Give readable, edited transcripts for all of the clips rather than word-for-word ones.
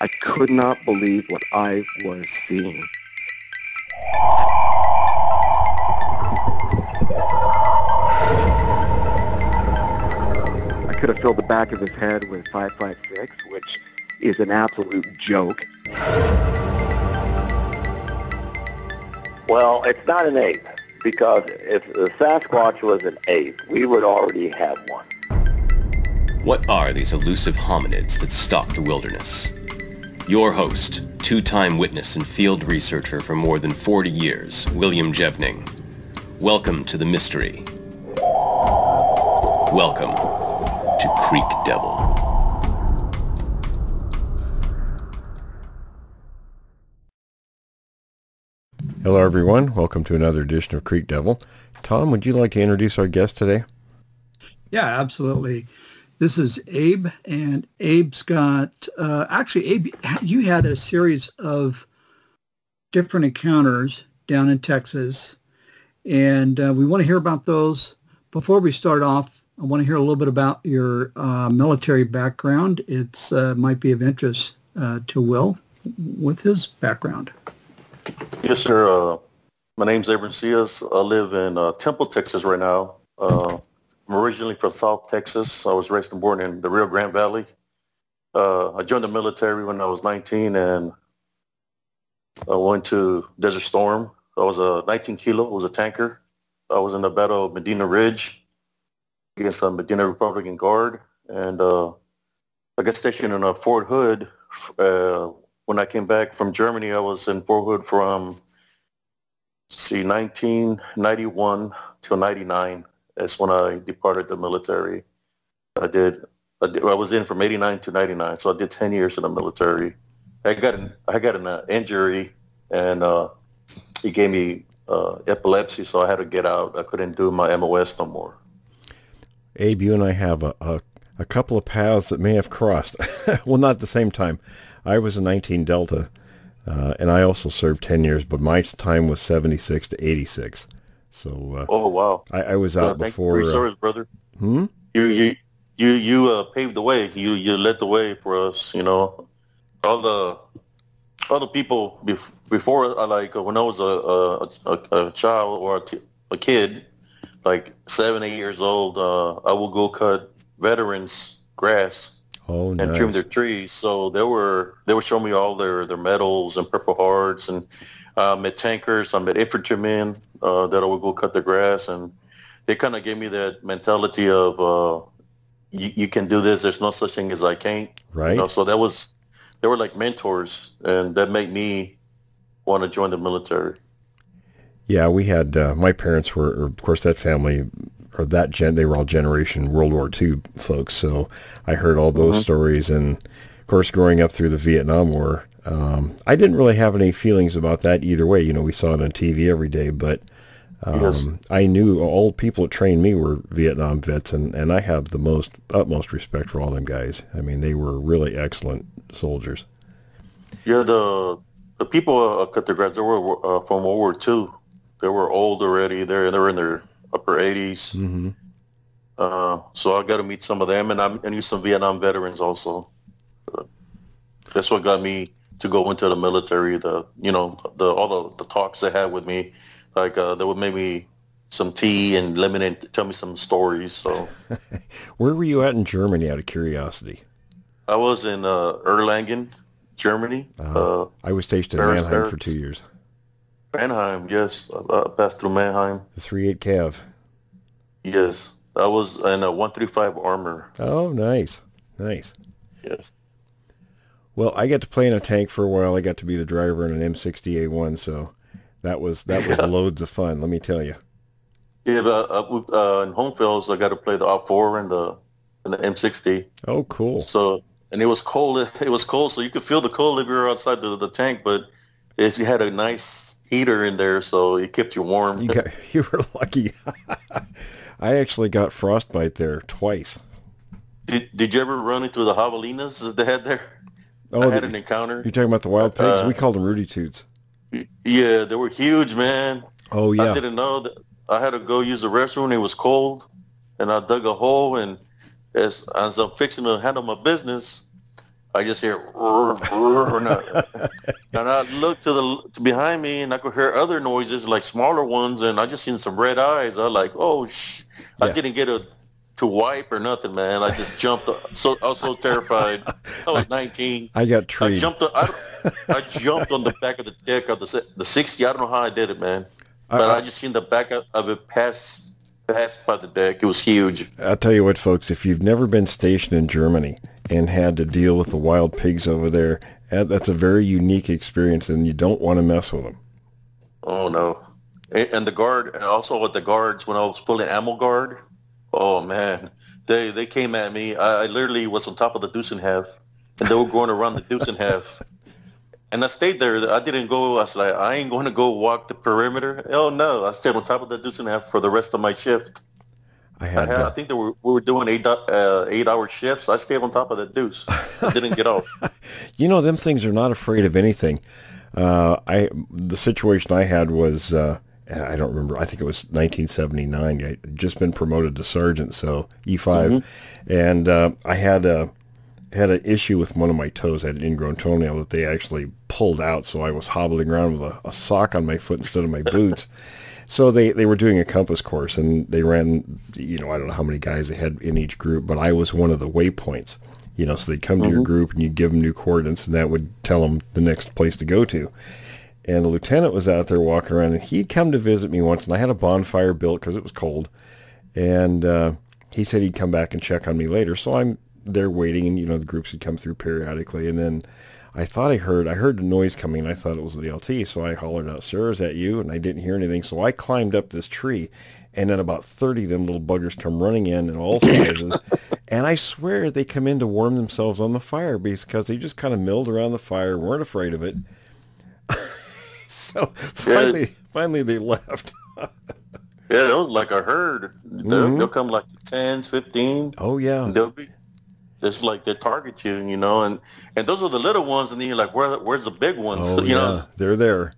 I could not believe what I was seeing. I could have filled the back of his head with 5.56, which is an absolute joke. Well, it's not an ape, because if the Sasquatch was an ape, we would already have one. What are these elusive hominids that stalk the wilderness? Your host, two-time witness and field researcher for more than 40 years, William Jevning. Welcome to the mystery. Welcome to Creek Devil. Hello everyone, welcome to another edition of Creek Devil. Tom, would you like to introduce our guest today? Yeah, absolutely. This is Abe, and Abe's got, Abe, you had a series of different encounters down in Texas, and we want to hear about those. Before we start off, I want to hear a little bit about your military background. It might be of interest to Will with his background. Yes, sir. My name's Abes. I live in Temple, Texas right now. I'm originally from South Texas. I was raised and born in the Rio Grande Valley. I joined the military when I was 19, and I went to Desert Storm. I was a 19 kilo. I was a tanker. I was in the Battle of Medina Ridge against the Medina Republican Guard, and I got stationed in Fort Hood. When I came back from Germany, I was in Fort Hood from 1991 till 99. That's when I departed the military. I was in from 89 to 99, so I did 10 years in the military. I got an injury, and it gave me epilepsy, so I had to get out. I couldn't do my MOS no more. Abe, you and I have a couple of paths that may have crossed. Well, not at the same time. I was a 19 Delta, and I also served 10 years, but my time was 76 to 86. So, oh wow! I was out before. Thank you for your service, brother. You paved the way. You led the way for us. You know, all the people before. Like when I was a child or a kid, like 7, 8 years old, I would go cut veterans' grass. Oh, and nice. trim their trees. So they were showing me all their medals and Purple Hearts, and met tankers, I met infantrymen that I would go cut the grass, and they kind of gave me that mentality of you can do this. There's no such thing as I can't. Right. You know, so they were like mentors, and that made me want to join the military. Yeah, we had my parents were, of course, that family. Or they were all generation World War II folks, so I heard all those stories, and of course, growing up through the Vietnam War, I didn't really have any feelings about that either way. You know, we saw it on TV every day, but Yes. I knew all the people that trained me were Vietnam vets, and I have the utmost respect for all them guys. I mean, they were really excellent soldiers. Yeah, the people cut their grass. They were from World War II. They were old already. They were in their upper 80s. Mm-hmm. So I got to meet some of them, and I knew some Vietnam veterans also. That's what got me to go into the military. All the talks they had with me, like they would make me some tea and lemon and tell me some stories. So, where were you at in Germany, out of curiosity? I was in Erlangen, Germany. I was stationed in Mannheim for 2 years. Mannheim, yes. I passed through Mannheim. The 3/8 Cav. Yes. I was in a 135 Armor. Oh, nice. Nice. Yes. Well, I got to play in a tank for a while. I got to be the driver in an M60A1, so that was loads of fun, let me tell you. Yeah, but in home fields, I got to play the R4 and the M60. Oh, cool. So, and it was cold. It was cold, so you could feel the cold if you were outside the tank, but you had a nice heater in there, so it kept you warm. You were lucky. I actually got frostbite there twice. Did you ever run into the javelinas that they had there? Oh, I had an encounter. You're talking about the wild pigs? We called them Rudy Toots. Yeah, they were huge, man. Oh, yeah. I didn't know that. I had to go use the restroom. It was cold, and I dug a hole, and as I'm fixing to handle my business, I just hear, and I look to behind me, and I could hear other noises, like smaller ones, and I just seen some red eyes. I was like, oh, I didn't get to wipe or nothing, man. I just jumped. I was so terrified. I was 19. I got treed. I jumped on the back of the deck of the 60. I don't know how I did it, man. But I just seen the back of it pass by the deck. It was huge. I'll tell you what, folks, if you've never been stationed in Germany and had to deal with the wild pigs over there, that's a very unique experience, and you don't want to mess with them. Oh, no. And the guard, and also with the guards, when I was pulling ammo guard, oh, man, they came at me. I literally was on top of the deuce and half, and they were going around the deuce and half. And I stayed there. I didn't go. I was like, I ain't going to go walk the perimeter. Oh, no. I stayed on top of the deuce and half for the rest of my shift. I think we were doing 8-hour shifts. I stayed on top of the deuce. I didn't get off. You know, them things are not afraid of anything. The situation I had was, I don't remember, I think it was 1979. I'd just been promoted to sergeant, so E5. Mm-hmm. And I had an issue with one of my toes. I had an ingrown toenail that they actually pulled out, so I was hobbling around with a sock on my foot instead of my boots. So they were doing a compass course, and they ran, I don't know how many guys they had in each group, but I was one of the waypoints. So they'd come to your group, and you'd give them new coordinates, and that would tell them the next place to go to. And the lieutenant was out there walking around, and he'd come to visit me once, and I had a bonfire built because it was cold. And he said he'd come back and check on me later. So I'm there waiting, and the groups would come through periodically, and then I thought I heard the noise coming, and I thought it was the LT, so I hollered out, "Sir, is that you?" And I didn't hear anything, so I climbed up this tree, and then about 30 of them little buggers come running in all sizes, and I swear they come in to warm themselves on the fire because they just kind of milled around the fire, weren't afraid of it. So finally they left. Yeah, it was like a herd. They'll come like 10, 15. Oh, yeah. They'll be... It's like they target you, and those are the little ones, and then you're like, where's the big ones? Oh, yeah, they're there.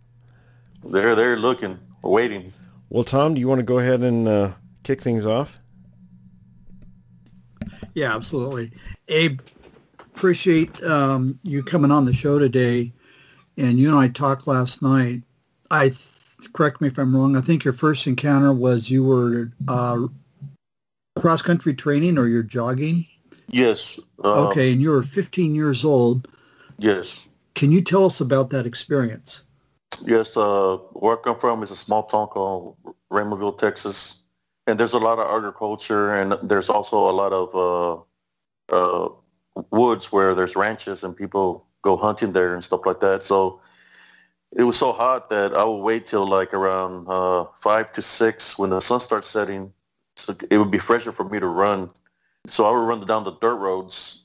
They're there looking, waiting. Well, Tom, do you want to go ahead and kick things off? Yeah, absolutely. Abe, appreciate you coming on the show today, and you and I talked last night. Correct me if I'm wrong, I think your first encounter was you were cross-country training or you're jogging? Yes. Okay, and you were 15 years old. Yes. Can you tell us about that experience? Yes. Where I come from is a small town called Raymondville, Texas, and there's a lot of agriculture, and there's also a lot of woods where there's ranches and people go hunting there and stuff like that. So it was so hot that I would wait till like around 5 to 6 when the sun starts setting. So it would be fresher for me to run. So I would run down the dirt roads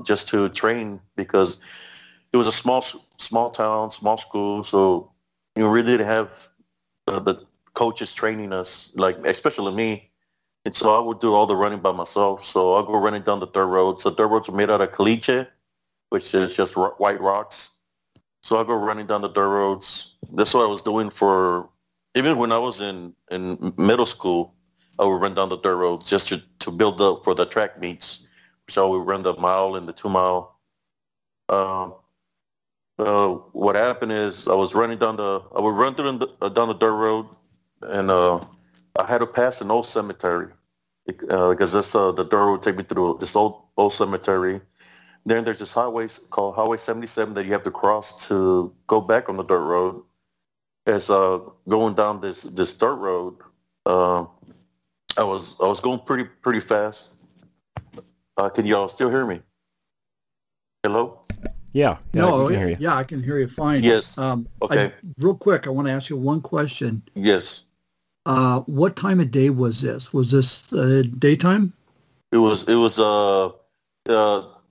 just to train because it was a small town, small school. So you really didn't have the coaches training us, like especially me. And so I would do all the running by myself. So I'll go running down the dirt roads. The dirt roads are made out of caliche, which is just white rocks. So I'll go running down the dirt roads. That's what I was doing even when I was in middle school. I would run down the dirt roads just to build up for the track meets. So we run the mile and the 2 mile. What happened is I would run down the dirt road, and I had to pass an old cemetery because the dirt road would take me through this old cemetery. Then there's this highway called Highway 77 that you have to cross to go back on the dirt road. As going down this dirt road, I was going pretty fast. Can you all still hear me? Hello? Yeah, no, I can hear you. Yeah, I can hear you fine. Yes. Okay. Real quick, I want to ask you one question. Yes. What time of day was this? Was this daytime? It was.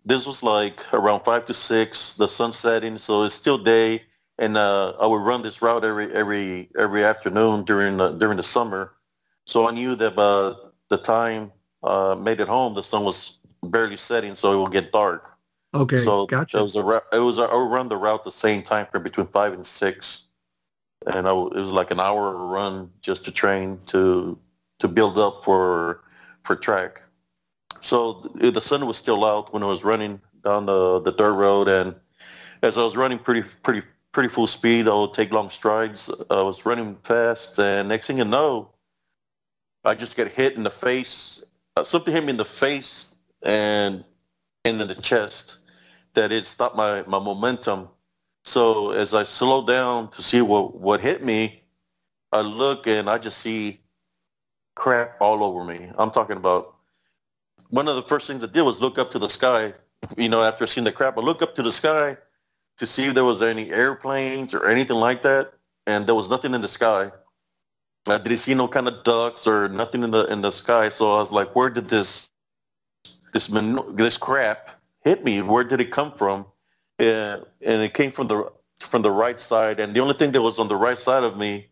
This was like around 5 to 6. The sun setting, so it's still day. And I would run this route every afternoon during the summer. So I knew that by the time I made it home, the sun was barely setting, so it would get dark. Okay, so gotcha. I would run the route the same time for between 5 and 6, and it was like an hour run just to train to build up for track. So the sun was still out when I was running down the dirt road, and as I was running pretty full speed, I would take long strides. I was running fast, and next thing you know, I just get hit in the face. Something hit me in the face and in the chest that it stopped my momentum. So as I slowed down to see what hit me, I look and I just see crap all over me. I'm talking about, one of the first things I did was look up to the sky. After seeing the crap, I look up to the sky to see if there was any airplanes or anything like that, and there was nothing in the sky. I didn't see no kind of ducks or nothing in the sky. So I was like, where did this crap hit me? Where did it come from? And it came from the right side, and the only thing that was on the right side of me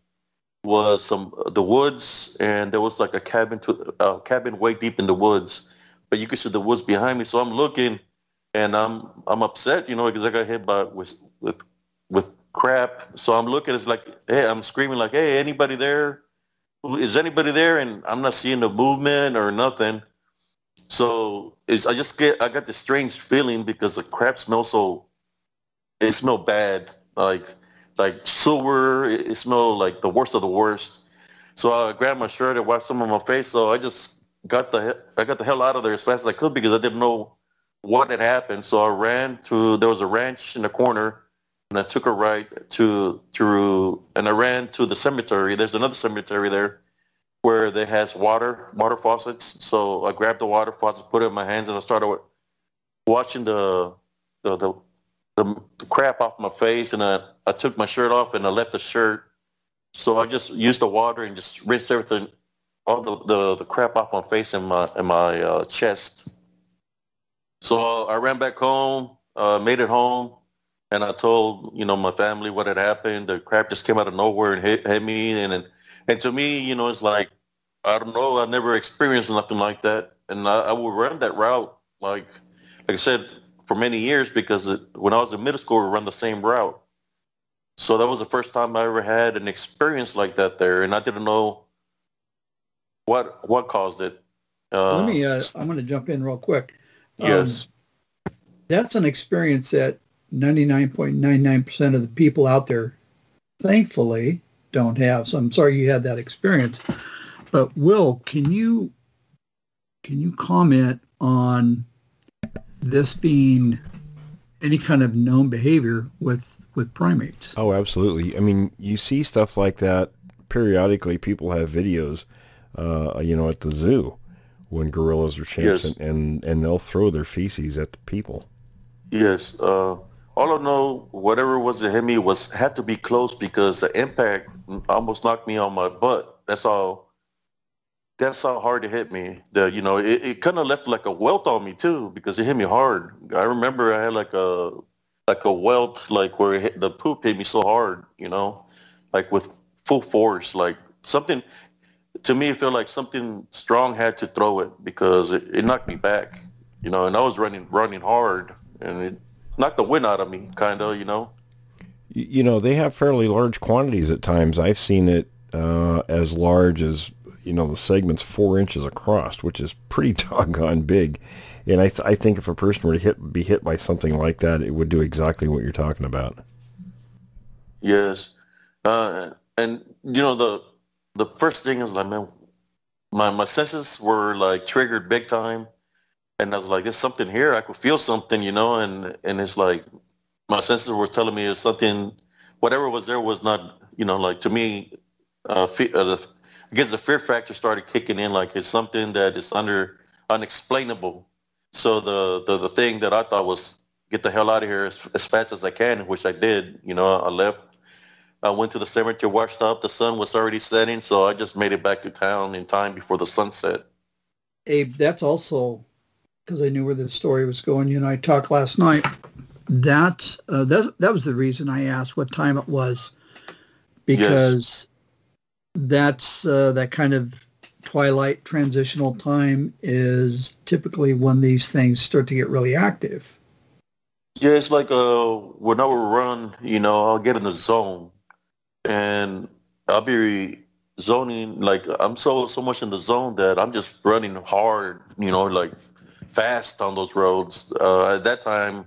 was the woods, and there was like a cabin way deep in the woods, but you could see the woods behind me. So I'm looking, and I'm upset, because I got hit with crap. So I'm looking, it's like, hey, I'm screaming like, hey, anybody there? Is anybody there? And I'm not seeing the movement or nothing. So I got this strange feeling because the crap smells it smelled bad, like Sower. It smelled like the worst of the worst. So I grabbed my shirt and wiped some on my face. So I just got the hell out of there as fast as I could because I didn't know what had happened. So I ran there was a ranch in the corner, and I took a right and I ran to the cemetery. There's another cemetery there where they has water faucets. So I grabbed the water faucets, put it in my hands, and I started washing the crap off my face, and I took my shirt off and I left the shirt. So I just used the water and just rinsed everything, all the crap off my face and my chest. So I ran back home, made it home, and I told my family what had happened. The crap just came out of nowhere and hit me, and to me, it's like, I don't know, I never experienced nothing like that, and I would run that route like I said, for many years, because when I was in middle school, we run the same route. So that was the first time I ever had an experience like that there, and I didn't know what caused it. I'm going to jump in real quick. Yes. That's an experience that 99.99% of the people out there, thankfully, don't have. So I'm sorry you had that experience. But Will, can you comment on this being any kind of known behavior with primates? Oh, absolutely. I mean, you see stuff like that periodically. People have videos, at the zoo when gorillas or chimps, yes, and they'll throw their feces at the people. Yes. All I know, whatever was that hit me had to be close because the impact almost knocked me on my butt. That's how hard it hit me. It kind of left like a welt on me too because it hit me hard. I remember I had like a welt, like where the poop hit me so hard, like with full force, like something. To me, it felt like something strong had to throw it because it knocked me back, and I was running hard, and it knocked the wind out of me, kind of, They have fairly large quantities at times. I've seen it as large as, the segment's 4 inches across, which is pretty doggone big. And I think if a person were to be hit by something like that, it would do exactly what you're talking about. Yes. And, the first thing is like, man, my senses were like triggered big time. And I was like, there's something here. I could feel something, and it's like my senses were telling me it's something, whatever was there was not, like to me, I guess the fear factor started kicking in, like it's something that is unexplainable. So the thing that I thought was get the hell out of here as fast as I can, which I did. I left. I went to the cemetery, washed up. The sun was already setting, so I just made it back to town in time before the sunset. Abe, that's also because I knew where the story was going. You and I talked last night. That was the reason I asked what time it was, because that's that kind of twilight transitional time is typically when these things start to get really active. Yeah, it's like when I would run, I'll get in the zone, and I'll be zoning, like I'm so much in the zone that I'm just running hard, like fast on those roads. At that time,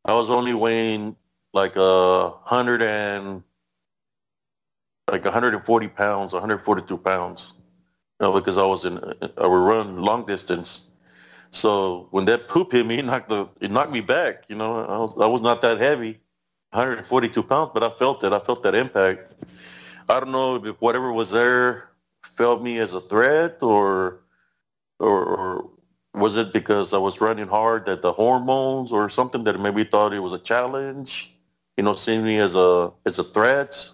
I was only weighing like 140 pounds, 142 pounds, because I would run long distance. So when that poop hit me, it knocked me back. I was not that heavy, 142 pounds, but I felt it. I felt that impact. I don't know if whatever was there felt me as a threat, or was it because I was running hard, that the hormones or something that maybe thought it was a challenge, seeing me as a threat.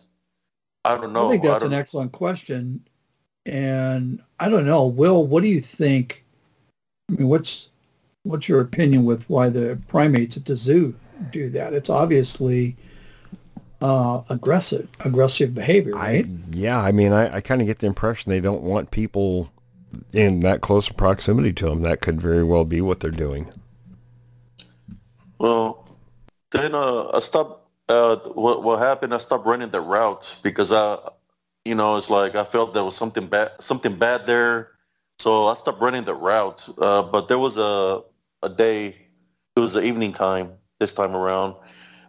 I don't know. I think that's an excellent question. And I don't know, Will, what do you think? I mean, what's your opinion with why the primates at the zoo do that? It's obviously aggressive behavior, right? I kind of get the impression they don't want people in that close proximity to them. That could very well be what they're doing. Well, then I stopped. What happened? I stopped running the route because it's like I felt there was something bad there. So I stopped running the route. But there was a day. It was the evening time this time around.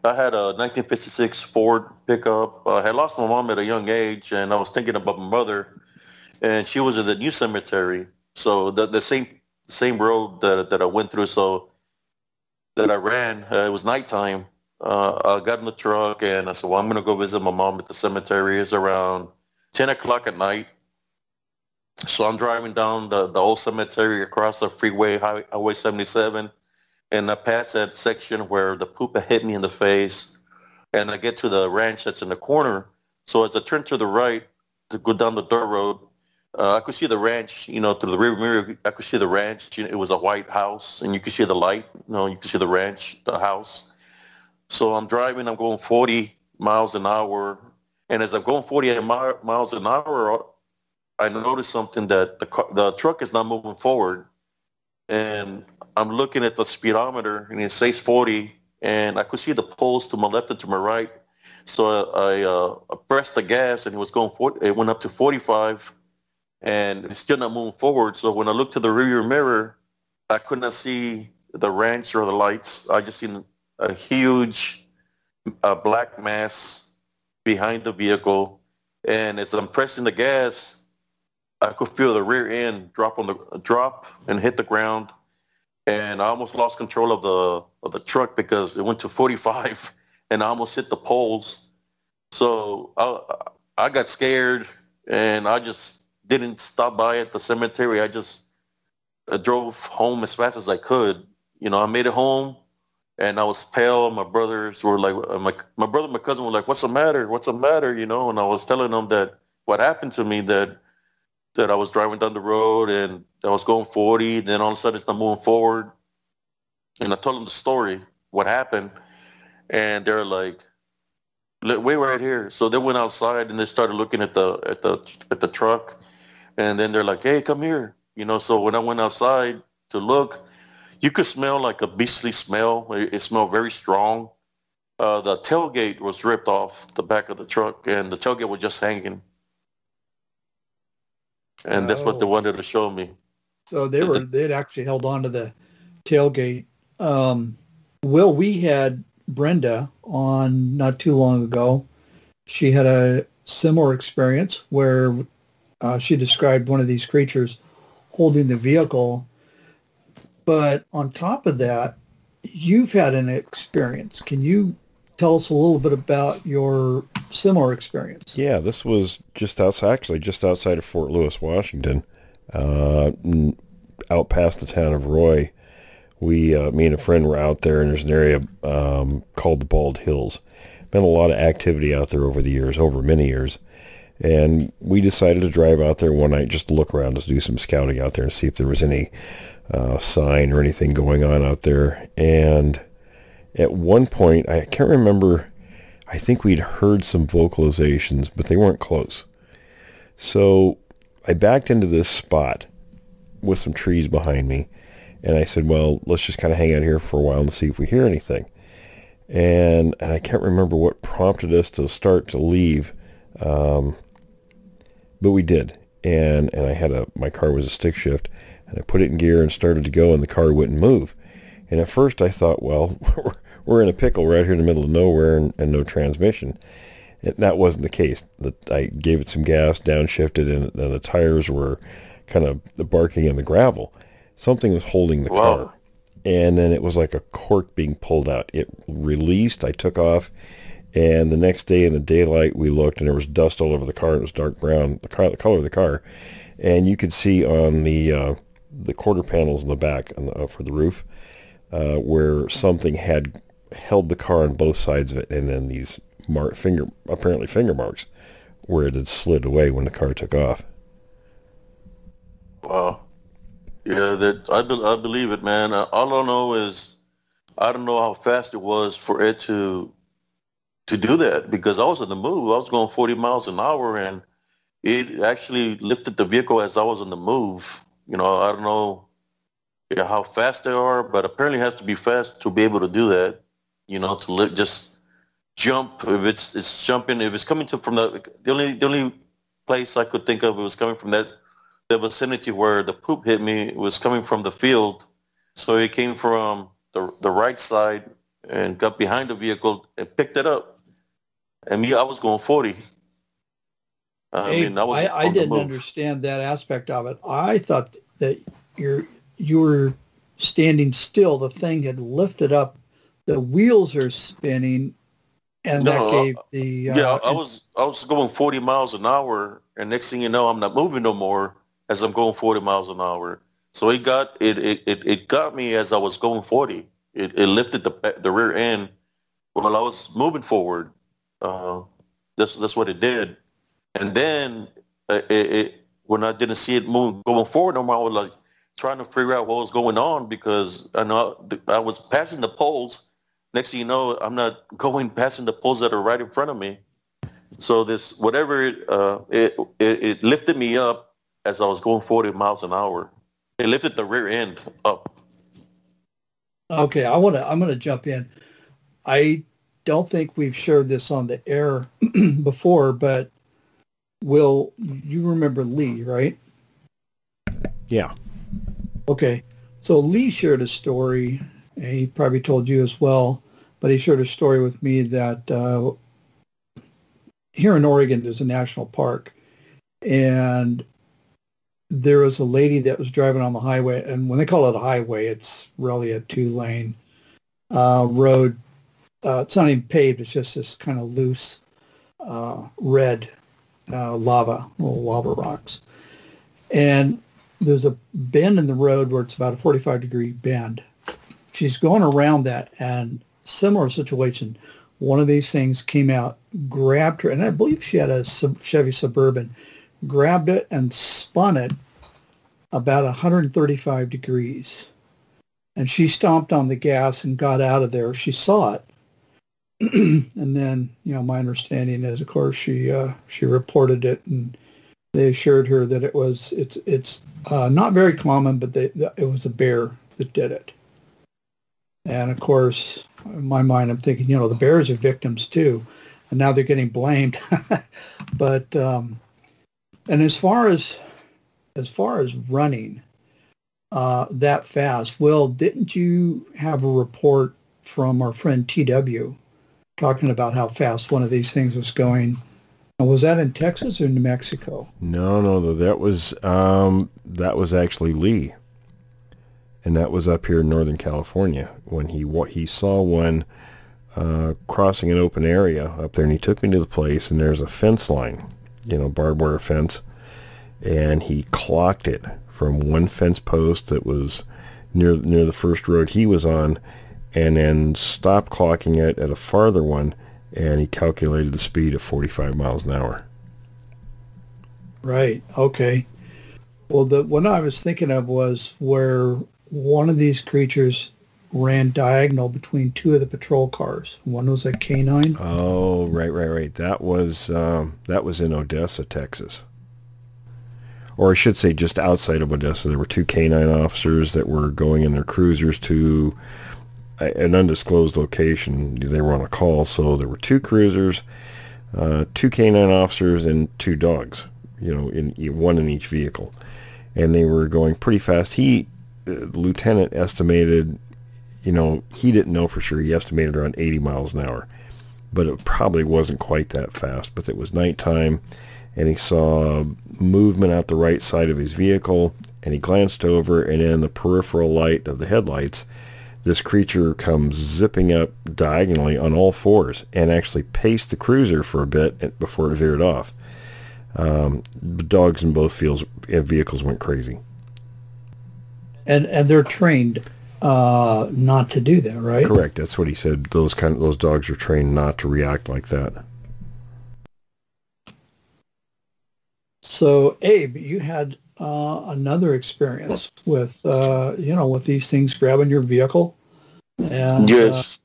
I had a 1956 Ford pickup. I had lost my mom at a young age, and I was thinking about my mother, and she was at the new cemetery. So the same road that I went through. So that I ran. It was nighttime. I got in the truck, and I said, well, I'm going to go visit my mom at the cemetery. It's around 10 o'clock at night. So I'm driving down the old cemetery across the freeway, Highway 77, and I pass that section where the poop hit me in the face, and I get to the ranch that's in the corner. So as I turn to the right to go down the dirt road, I could see the ranch, through the rear mirror. I could see the ranch. It was a white house, and you could see the light. You could see the ranch, the house. So I'm driving. I'm going 40 miles an hour, and as I'm going 40 miles an hour, I noticed something, that the truck is not moving forward, and I'm looking at the speedometer, and it says 40, and I could see the poles to my left and to my right. So I pressed the gas, and it was going 40. It went up to 45, and it's still not moving forward. So when I looked to the rear mirror, I could not see the ranch or the lights. I just seen a huge black mass behind the vehicle, and as I'm pressing the gas, I could feel the rear end drop and hit the ground, and I almost lost control of the truck because it went to 45, and I almost hit the poles. So I got scared, and I just didn't stop by at the cemetery. I just drove home as fast as I could. I made it home, and I was pale. My brothers were like, my brother and my cousin were like, "What's the matter? What's the matter?" And I was telling them that what happened to me, that I was driving down the road and I was going 40. Then all of a sudden it's not moving forward. And I told them the story, what happened. And they're like, wait right here. So they went outside and they started looking at the truck. And then they're like, hey, come here. So when I went outside to look, you could smell like a beastly smell. It smelled very strong. The tailgate was ripped off the back of the truck, and the tailgate was just hanging. And that's what they wanted to show me. So they'd actually held on to the tailgate. Will, we had Brenda on not too long ago. She had a similar experience where she described one of these creatures holding the vehicle. But on top of that, you've had an experience. Can you tell us a little bit about your similar experience? Yeah, this was just outside of Fort Lewis, Washington, out past the town of Roy. Me and a friend were out there, and there's an area called the Bald Hills. Been a lot of activity out there over many years. And we decided to drive out there one night just to look around, to do some scouting out there and see if there was any sign or anything going on out there. And at one point, I can't remember, I think we'd heard some vocalizations, but they weren't close. So I backed into this spot with some trees behind me, and I said, well, let's just kind of hang out here for a while and see if we hear anything. And I can't remember what prompted us to start to leave, but we did. And I had my car was a stick shift, And I put it in gear and started to go, and the car wouldn't move. And at first I thought, well, we're in a pickle right here in the middle of nowhere and no transmission. And that wasn't the case. I gave it some gas, downshifted, and the tires were kind of barking in the gravel. Something was holding the car. And then it was like a cork being pulled out. It released, I took off, and the next day in the daylight we looked, and there was dust all over the car. It was dark brown, the color of the car. And you could see on the quarter panels in the back for the roof where something had held the car on both sides of it, and then these apparently finger marks where it had slid away when the car took off. Wow. Yeah, I believe it, man. All I know is I don't know how fast it was for it to do that, because I was on the move. I was going 40 miles an hour, and it actually lifted the vehicle as I was on the move. I don't know how fast they are, but apparently it has to be fast to be able to do that. Just jump. If it's jumping, if it's coming from the only place I could think of, it was coming from the vicinity where the poop hit me. It was coming from the field, so it came from the right side and got behind the vehicle and picked it up. And I was going 40. I didn't understand that aspect of it. I thought that you were standing still. The thing had lifted up. The wheels are spinning, and that gave the. I was going 40 miles an hour, and next thing you know, I'm not moving no more as I'm going 40 miles an hour. So it got me as I was going 40. It lifted the rear end while I was moving forward. That's what it did. And then when I didn't see it going forward no more, I was like trying to figure out what was going on, because I know I was passing the poles. Next thing you know, I'm not passing the poles that are right in front of me. So this, whatever it lifted me up as I was going 40 miles an hour. It lifted the rear end up. Okay, I'm gonna jump in. I don't think we've shared this on the air before, but Will, you remember Lee, right? Yeah. Okay. So Lee shared a story, and he probably told you as well, but he shared a story with me that here in Oregon, there's a national park, and there was a lady that was driving on the highway, and when they call it a highway, it's really a 2-lane road. It's not even paved. It's just this kind of loose red little lava rocks. And there's a bend in the road where it's about a 45-degree bend. She's going around that, and similar situation. One of these things came out, grabbed her, and I believe she had a Chevy Suburban, grabbed it and spun it about 135 degrees. And she stomped on the gas and got out of there. She saw it. And then, my understanding is, of course, she reported it, and they assured her that it's not very common, but it was a bear that did it. And of course, in my mind, I'm thinking, the bears are victims too, and now they're getting blamed. But and as far as running that fast, Will, didn't you have a report from our friend TW talking about how fast one of these things was going? And was that in Texas or New Mexico? No, that was actually Lee, and that was up here in Northern California when he saw one crossing an open area up there, and he took me to the place, and there's a fence line, barbed wire fence, and he clocked it from one fence post that was near the first road he was on, and then stopped clocking it at a farther one, and he calculated the speed of 45 miles an hour. Right. Okay. Well, the one I was thinking of was where one of these creatures ran diagonal between two of the patrol cars. One was a canine. Oh, right. That was in Odessa, Texas. Or I should say just outside of Odessa. There were two canine officers that were going in their cruisers to an undisclosed location. They were on a call, so there were two cruisers, two canine officers, and two dogs, one in each vehicle. and they were going pretty fast. The lieutenant estimated, he didn't know for sure. He estimated around 80 miles an hour, but it probably wasn't quite that fast. But it was nighttime, and he saw movement out the right side of his vehicle, and he glanced over, and in the peripheral light of the headlights, this creature comes zipping up diagonally on all fours and actually paced the cruiser for a bit before it veered off. The dogs in both vehicles went crazy. And they're trained not to do that, right? Correct. That's what he said. Those dogs are trained not to react like that. So, Abe, you had another experience with with these things grabbing your vehicle, and Yes.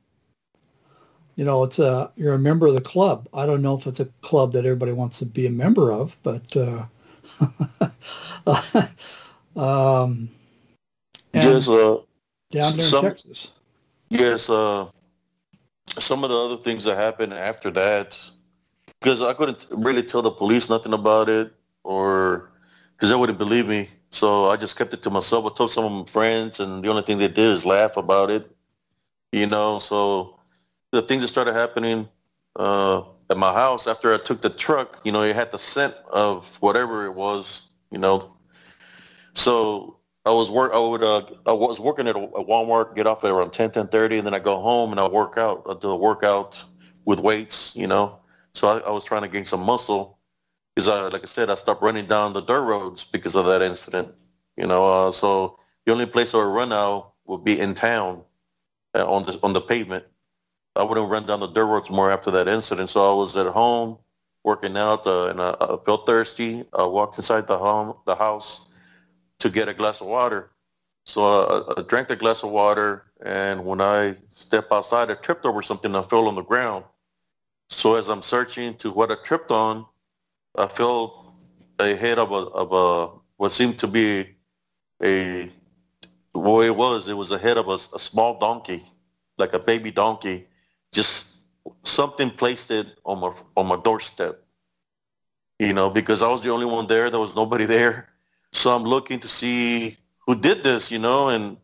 you're a member of the club. I don't know if it's a club that everybody wants to be a member of, but Yes. down there in Texas. Yes. Some of the other things that happened after that, because I couldn't really tell the police nothing about it, or because they wouldn't believe me. So I just kept it to myself. I told some of my friends, and the only thing they did is laugh about it. So the things that started happening at my house after I took the truck, it had the scent of whatever it was, So I was working at a Walmart, get off at around 10:30, and then I go home and I work out. I do a workout with weights, So I was trying to gain some muscle. Because, like I said, I stopped running down the dirt roads because of that incident. So the only place I would run now would be in town on the pavement. I wouldn't run down the dirt roads more after that incident. So I was at home working out, and I felt thirsty. I walked inside the house to get a glass of water. So I drank the glass of water, and when I stepped outside, I tripped over something. I fell on the ground. So as I'm searching to what I tripped on, I felt a head of what seemed to be it was a head of a small donkey, like a baby donkey. Just something placed it on my doorstep, because I was the only one there. There was nobody there. So I'm looking to see who did this, and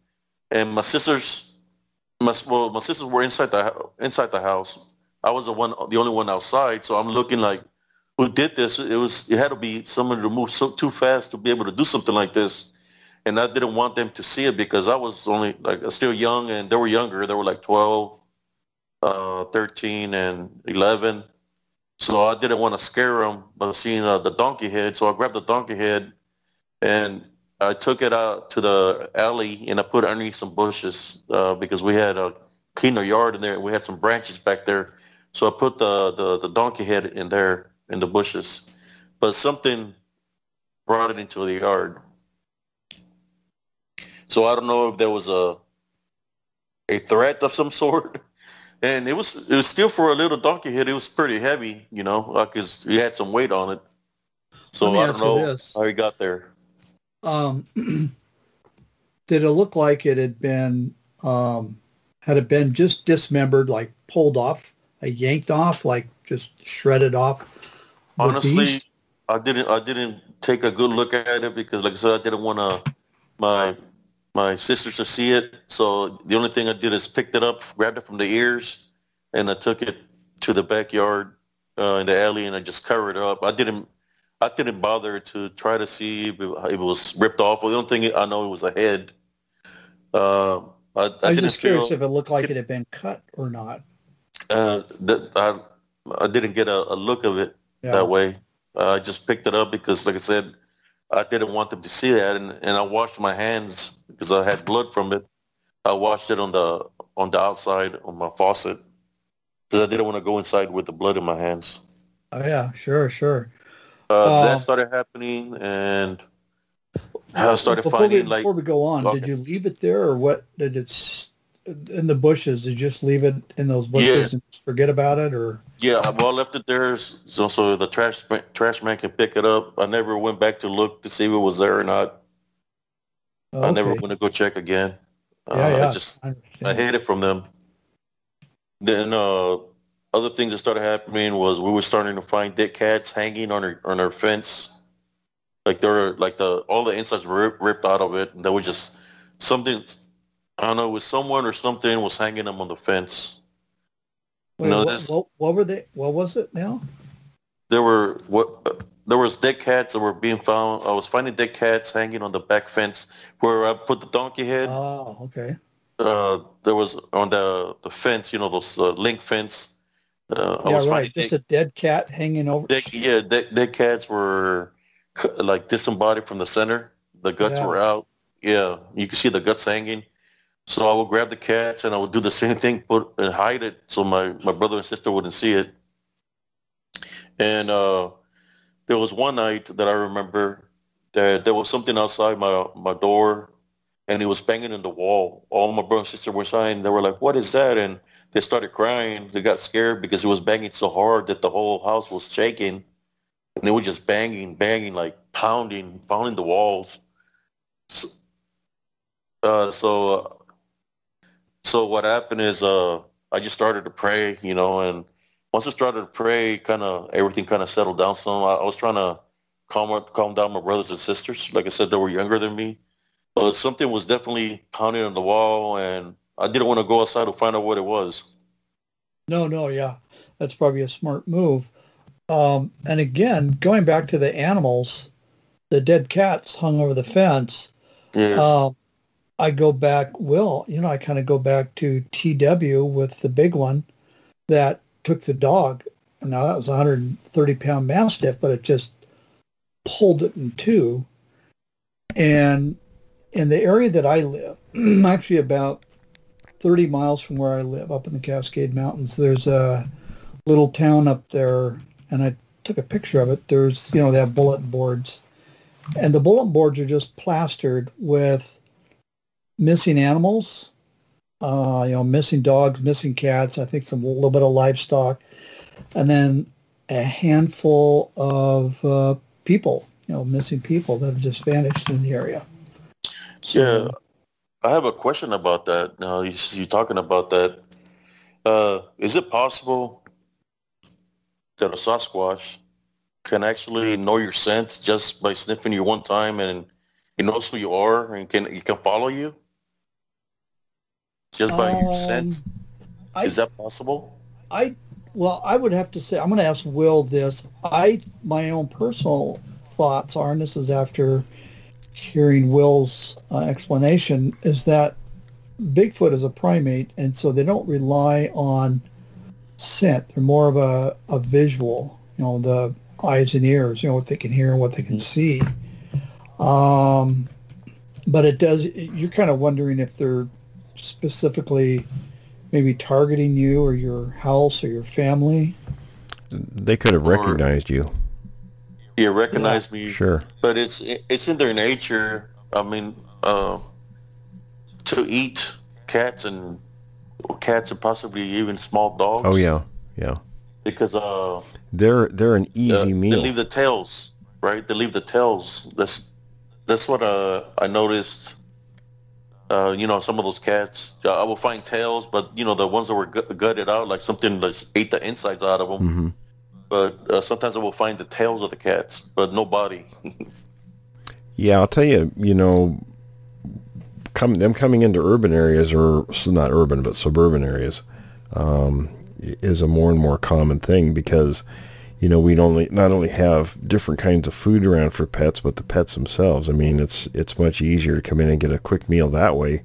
my sisters were inside the house. I was the only one outside. So I'm looking like, who did this? It had to be someone who moved too fast to be able to do something like this. And I didn't want them to see it because I was only still young, and they were younger. They were like 12, 13, and 11. So I didn't want to scare them by seeing the donkey head. So I grabbed the donkey head and I took it out to the alley and I put it underneath some bushes because we had cleaned our yard in there. We had some branches back there. So I put the donkey head in there in the bushes, but something brought it into the yard. So I don't know if there was a threat of some sort, and it was still for a little donkey head. It was pretty heavy, because it had some weight on it. So I don't know how he got there. Did it look like it had been just dismembered, like pulled off, yanked off, like just shredded off? Honestly, I didn't take a good look at it because, like I said, I didn't want my sisters to see it. So the only thing I did is picked it up, grabbed it from the ears, and I took it to the backyard in the alley, and I just covered it up. I didn't bother to try to see if it was ripped off. Well, the only thing I know it was a head. I was just curious if it looked like it had been cut or not. I didn't get a look of it that way. I just picked it up because, like I said, I didn't want them to see that, and I washed my hands because I had blood from it. I washed it on the outside on my faucet because I didn't want to go inside with the blood in my hands. Oh yeah, sure. That started happening, and I started finding before we go on, did you leave it there, or what? Did it in the bushes? Did you just leave it in those bushes and just forget about it, or? Yeah, well, I left it there so the trash man can pick it up. I never went back to look to see if it was there or not. Okay. I never went to go check again. I hid it from them. Then other things that started happening was we were starting to find dead cats hanging on our fence. Like there were like all the insides were ripped out of it, and there was just something. I don't know, it was someone or something was hanging them on the fence. Wait, what were they? What was it now? There was dead cats that were being found. I was finding dead cats hanging on the back fence where I put the donkey head. Oh, okay. There was on the fence, those link fence. I was right. Just a dead cat hanging over. Dead cats were like disembodied from the center. The guts were out. Yeah, you could see the guts hanging. So I would grab the cats and I would do the same thing, put and hide it so my brother and sister wouldn't see it. And there was one night that I remember that there was something outside my door, and it was banging in the wall. All my brother and sister were inside. They were like, "What is that?" And they started crying. They got scared because it was banging so hard that the whole house was shaking. And they were just banging, like pounding the walls. So what happened is I just started to pray, and once I started to pray, everything kind of settled down some. I was trying to calm down my brothers and sisters. Like I said, they were younger than me. But something was definitely pounding on the wall, and I didn't want to go outside to find out what it was. No, yeah. That's probably a smart move. And again, going back to the animals, the dead cats hung over the fence. Yes. I go back, I kind of go back to TW with the big one that took the dog. Now that was a 130-pound Mastiff, but it just pulled it in two. And in the area that I live, actually about 30 miles from where I live, up in the Cascade Mountains, there's a little town up there, and I took a picture of it. There's, they have bulletin boards, and the bulletin boards are just plastered with missing animals, missing dogs, missing cats, I think a little bit of livestock, and then a handful of people, missing people that have just vanished in the area. So, yeah, I have a question about that. Now, you're talking about that. Is it possible that a Sasquatch can actually know your scent just by sniffing you one time, and he knows who you are and he can follow you? Just by your scent? Is that possible? I would have to say, I'm going to ask Will this. My own personal thoughts are, and this is after hearing Will's explanation, is that Bigfoot is a primate, and so they don't rely on scent. They're more of a visual, the eyes and ears, what they can hear and what they can see. But it does, you're kind of wondering if they're specifically maybe targeting you or your house or your family. They could have recognized you. Yeah, recognize me. Sure. But it's in their nature. I mean, to eat cats and possibly even small dogs. Oh yeah. Because they're an easy meal. They leave the tails, right? They leave the tails. That's what I noticed. Some of those cats, I will find tails, but the ones that were gutted out, like something that ate the insides out of them. Mm-hmm. But sometimes I will find the tails of the cats, but no body. Yeah, I'll tell you, them coming into urban areas, or not urban, but suburban areas, is a more and more common thing because, we not only have different kinds of food around for pets, but the pets themselves. I mean, it's much easier to come in and get a quick meal that way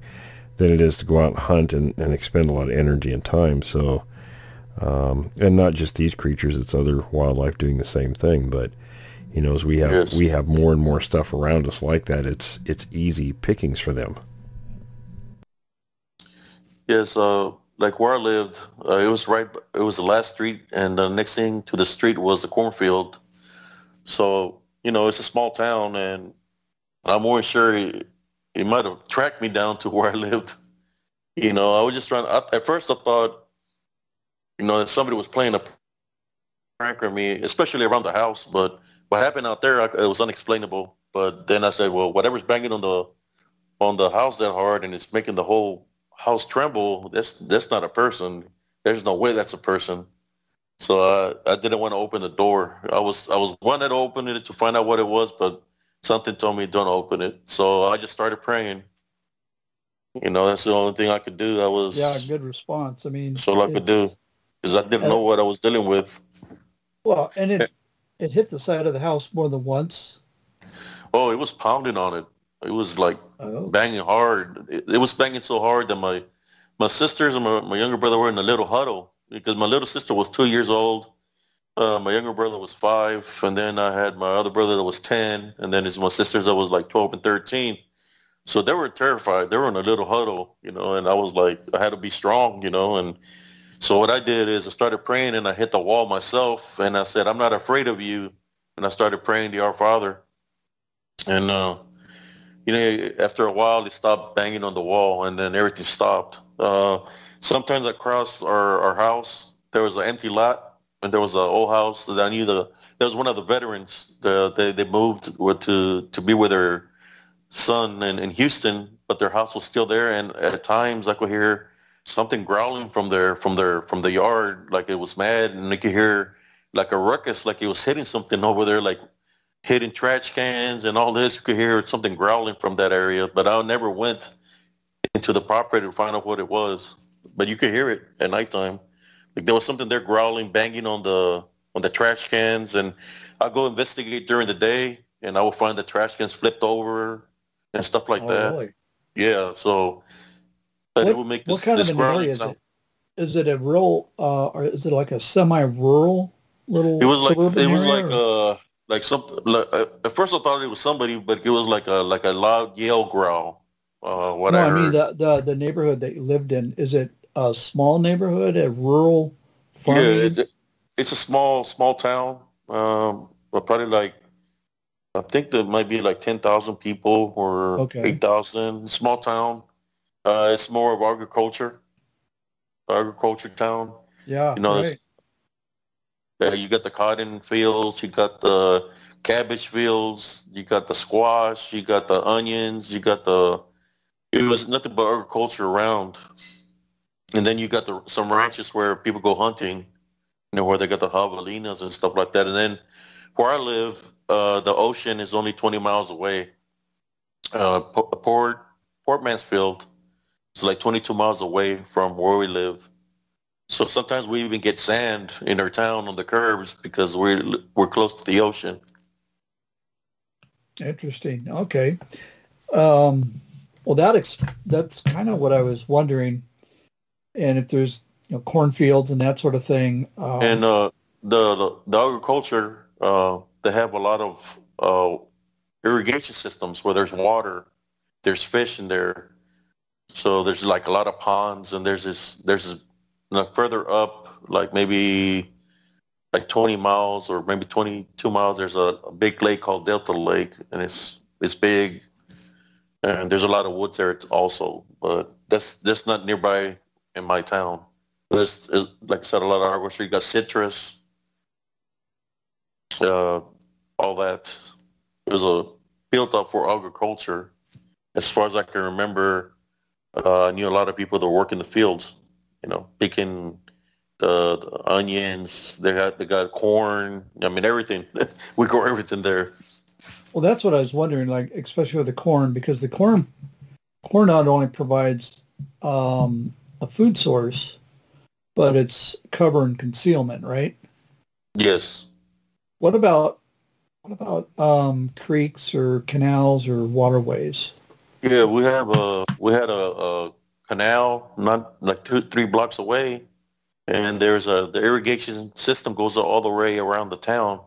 than it is to go out and hunt and expend a lot of energy and time. So, and not just these creatures, it's other wildlife doing the same thing. But, as we have more and more stuff around us like that, it's easy pickings for them. Yes, like where I lived, it was the last street, and the next thing to the street was the cornfield. So, it's a small town, and I'm more sure he might have tracked me down to where I lived. I was just at first I thought, that somebody was playing a prank on me, especially around the house, but what happened out there, it was unexplainable. But then I said, well, whatever's banging on the house that hard and it's making the whole house tremble, that's not a person. There's no way that's a person. So I didn't want to open the door. I was wanting to open it to find out what it was, but something told me don't open it. So I just started praying. That's the only thing I could do. Good response. I mean, that's all I could do because I didn't know what I was dealing with. Well, and it hit the side of the house more than once. Oh, it was pounding on it. It was like banging hard. It was banging so hard that my sisters and my younger brother were in a little huddle because my little sister was 2 years old. My younger brother was 5, and then I had my other brother that was 10, and then my sisters that was like 12 and 13. So they were terrified. They were in a little huddle, and I was like, I had to be strong, and so what I did is I started praying, and I hit the wall myself, and I said, I'm not afraid of you. And I started praying the Our Father. And, after a while, it stopped banging on the wall, and then everything stopped. Sometimes I crossed our house. There was an empty lot, and there was an old house that I knew there was one of the veterans. They moved to be with their son in Houston, but their house was still there. And at times I could hear something growling from the yard, like it was mad, and you could hear like a ruckus, like it was hitting something over there, like hitting trash cans and all this. You could hear something growling from that area, but I never went into the property to find out what it was. But you could hear it at nighttime. Like there was something there growling, banging on the trash cans, and I'll go investigate during the day, and I will find the trash cans flipped over and stuff like that. Really? Yeah, so it would make this. What kind of an area is it? Is it a rural, or is it like a semi-rural little? It was like something. At first, I thought it was somebody, but it was like a loud yell growl. I mean the neighborhood that you lived in. Is it a small neighborhood, a rural farming? Yeah, it's a small town. But probably like, I think there might be like 10,000 people or 8,000. Small town. It's more of agriculture town. Yeah, you got the cotton fields, you got the cabbage fields, you got the squash, you got the onions, it was nothing but agriculture around. And then you got some ranches where people go hunting, where they got the javelinas and stuff like that. And then where I live, the ocean is only 20 miles away. Port Mansfield is like 22 miles away from where we live. So sometimes we even get sand in our town on the curbs because we're close to the ocean. Interesting. Okay. Well, that's kind of what I was wondering. And if there's cornfields and that sort of thing. And the agriculture, they have a lot of irrigation systems where there's water, there's fish in there. So there's like a lot of ponds, and there's this further up, like maybe like 20 miles or maybe 22 miles, there's a big lake called Delta Lake, and it's big, and there's a lot of woods there also, but that's not nearby in my town. There's, like I said, a lot of agriculture. You got citrus, all that. It was built up for agriculture. As far as I can remember, I knew a lot of people that work in the fields, picking the onions. They got corn. I mean, everything. We grow everything there. Well, that's what I was wondering, like, especially with the corn, because the corn not only provides a food source, but it's cover and concealment, right? Yes. What about creeks or canals or waterways? Yeah, we had a canal not like 2-3 blocks away, and there's the irrigation system goes all the way around the town,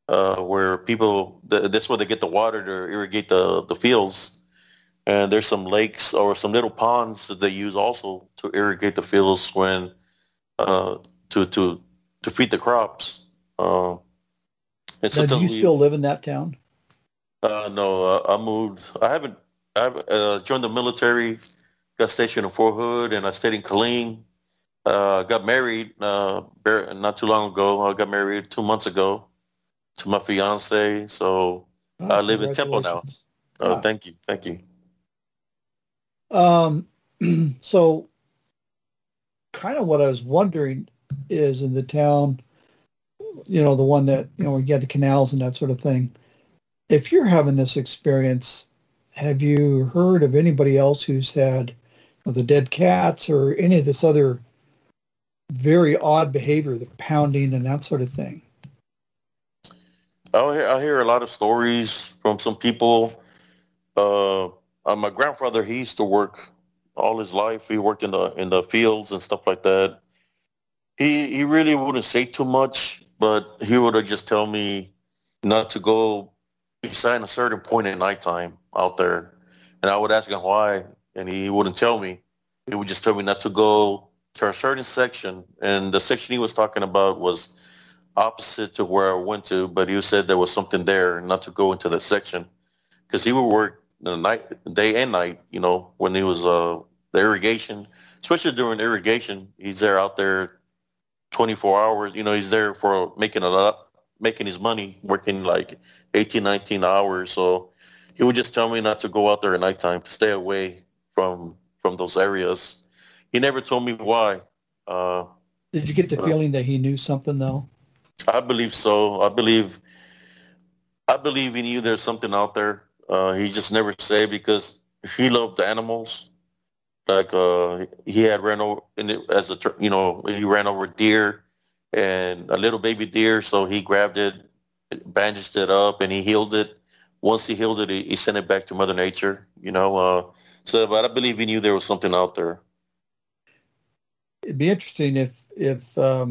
where people that's where they get the water to irrigate the fields. And there's some lakes or some little ponds that they use also to irrigate the fields when to feed the crops. Now, do you still live in that town? No, I moved. I've joined the military, got stationed in Fort Hood, and I stayed in Killeen. Got married not too long ago. I got married 2 months ago to my fiance. So I live in Temple now. Thank you. So kind of what I was wondering is in the town, the one that, where you get the canals and that sort of thing. if you're having this experience, have you heard of anybody else who's had the dead cats or any of this other very odd behavior, the pounding and that sort of thing? I hear a lot of stories from some people. My grandfather, he used to work all his life. He worked in the fields and stuff like that. He really wouldn't say too much, but he would just tell me not to go beside a certain point at nighttime out there. And I would ask him why, and he wouldn't tell me. He would just tell me not to go to a certain section. And the section he was talking about was opposite to where I went to, but he said there was something there, not to go into the section. Because he would work the night, day and night, you know, when he was the irrigation, especially during irrigation. He's there out there 24 hours. You know, he's there for making his money, working like 18, 19 hours. So he would just tell me not to go out there at nighttime, to stay away from those areas. He never told me why. Did you get the feeling that he knew something, though? I believe so. I believe he knew there's something out there. He just never said, because he loved animals. Like he had ran over he ran over deer and a little baby deer. So he grabbed it, bandaged it up, and he healed it. Once he healed it, he sent it back to Mother Nature. You know, but I believe he knew there was something out there. It'd be interesting if I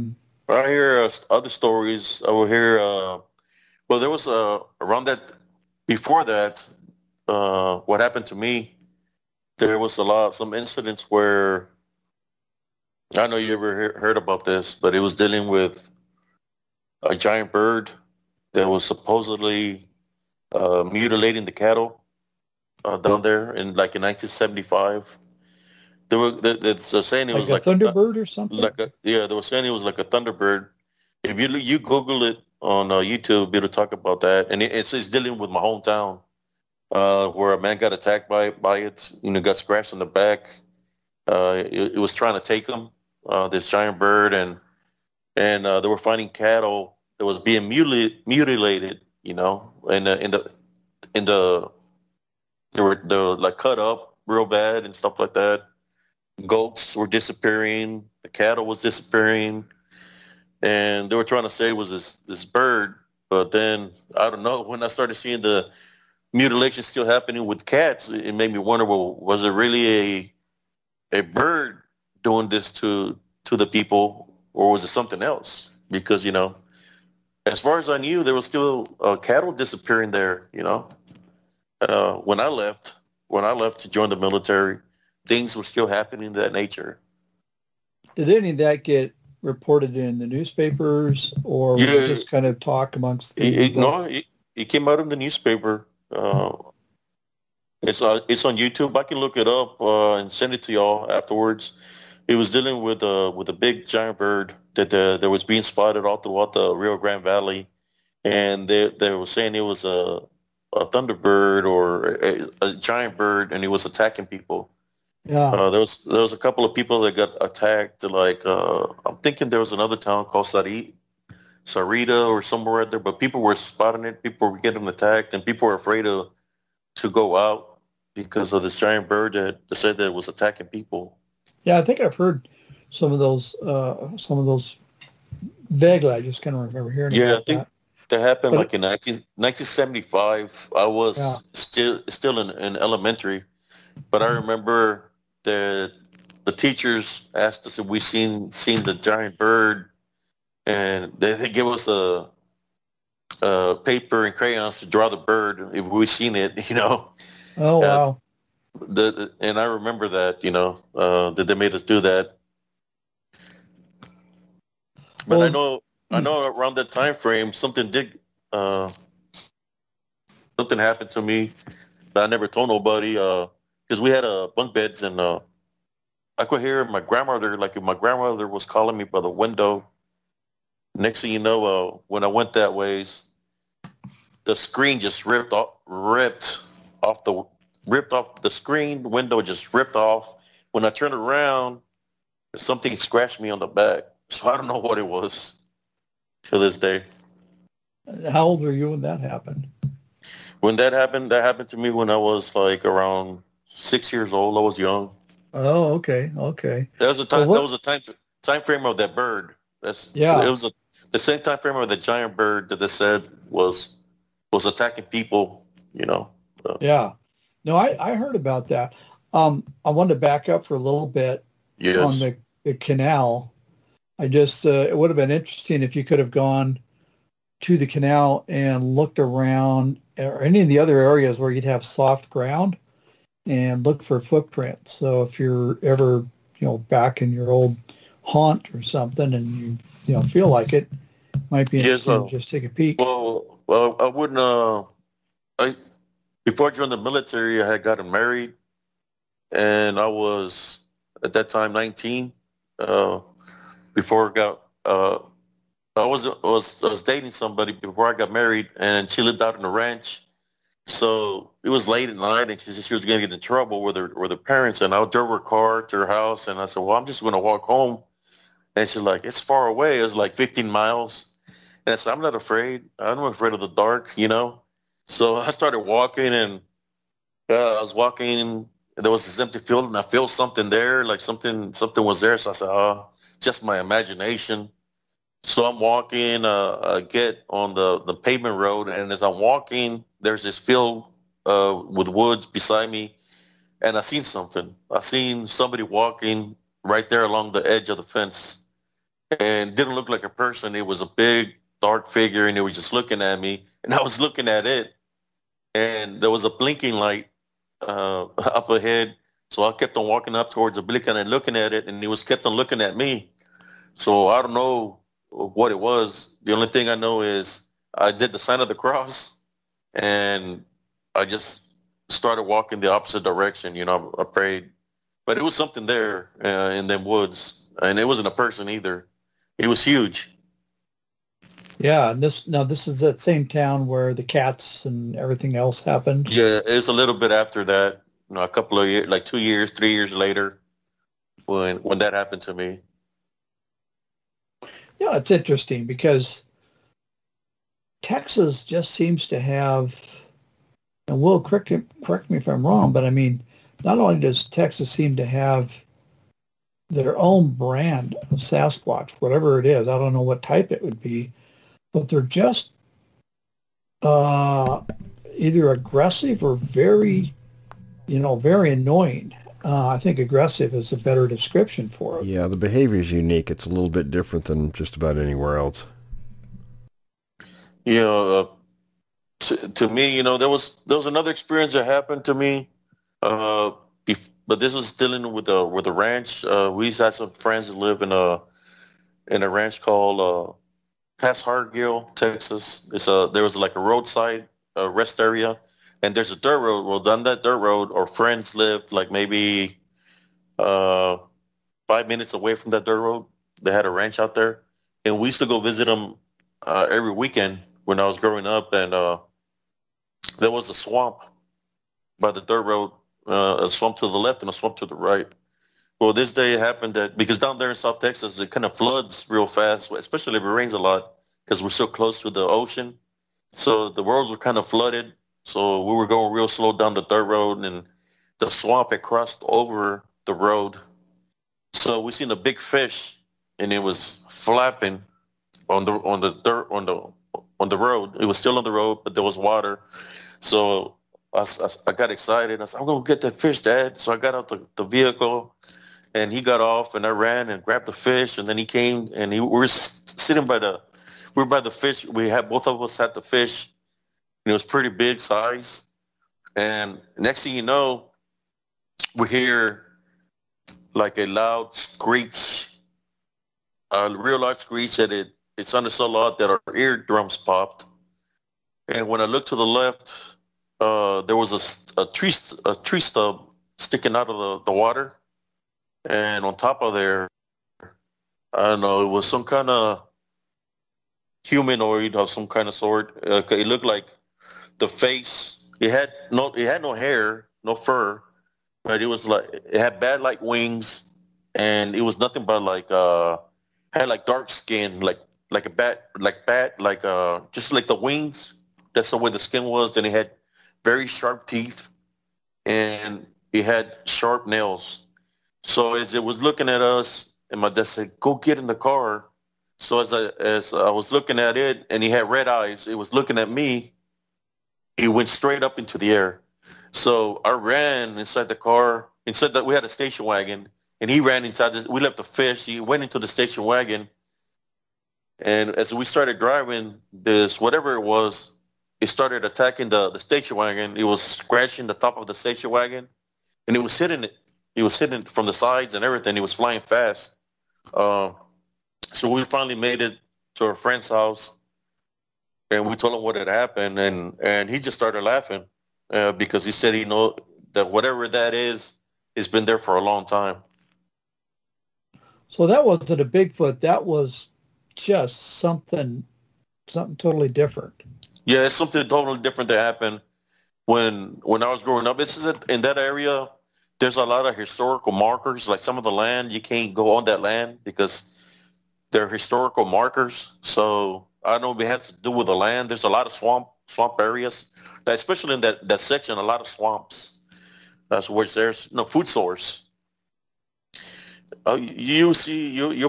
hear other stories. I will hear. Well, there was around that. Before that, what happened to me, there was some incidents where, I know you ever heard about this, but it was dealing with a giant bird that was supposedly mutilating the cattle down there in 1975. They were saying it was like a thunderbird or something. They were saying it was like a thunderbird. If you Google it on YouTube, it'll talk about that, and it's dealing with my hometown, where a man got attacked by it. You know, got scratched on the back. It was trying to take him, this giant bird, and they were finding cattle that was being mutilated. You know, and they were like cut up real bad and stuff like that. Goats were disappearing. The cattle was disappearing. And they were trying to say it was this bird. But then, I don't know, when I started seeing the mutilation still happening with cats, it made me wonder, well, was it really a bird doing this to the people, or was it something else? Because, you know, as far as I knew, there was still cattle disappearing there, you know. When I left to join the military, things were still happening of that nature. Did any of that get reported in the newspapers, or was it just kind of talk amongst it came out in the newspaper. It's on YouTube. I can look it up and send it to y'all afterwards. It was dealing with a big giant bird that was being spotted all throughout the Rio Grande Valley, and they were saying it was a thunderbird or a giant bird, and it was attacking people. Yeah. There was a couple of people that got attacked. Like I'm thinking there was another town called Sarita or somewhere out there, but people were spotting it. People were getting attacked, and people were afraid to go out because of this giant bird that said that it was attacking people. Yeah, I think I've heard some of those vaguely. I just kind of remember hearing about that. That happened in 1975. I was still in elementary, but I remember that the teachers asked us if we seen the giant bird, and they gave us a paper and crayons to draw the bird if we seen it, you know. Oh, wow. And I remember that, you know, that they made us do that. But I know around that time frame, something happened to me that I never told nobody, because we had bunk beds, and I could hear my grandmother, like if my grandmother was calling me by the window. Next thing you know, when I went that ways, the screen just ripped off the screen. The window just ripped off. When I turned around, something scratched me on the back. So I don't know what it was to this day. How old were you when that happened? When that happened to me when I was like around 6 years old. I was young. Oh, okay, okay. That was a So time. That what? was a time frame of that bird. It Yeah, was the same time frame of the giant bird that they said was attacking people. You know. So, yeah. No, I heard about that. I wanted to back up for a little bit on yes. the canal. I just it would have been interesting if you could have gone to the canal and looked around or any of the other areas where you'd have soft ground and look for footprints. So if you're ever, back in your old haunt or something and you feel like it, might be Yes. interesting to just take a peek. Well, I wouldn't. I Before I joined the military, I had gotten married, and I was at that time 19. Uh, before I got I was dating somebody before I got married, and she lived out in the ranch. So it was late at night, and she said she was going to get in trouble with her parents. And I drove her car to her house, and I said, "Well, I'm just going to walk home." And she's like, "It's far away. It's like 15 miles." And I said, "I'm not afraid. I'm not afraid of the dark, you know." So I started walking, and I was walking. There was this empty field, and I felt something there, like something was there. So I said, "Oh, just my imagination." So I'm walking, I get on the pavement road, and as I'm walking, there's this field with woods beside me, and I seen something. I seen somebody walking right there along the edge of the fence, and it didn't look like a person. It was a big, dark figure, and it was just looking at me, and I was looking at it, and there was a blinking light up ahead. So I kept on walking up towards the blinking and looking at it, and he was kept on looking at me. So I don't know what it was. The only thing I know is I did the sign of the cross, and I just started walking the opposite direction. You know, I prayed, but it was something there in them woods, and it wasn't a person either. It was huge. Yeah, and this is that same town where the cats and everything else happened. Yeah, it's a little bit after that. You know, a couple of years, like 2 years, 3 years later, when that happened to me. Yeah, it's interesting because Texas just seems to have, and Will, correct me if I'm wrong, but I mean, not only does Texas seem to have their own brand of Sasquatch, whatever it is, I don't know what type it would be, but they're just either aggressive or very, very annoying. I think aggressive is a better description for it. Yeah, the behavior is unique. It's a little bit different than just about anywhere else. You know, to me, there was another experience that happened to me, but this was still in with the ranch. We used to have some friends that live in a ranch called past Hargill, Texas. There was like a roadside rest area, and there's a dirt road. Well, down that dirt road, our friends lived like maybe 5 minutes away from that dirt road. They had a ranch out there, and we used to go visit them every weekend when I was growing up. And there was a swamp by the dirt road, a swamp to the left and a swamp to the right. Well, this day it happened that because down there in South Texas, it kind of floods real fast, especially if it rains a lot, because we're so close to the ocean. So the roads were kind of flooded. So we were going real slow down the dirt road, and the swamp had crossed over the road. So we seen a big fish, and it was flapping on the dirt on the road. It was still on the road, but there was water. So I got excited. I said, "I'm gonna get that fish, Dad." So I got out the vehicle, and he got off, and I ran and grabbed the fish, and then he came, and we were sitting by the fish. We had both of us had the fish, and it was pretty big size. And next thing you know, we hear like a loud screech, a real loud screech that it sounded so loud that our eardrums popped. And when I looked to the left, there was a tree stub sticking out of the water. And on top of there, I don't know, it was some kind of humanoid of some kind of sort. It looked like the face. It had no hair, no fur, but it was like it had bat-like wings, and it was nothing but like had like dark skin, like a bat, like just like the wings. That's the way the skin was. Then it had very sharp teeth, and he had sharp nails. So as it was looking at us, and my dad said, "Go get in the car." So as I was looking at it, and he had red eyes, it was looking at me. He went straight up into the air. So I ran inside the car. Instead that we had a station wagon, and he ran inside this. We left the fish. He went into the station wagon, and as we started driving, this whatever it was, it started attacking the station wagon. It was scratching the top of the station wagon, and it was hitting it. It was hitting it from the sides and everything. It was flying fast. So we finally made it to our friend's house, and we told him what had happened, and he just started laughing because he said he know that whatever that is, it's been there for a long time. So that wasn't a Bigfoot. That was just something totally different. Yeah, it's something totally different that happened when I was growing up. It's just in that area, there's a lot of historical markers. Like some of the land, you can't go on that land because they're historical markers. So I know it has to do with the land. There's a lot of swamp areas, especially in that section, a lot of swamps. That's where there's no food source. You'll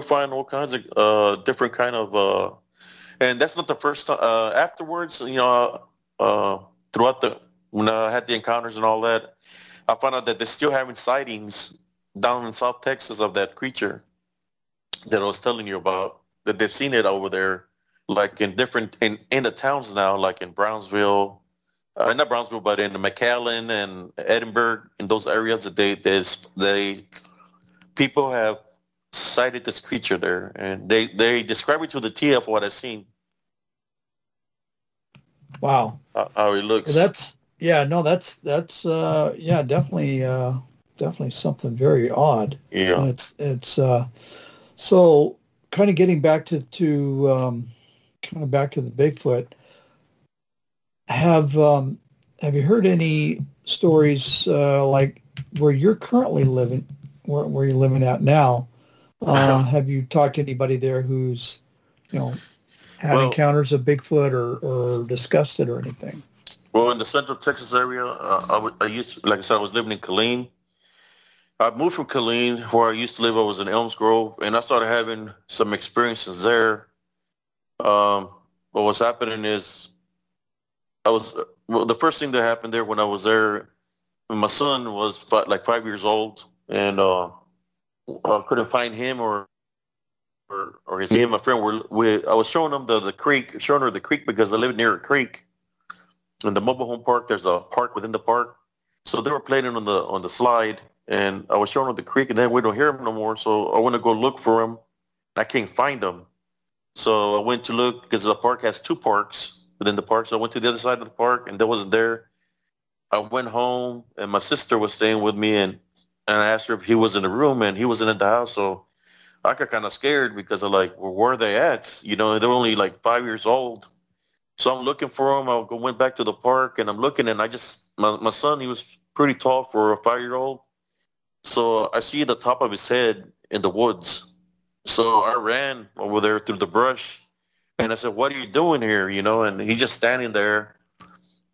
find all kinds of different kind of, and that's not the first time. Afterwards, throughout when I had the encounters and all that, I found out that they're still having sightings down in South Texas of that creature that I was telling you about. That they've seen it over there, like in the towns now, like in Brownsville, not Brownsville, but in McAllen and Edinburgh, in those areas that people have sighted this creature there, and they describe it to the T of what I've seen. Wow, how it looks. That's definitely something very odd. Yeah, it's so kind of getting back to the Bigfoot. Have you heard any stories like where you're currently living, where you're living at now? Have you talked to anybody there who's had encounters of Bigfoot or discussed it or anything? Well, in the Central Texas area, I used to, like I said, I was living in Killeen. I moved from Killeen, where I used to live. I was in Elms Grove, and I started having some experiences there. What was happening is, the first thing that happened there when I was there, my son was 5 years old, and I couldn't find him or his. Me and my friend I was showing him the creek, showing her the creek because I live near a creek. In the mobile home park, there's a park within the park, so they were playing on the slide. And I was showing him the creek, and then we don't hear him no more. So I went to go look for him. I can't find him. So I went to look because the park has two parks within the park. So I went to the other side of the park, and that wasn't there. I went home, and my sister was staying with me, and I asked her if he was in the room, and he wasn't in the house. So I got kind of scared because I'm like, well, where are they at? They're only like 5 years old. So I'm looking for him. I went back to the park, and I'm looking, and my son, he was pretty tall for a 5-year-old. So I see the top of his head in the woods. So I ran over there through the brush, and I said, "What are you doing here?" And he's just standing there.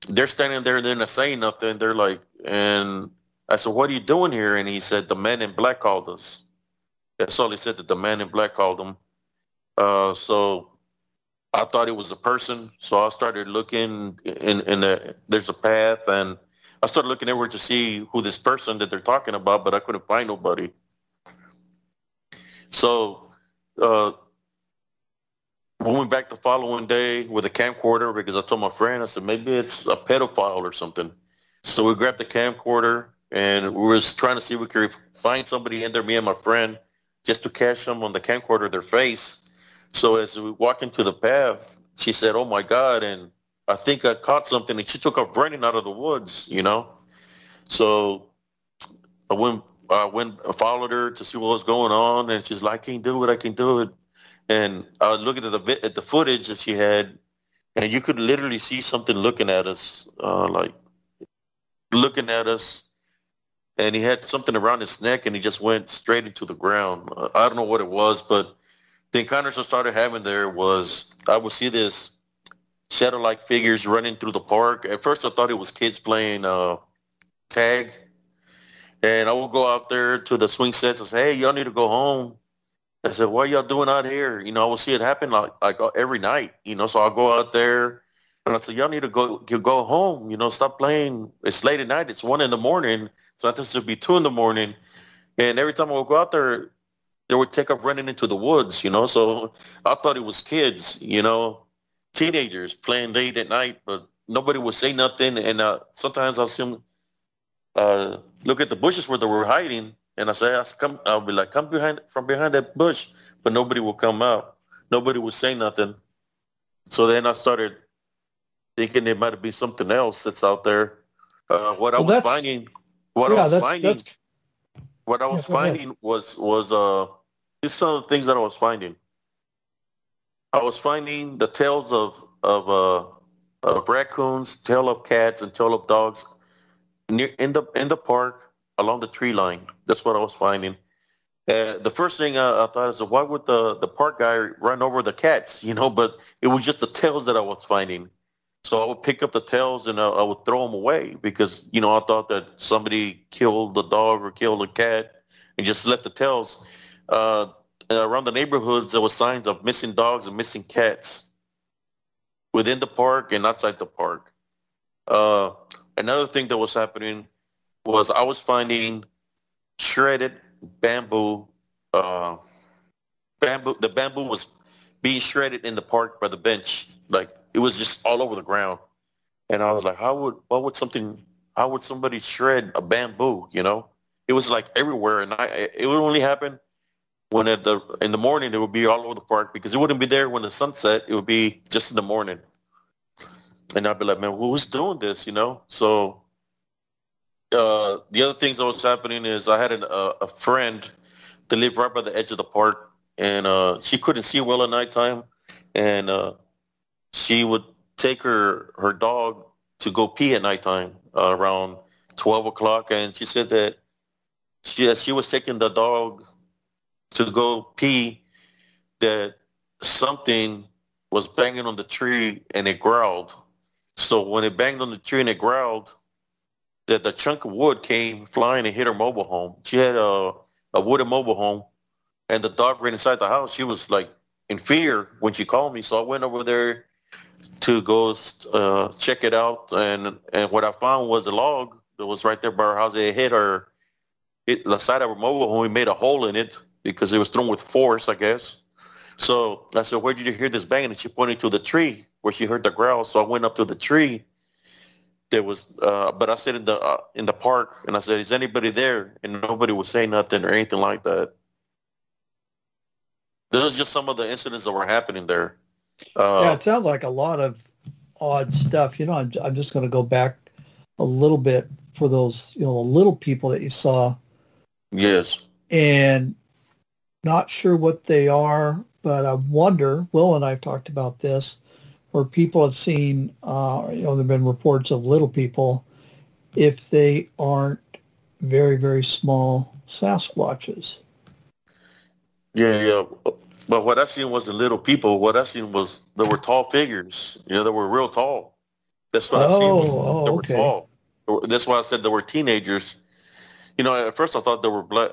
They're standing there, and they're not saying nothing. They're like, and I said, "What are you doing here?" And he said, "The man in black called us." That's all he said, that the man in black called him. So I thought it was a person. So I started looking there's a path, and I started looking everywhere to see who this person that they're talking about, but I couldn't find nobody. So we went back the following day with a camcorder because I told my friend, I said, maybe it's a pedophile or something. So we grabbed the camcorder, and we were trying to see if we could find somebody in there, me and my friend, just to catch them on the camcorder, their face. So as we walk into the path, she said, "Oh my God," and I think I caught something, and she took off running out of the woods, So I followed her to see what was going on, and she's like, I can't do it. And I was looking at the footage that she had, and you could literally see something looking at us, and he had something around his neck, and he just went straight into the ground. I don't know what it was, but the encounters I started having there was, I would see this shadow-like figures running through the park. At first, I thought it was kids playing tag. And I would go out there to the swing sets and say, hey, y'all need to go home. I said, what y'all doing out here? You know, I would see it happen like every night, you know, so I'll go out there and I said, y'all need to go home, you know, stop playing. It's late at night. It's 1 a.m. So I thought this would be 2 a.m. And every time I would go out there, they would take off running into the woods, you know, so I thought it was kids, you know, teenagers playing late at night, but nobody would say nothing. And sometimes I'll see them look at the bushes where they were hiding, and I'll be like, come from behind that bush, but nobody will come out. Nobody would say nothing. So then I started thinking it might be something else that's out there. What I was finding was these some of the things that I was finding. I was finding the tails of raccoons, tail of cats, and tail of dogs in the park along the tree line. That's what I was finding. The first thing I thought is, why would the park guy run over the cats? You know, but it was just the tails that I was finding. So I would pick up the tails and I would throw them away because, you know, I thought that somebody killed the dog or killed the cat and just left the tails. Around the neighborhoods, there were signs of missing dogs and missing cats within the park and outside the park. Another thing that was happening was I was finding shredded bamboo. The bamboo was being shredded in the park by the bench. Like, it was just all over the ground. And I was like, how would somebody shred a bamboo, you know? It was like everywhere. And it would only happen when in the morning, it would be all over the park because it wouldn't be there when the sun set. It would be just in the morning. And I'd be like, man, who's doing this, you know? So the other things that was happening is I had a friend that lived right by the edge of the park, and she couldn't see well at nighttime, and she would take her dog to go pee at nighttime around 12 o'clock, and she said that she was taking the dog to go pee, that something was banging on the tree and it growled. So when it banged on the tree and it growled, that the chunk of wood came flying and hit her mobile home. She had a wooden mobile home, and the dog ran inside the house. She was like in fear when she called me. So I went over there to go check it out, and what I found was a log that was right there by our house. It hit the side of her mobile home. We made a hole in it because it was thrown with force, I guess. So I said, where did you hear this banging? And she pointed to the tree where she heard the growl. So I went up to the tree. There was, but I said in the park, and I said, is anybody there? And nobody would say nothing or anything like that. Those are just some of the incidents that were happening there. Yeah, it sounds like a lot of odd stuff. You know, I'm just going to go back a little bit for those, you know, the little people that you saw. Yes. And not sure what they are, but I wonder, Will and I have talked about this, where people have seen, you know, there have been reports of little people, if they aren't very, very small Sasquatches. Yeah. But what I seen wasn't little people. What I seen was there were tall figures. You know, they were real tall. That's what I seen. They were tall. That's why I said they were teenagers. You know, at first I thought they were black,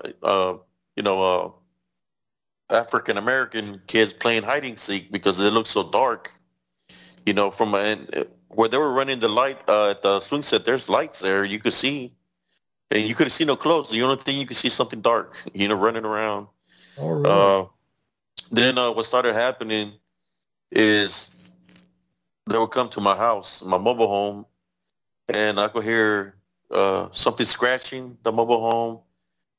African American kids playing hide and seek because it looked so dark. You know, from where they were running the light at the swing set, there's lights there. You could see, and you couldn't see no clothes. The only thing you could see something dark. You know, running around. Oh, really? Then what started happening is they would come to my house, my mobile home, and I could hear something scratching the mobile home.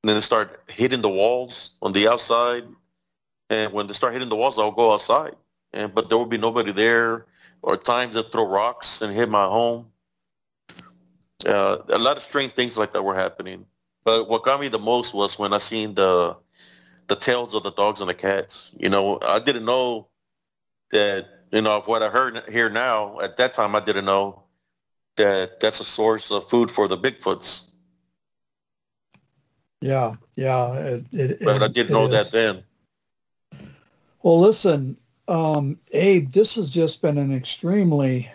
And then they start hitting the walls on the outside. And when they start hitting the walls, I'll go outside. But there would be nobody there, or times they throw rocks and hit my home. A lot of strange things like that were happening. But what got me the most was when I seen the tails of the dogs and the cats. You know, I didn't know that, you know, of what I heard here now. At that time, I didn't know that that's a source of food for the Bigfoots. Yeah. But I didn't know that then. Well, listen, Abe, this has just been an extremely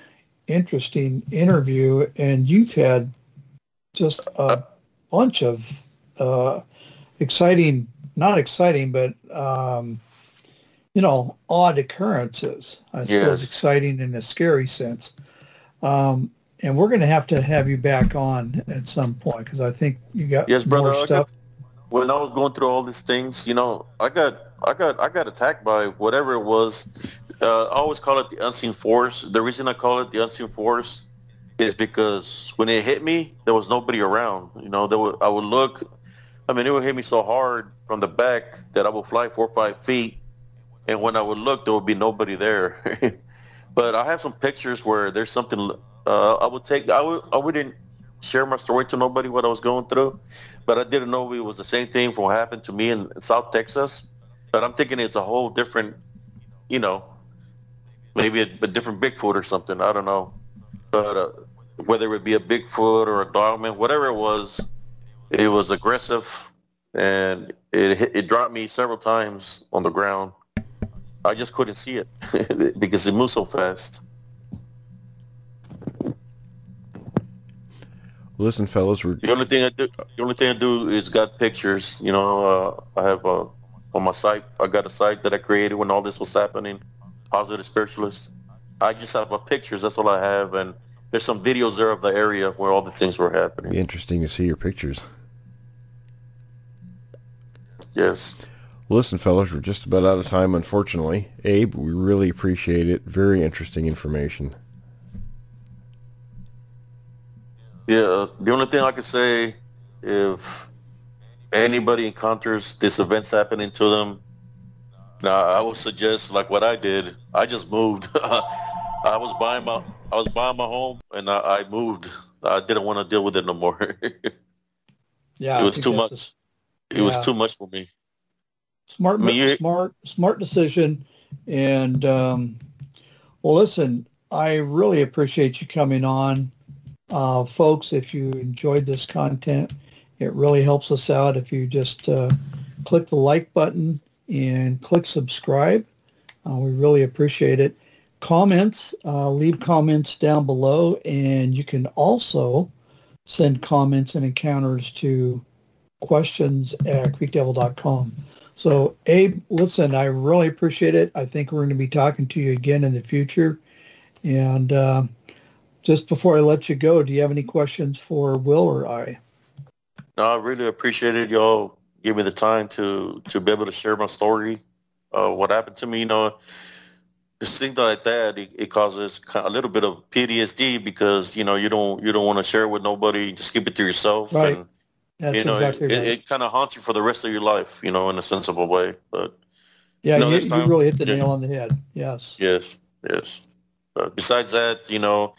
interesting interview, and you've had just a bunch of exciting, not exciting, but odd occurrences. I suppose exciting in a scary sense. And we're going to have you back on at some point, because I think you got brother, more stuff. When I was going through all these things, I got attacked by whatever it was. I always call it the unseen force. The reason I call it the unseen force is because when it hit me, there was nobody around. I would look. I mean, it would hit me so hard from the back that I would fly 4 or 5 feet, and when I would look, there would be nobody there. But I have some pictures where there's something I wouldn't share my story to nobody what I was going through, but I didn't know it was the same thing from what happened to me in South Texas. But I'm thinking it's a whole different, maybe a different Bigfoot or something. I don't know. But whether it be a Bigfoot or a dogman, whatever it was aggressive, and it dropped me several times on the ground. I just couldn't see it because it moved so fast. Listen, fellas, the only thing I do is got pictures. I have on my site. I got a site that I created when all this was happening. Positive Spiritualist. I just have pictures. That's all I have, and there's some videos there of the area where all the things were happening. Be interesting to see your pictures. Yes. Listen, fellas, we're just about out of time, unfortunately. Abe, we really appreciate it. Very interesting information. Yeah, the only thing I can say, if anybody encounters this events happening to them, now I would suggest, like what I did, I just moved. I was buying my home, and I moved. I didn't want to deal with it no more. Yeah, it was too much. It was too much for me. Smart decision. And well, listen, I really appreciate you coming on. Folks, if you enjoyed this content, it really helps us out if you just click the like button and click subscribe. We really appreciate it. Comments, leave comments down below, and you can also send comments and encounters to questions@creekdevil.com. So, Abe, listen, I really appreciate it. I think we're going to be talking to you again in the future. And just before I let you go, do you have any questions for Will or I? No, I really appreciated y'all give me the time to be able to share my story. What happened to me, just things like that, it causes a little bit of PTSD because, you don't want to share it with nobody. Just keep it to yourself. Right. And, That's exactly right. It kind of haunts you for the rest of your life, in a sensible way. But yeah, you really hit the nail on the head. Yes. Yes. Besides that, the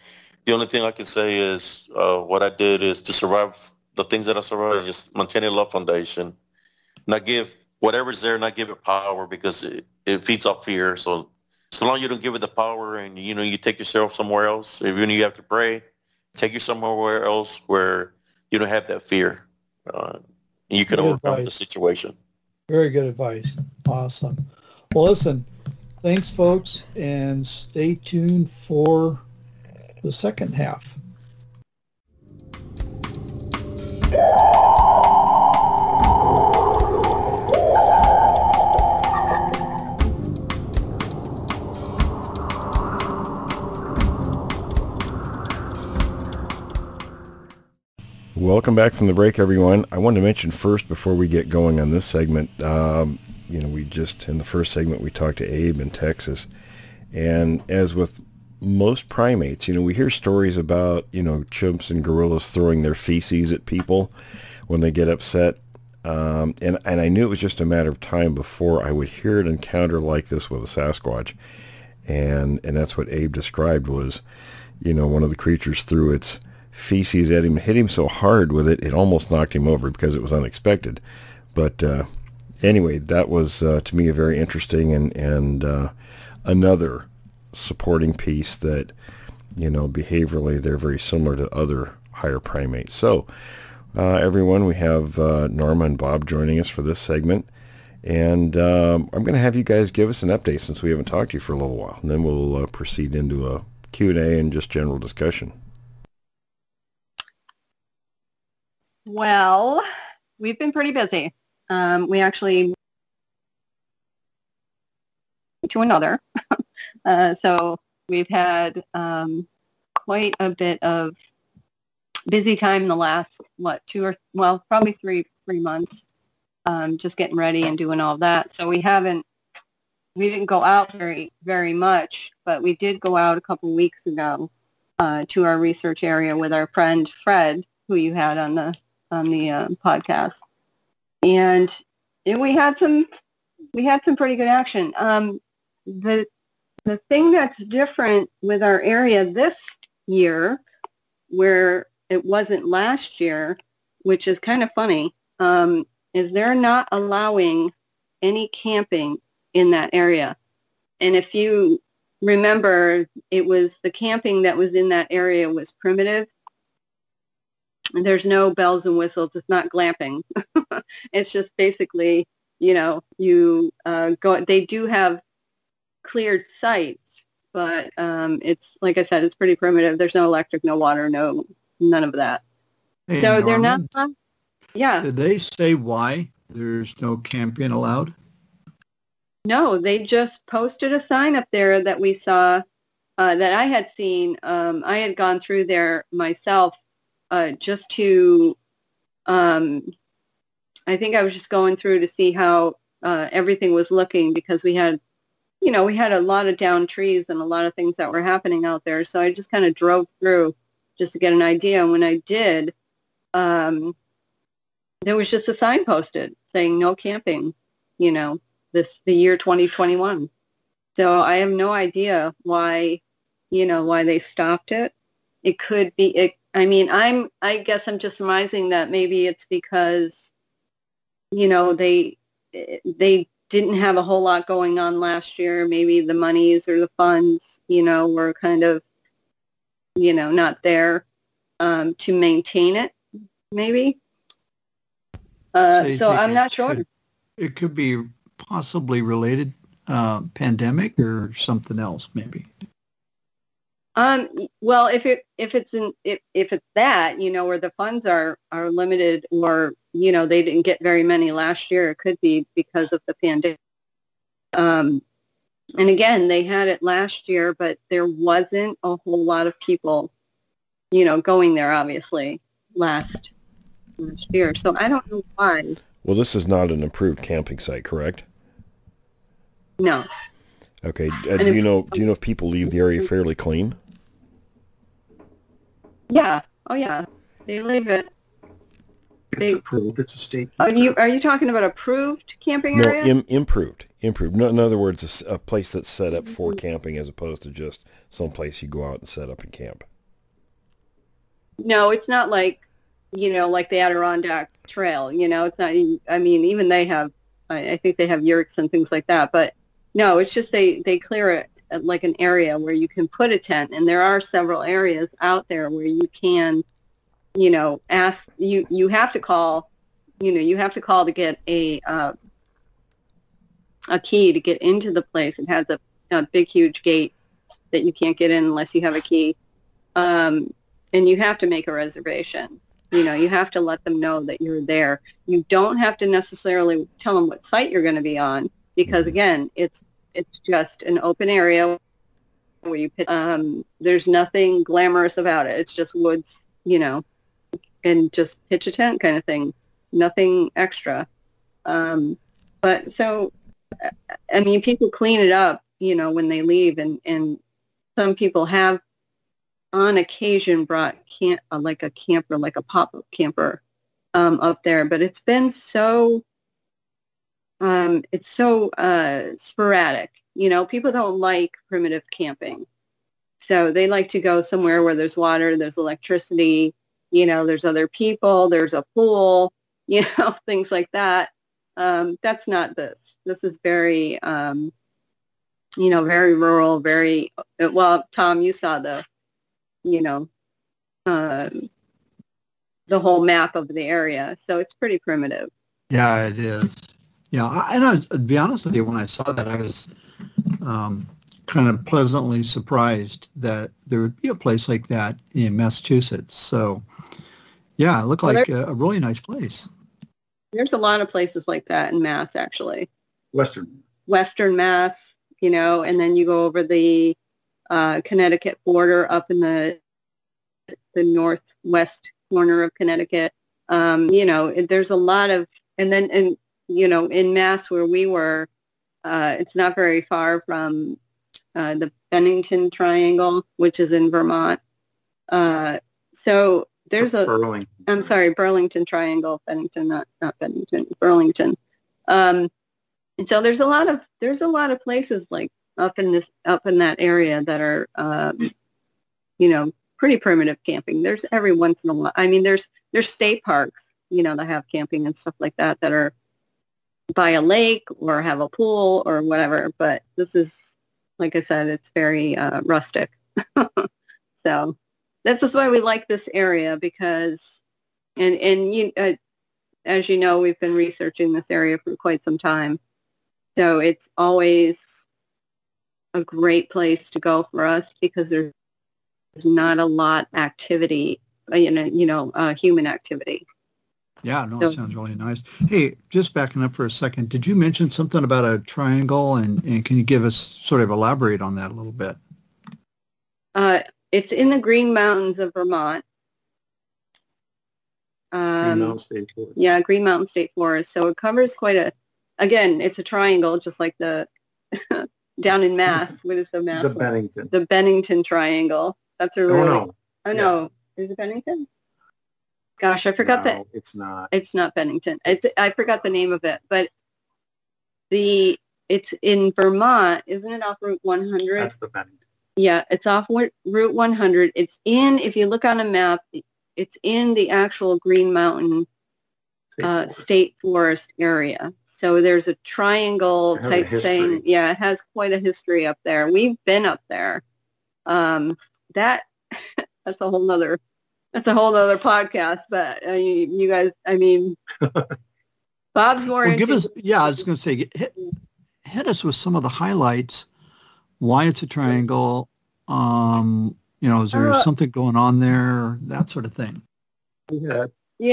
only thing I can say is what I did is to survive the things that I survived, just maintaining love foundation. Not give whatever's there, not give it power because it feeds off fear. So long as you don't give it the power and, you take yourself somewhere else, even if you have to pray, take you somewhere else where you don't have that fear. You can overcome the situation. Very good advice. Awesome. Well, listen, thanks, folks, and stay tuned for the second half. Welcome back from the break, everyone. I wanted to mention first, before we get going on this segment, we just, in the first segment, we talked to Abe in Texas. And as with most primates, we hear stories about, chimps and gorillas throwing their feces at people when they get upset. And I knew it was just a matter of time before I would hear an encounter like this with a Sasquatch. And that's what Abe described was, one of the creatures threw its feces at him, hit him so hard with it, it almost knocked him over because it was unexpected. But anyway, that was to me a very interesting and another supporting piece that, behaviorally they're very similar to other higher primates. So everyone, we have Norma and Bob joining us for this segment. And I'm going to have you guys give us an update since we haven't talked to you for a little while. And then we'll proceed into a Q&A and just general discussion. Well, we've been pretty busy. We actually to another. So we've had quite a bit of busy time in the last, probably three months, just getting ready and doing all that. So we didn't go out very, very much, but we did go out a couple weeks ago to our research area with our friend Fred, who you had on the podcast, and we had some pretty good action. The thing that's different with our area this year, where it wasn't last year, which is kind of funny, is they're not allowing any camping in that area. And if you remember, it was the camping that was in that area was primitive. There's no bells and whistles. It's not glamping. It's just basically, you go. They do have cleared sites, but it's, like I said, it's pretty primitive. There's no electric, no water, none of that. Hey, so Norman, they're not. Yeah. Did they say why there's no camping allowed? No, they just posted a sign up there that we saw, that I had seen. I had gone through there myself. Just to, I think I was just going through to see how everything was looking, because we had a lot of downed trees and a lot of things that were happening out there. So I just kind of drove through just to get an idea. And when I did, there was just a sign posted saying no camping, the year 2021. So I have no idea why they stopped it. It could be, I guess I'm just surmising that maybe it's because, they didn't have a whole lot going on last year. Maybe the monies or the funds, were kind of, not there to maintain it, maybe. So I'm not sure. It could be possibly related, pandemic or something else, maybe. Well, if it's that, where the funds are limited, or, they didn't get very many last year, it could be because of the pandemic. And again, they had it last year, but there wasn't a whole lot of people, going there, obviously, last year. So I don't know why. Well, this is not an approved camping site, correct? No. Okay. Do you know if people leave the area fairly clean? Yeah. Oh, yeah. They leave it. It's approved. It's a state. Are you talking about approved camping area? No, improved. No, in other words, a place that's set up for camping, as opposed to just some place you go out and set up and camp. No, it's not like, like the Adirondack Trail. It's not. Even they have. I think they have yurts and things like that. But no, it's just they clear it like an area where you can put a tent, and there are several areas out there where you can, ask. You have to call. You have to call to get a key to get into the place. It has a big, huge gate that you can't get in unless you have a key, and you have to make a reservation. You have to let them know that you're there. You don't have to necessarily tell them what site you're going to be on, because again, it's just an open area where you pitch. There's nothing glamorous about it. It's just woods, and just pitch a tent kind of thing. Nothing extra. But so, people clean it up, when they leave, and some people have on occasion brought like a camper, like a pop-up camper up there. But it's been so sporadic. People don't like primitive camping. So they like to go somewhere where there's water, there's electricity, there's other people, there's a pool, things like that. That's not this. This is very, very rural, very, well, Tom, you saw the whole map of the area. So it's pretty primitive. Yeah, it is. To be honest with you, when I saw that, I was kind of pleasantly surprised that there would be a place like that in Massachusetts. So, yeah, it looked like a really nice place. There's a lot of places like that in Mass, actually. Western Mass, and then you go over the Connecticut border up in the northwest corner of Connecticut. There's a lot of, and in Mass where we were, it's not very far from the Bennington Triangle, which is in Vermont. So there's Burlington. I'm sorry, Burlington Triangle, Bennington, not Bennington, Burlington. And so there's a lot of places like up in that area that are, pretty primitive camping. There's every once in a while. I mean, there's state parks, that have camping and stuff like that are by a lake or have a pool or whatever. But this is, like I said, it's very rustic. So this is why we like this area because, as you know, we've been researching this area for quite some time. So it's always a great place to go for us because there's not a lot activity, human activity. Yeah, no, it sounds really nice. Hey, just backing up for a second, did you mention something about a triangle, and can you give us sort of elaborate on that a little bit? It's in the Green Mountains of Vermont. Green Mountain State Forest. Yeah, Green Mountain State Forest. So it covers again, it's a triangle, just like the down in Mass. What is the Mass? The Bennington. The Bennington Triangle. That's a really... no. No. Is it Bennington? Gosh, I forgot that. It's not. It's not Bennington. I forgot the name of it, but it's in Vermont, isn't it, off Route 100? That's the Bennington. Yeah, it's off Route 100. It's if you look on a map, it's in the actual Green Mountain State Forest area. So there's a triangle type thing. Yeah, it has quite a history up there. We've been up there. That's a whole nother podcast. But you guys, I mean, Bob's more into... I was going to say, hit us with some of the highlights. Why it's a triangle? Is there something going on there? That sort of thing. Yeah. We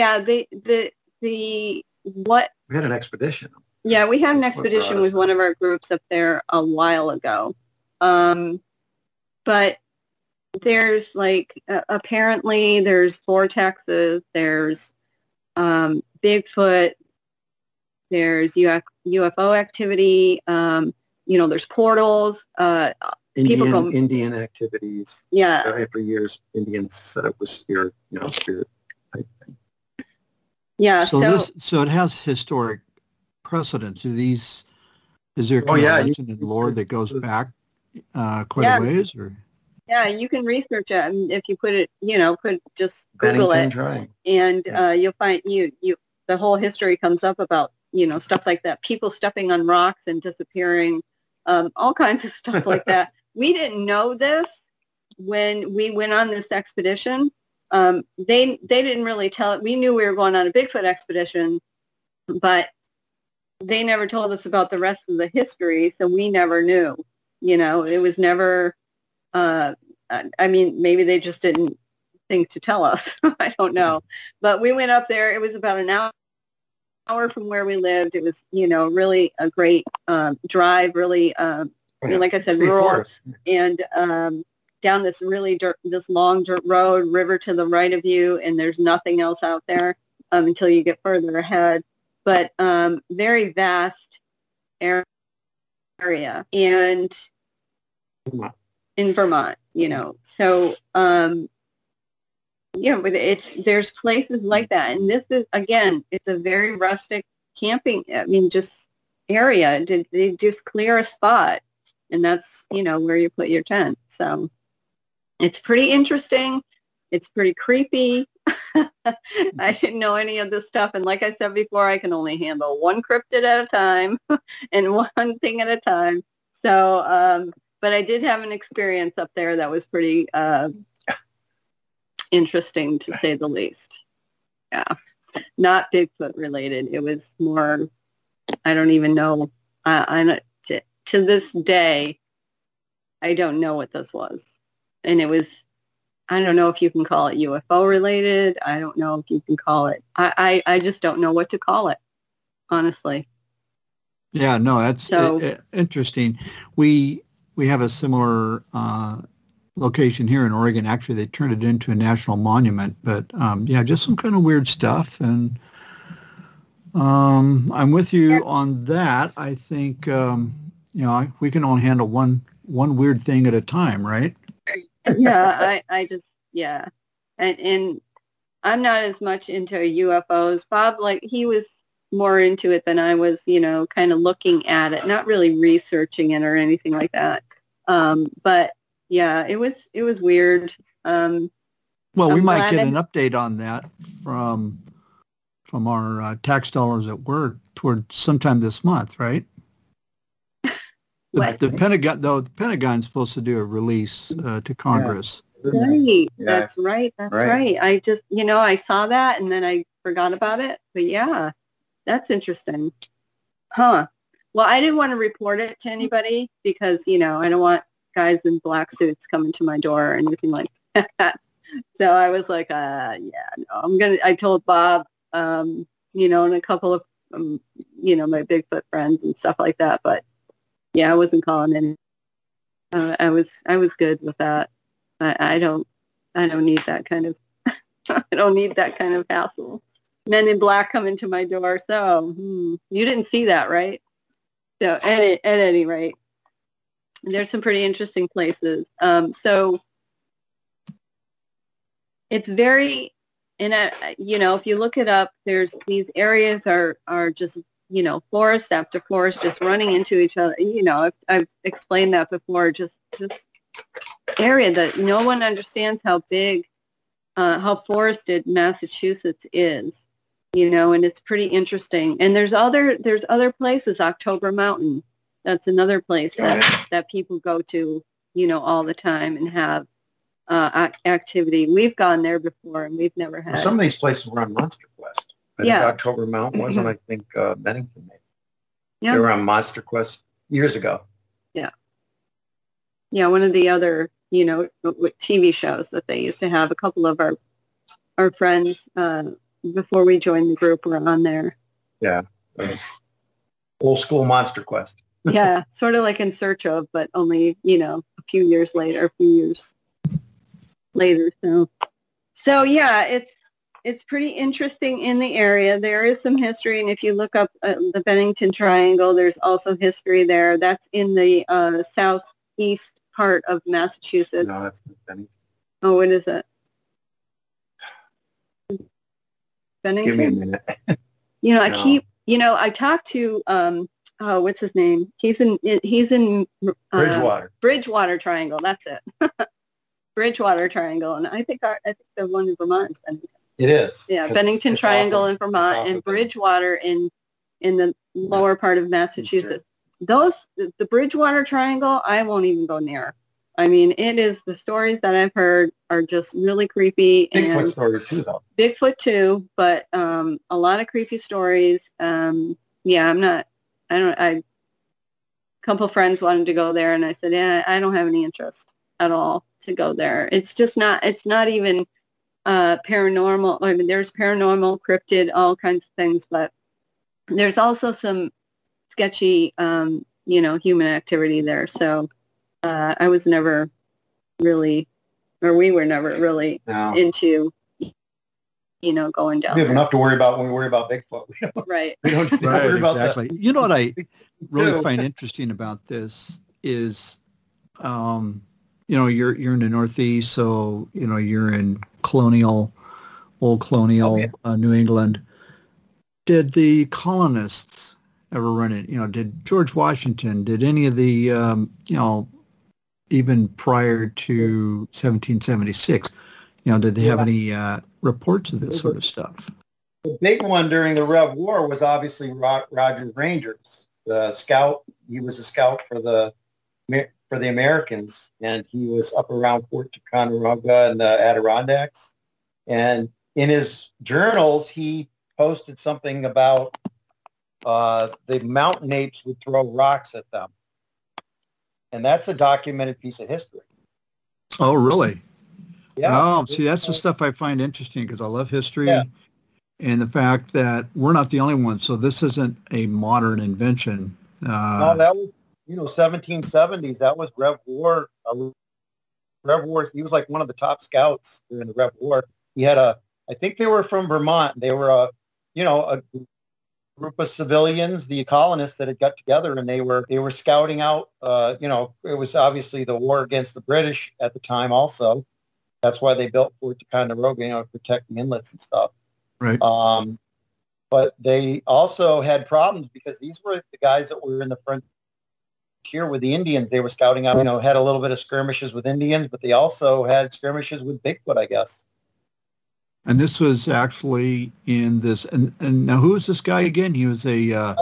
had an expedition. Yeah, we had an expedition with one of our groups up there a while ago. But there's apparently there's vortexes, there's Bigfoot, there's UFO activity, there's portals. Indian activities. Yeah. For years, Indians said it was spirit type thing. Yeah. So it has historic precedence. Is there legend and lore that goes back quite a ways, or? Yeah, you can research it, and if you put it, just Google Bennington it, and you'll find the whole history comes up about stuff like that, people stepping on rocks and disappearing, all kinds of stuff like that. We didn't know this when we went on this expedition. They didn't really tell it. We knew we were going on a Bigfoot expedition, but they never told us about the rest of the history, so we never knew. It was never, maybe they just didn't think to tell us. I don't know. But we went up there. It was about an hour from where we lived. It was, really a great drive, really, like I said, rural. Forest. And down this this long dirt road, river to the right of you, and there's nothing else out there until you get further ahead. But very vast area, and in Vermont, So, but there's places like that, and this is, again, it's a very rustic camping. Just area. They just clear a spot, and that's where you put your tent. So it's pretty interesting. It's pretty creepy. I didn't know any of this stuff, and like I said before, I can only handle one cryptid at a time and one thing at a time. So, but I did have an experience up there that was pretty interesting, to say the least. Yeah, not Bigfoot related. It was more I don't even know. To this day, I don't know what this was. And it was, I don't know if you can call it UFO related. I don't know if you can call it. I just don't know what to call it, honestly. Yeah, no, that's interesting. We have a similar location here in Oregon. Actually, they turned it into a national monument. But yeah, just some kind of weird stuff. And I'm with you on that. I think we can only handle one weird thing at a time, right? Yeah, I just and I'm not as much into UFOs. Bob, like, he was more into it than I was, kind of looking at it, not really researching it or anything like that. But yeah, it was weird. Well, we might get an update on that from our tax dollars at work toward sometime this month, right? The Pentagon, though, the Pentagon's supposed to do a release to Congress. Right. Yeah. That's right. I just, I saw that and then I forgot about it. But yeah, that's interesting. Huh. Well, I didn't want to report it to anybody because, I don't want guys in black suits coming to my door or anything like that. So I was like, no, I told Bob, and a couple of, my Bigfoot friends and stuff like that. But yeah, I wasn't calling any. I was good with that. I don't need that kind of. I don't need that kind of hassle. Men in black coming to my door. So you didn't see that, right? So at any rate, there's some pretty interesting places. So it's very, and if you look it up, there's these areas are just, forest after forest just running into each other. I've explained that before, just area that no one understands how big, how forested Massachusetts is, and it's pretty interesting. And there's other places, October Mountain, that's another place that people go to, all the time and have activity. We've gone there before and we've never had. Well, some of these places were on Monster Quest. I think October Mountain wasn't. I think Bennington made. Yeah. They were on Monster Quest years ago. Yeah. Yeah, one of the other, TV shows that they used to have. A couple of our friends before we joined the group were on there. Yeah, it was old school Monster Quest. Yeah, sort of like In Search Of, but only, a few years later. So yeah, it's pretty interesting in the area. There is some history, and if you look up the Bennington Triangle, there's also history there. That's in the southeast part of Massachusetts. No, that's not Bennington. Oh, what is it? Bennington? Give me a minute. I talked to, what's his name? He's in Bridgewater Triangle. That's it. Bridgewater Triangle, and I think the one in Vermont is Bennington. It is. Yeah, Bennington Triangle in Vermont and Bridgewater in the lower part of Massachusetts. The Bridgewater Triangle, I won't even go near. I mean, it is, the stories that I've heard are just really creepy. Bigfoot stories too, though. Bigfoot too, but a lot of creepy stories. A couple friends wanted to go there, and I said, yeah, I don't have any interest at all to go there. It's not even paranormal. I mean, there's paranormal, cryptid, all kinds of things, but there's also some sketchy, human activity there. So I was never really, or we were never really into, going down. We have enough to worry about when we worry about Bigfoot. Right. We don't worry about that. You know what I really find interesting about this is, you're in the Northeast, so, you're in old colonial New England. Did the colonists ever run it? Did George Washington, did any of the, even prior to 1776, did they have any reports of this sort of stuff? The big one during the Rev War was obviously Roger Rangers, the scout. He was a scout for the Americans, and he was up around Fort Ticonderoga and the Adirondacks. And in his journals, he posted something about the mountain apes would throw rocks at them. And that's a documented piece of history. Oh, really? Yeah. Oh, see, that's the stuff I find interesting because I love history and the fact that we're not the only ones. So this isn't a modern invention. No, that was, 1770s. That was Rev War. Rev War, he was like one of the top scouts during the Rev War. He had I think they were from Vermont. They were a group of civilians, the colonists that had got together, and they were scouting out. It was obviously the war against the British at the time. Also, that's why they built Fort Ticonderoga, to protect the inlets and stuff. Right. But they also had problems because these were the guys that were in the frontier with the Indians. They were scouting out. Had a little bit of skirmishes with Indians, but they also had skirmishes with Bigfoot, I guess. And this was actually in this, and now who was this guy again? He was either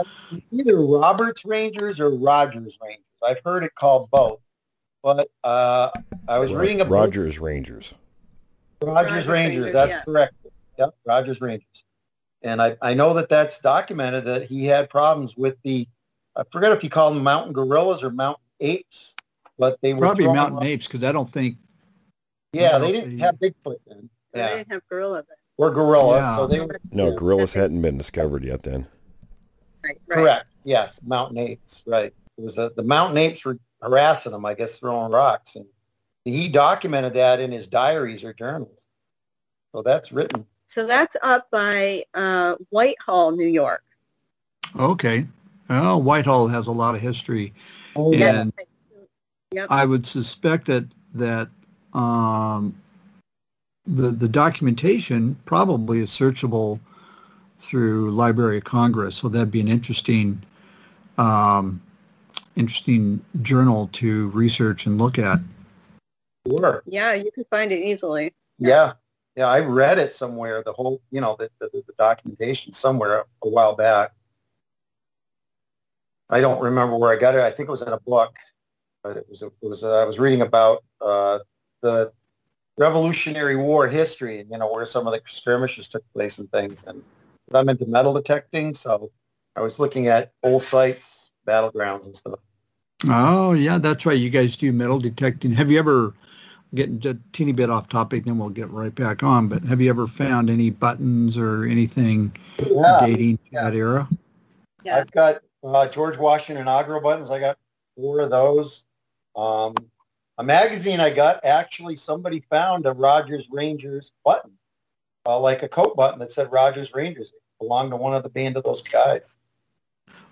Roberts Rangers or Rogers Rangers. I've heard it called both, but I was reading about Rogers Rangers. Rogers Rangers, that's correct. Yep, Rogers Rangers. And I know that's documented that he had problems with I forget if he called them mountain gorillas or mountain apes, but they were probably mountain apes because I don't think. Yeah, they didn't have Bigfoot then. Yeah. They didn't have gorilla then. Or gorillas, Yeah. so they were. No, gorillas hadn't been discovered yet then. Right. Correct. Yes, mountain apes. Right. It was the mountain apes were harassing them, I guess, throwing rocks, and he documented that in his diaries or journals. So that's written. So that's up by Whitehall, New York. Okay. Oh, Whitehall has a lot of history, and I would suspect that the documentation probably is searchable through Library of Congress. So that'd be an interesting journal to research and look at. Sure. Yeah, you can find it easily. Yeah. Yeah, I read it somewhere, the whole, the documentation somewhere a while back. I don't remember where I got it. I think it was in a book, but it was I was reading about the Revolutionary War history and, where some of the skirmishes took place and things. And I'm into metal detecting, so I was looking at old sites, battlegrounds and stuff. Oh, yeah, that's right. You guys do metal detecting. Have you ever, getting a teeny bit off topic, then we'll get right back on, but have you ever found any buttons or anything dating to that era? Yeah. I've got George Washington agro buttons. I got 4 of those. A magazine I got, actually somebody found a Rogers Rangers button, like a coat button that said Rogers Rangers. It belonged to one of the band of those guys.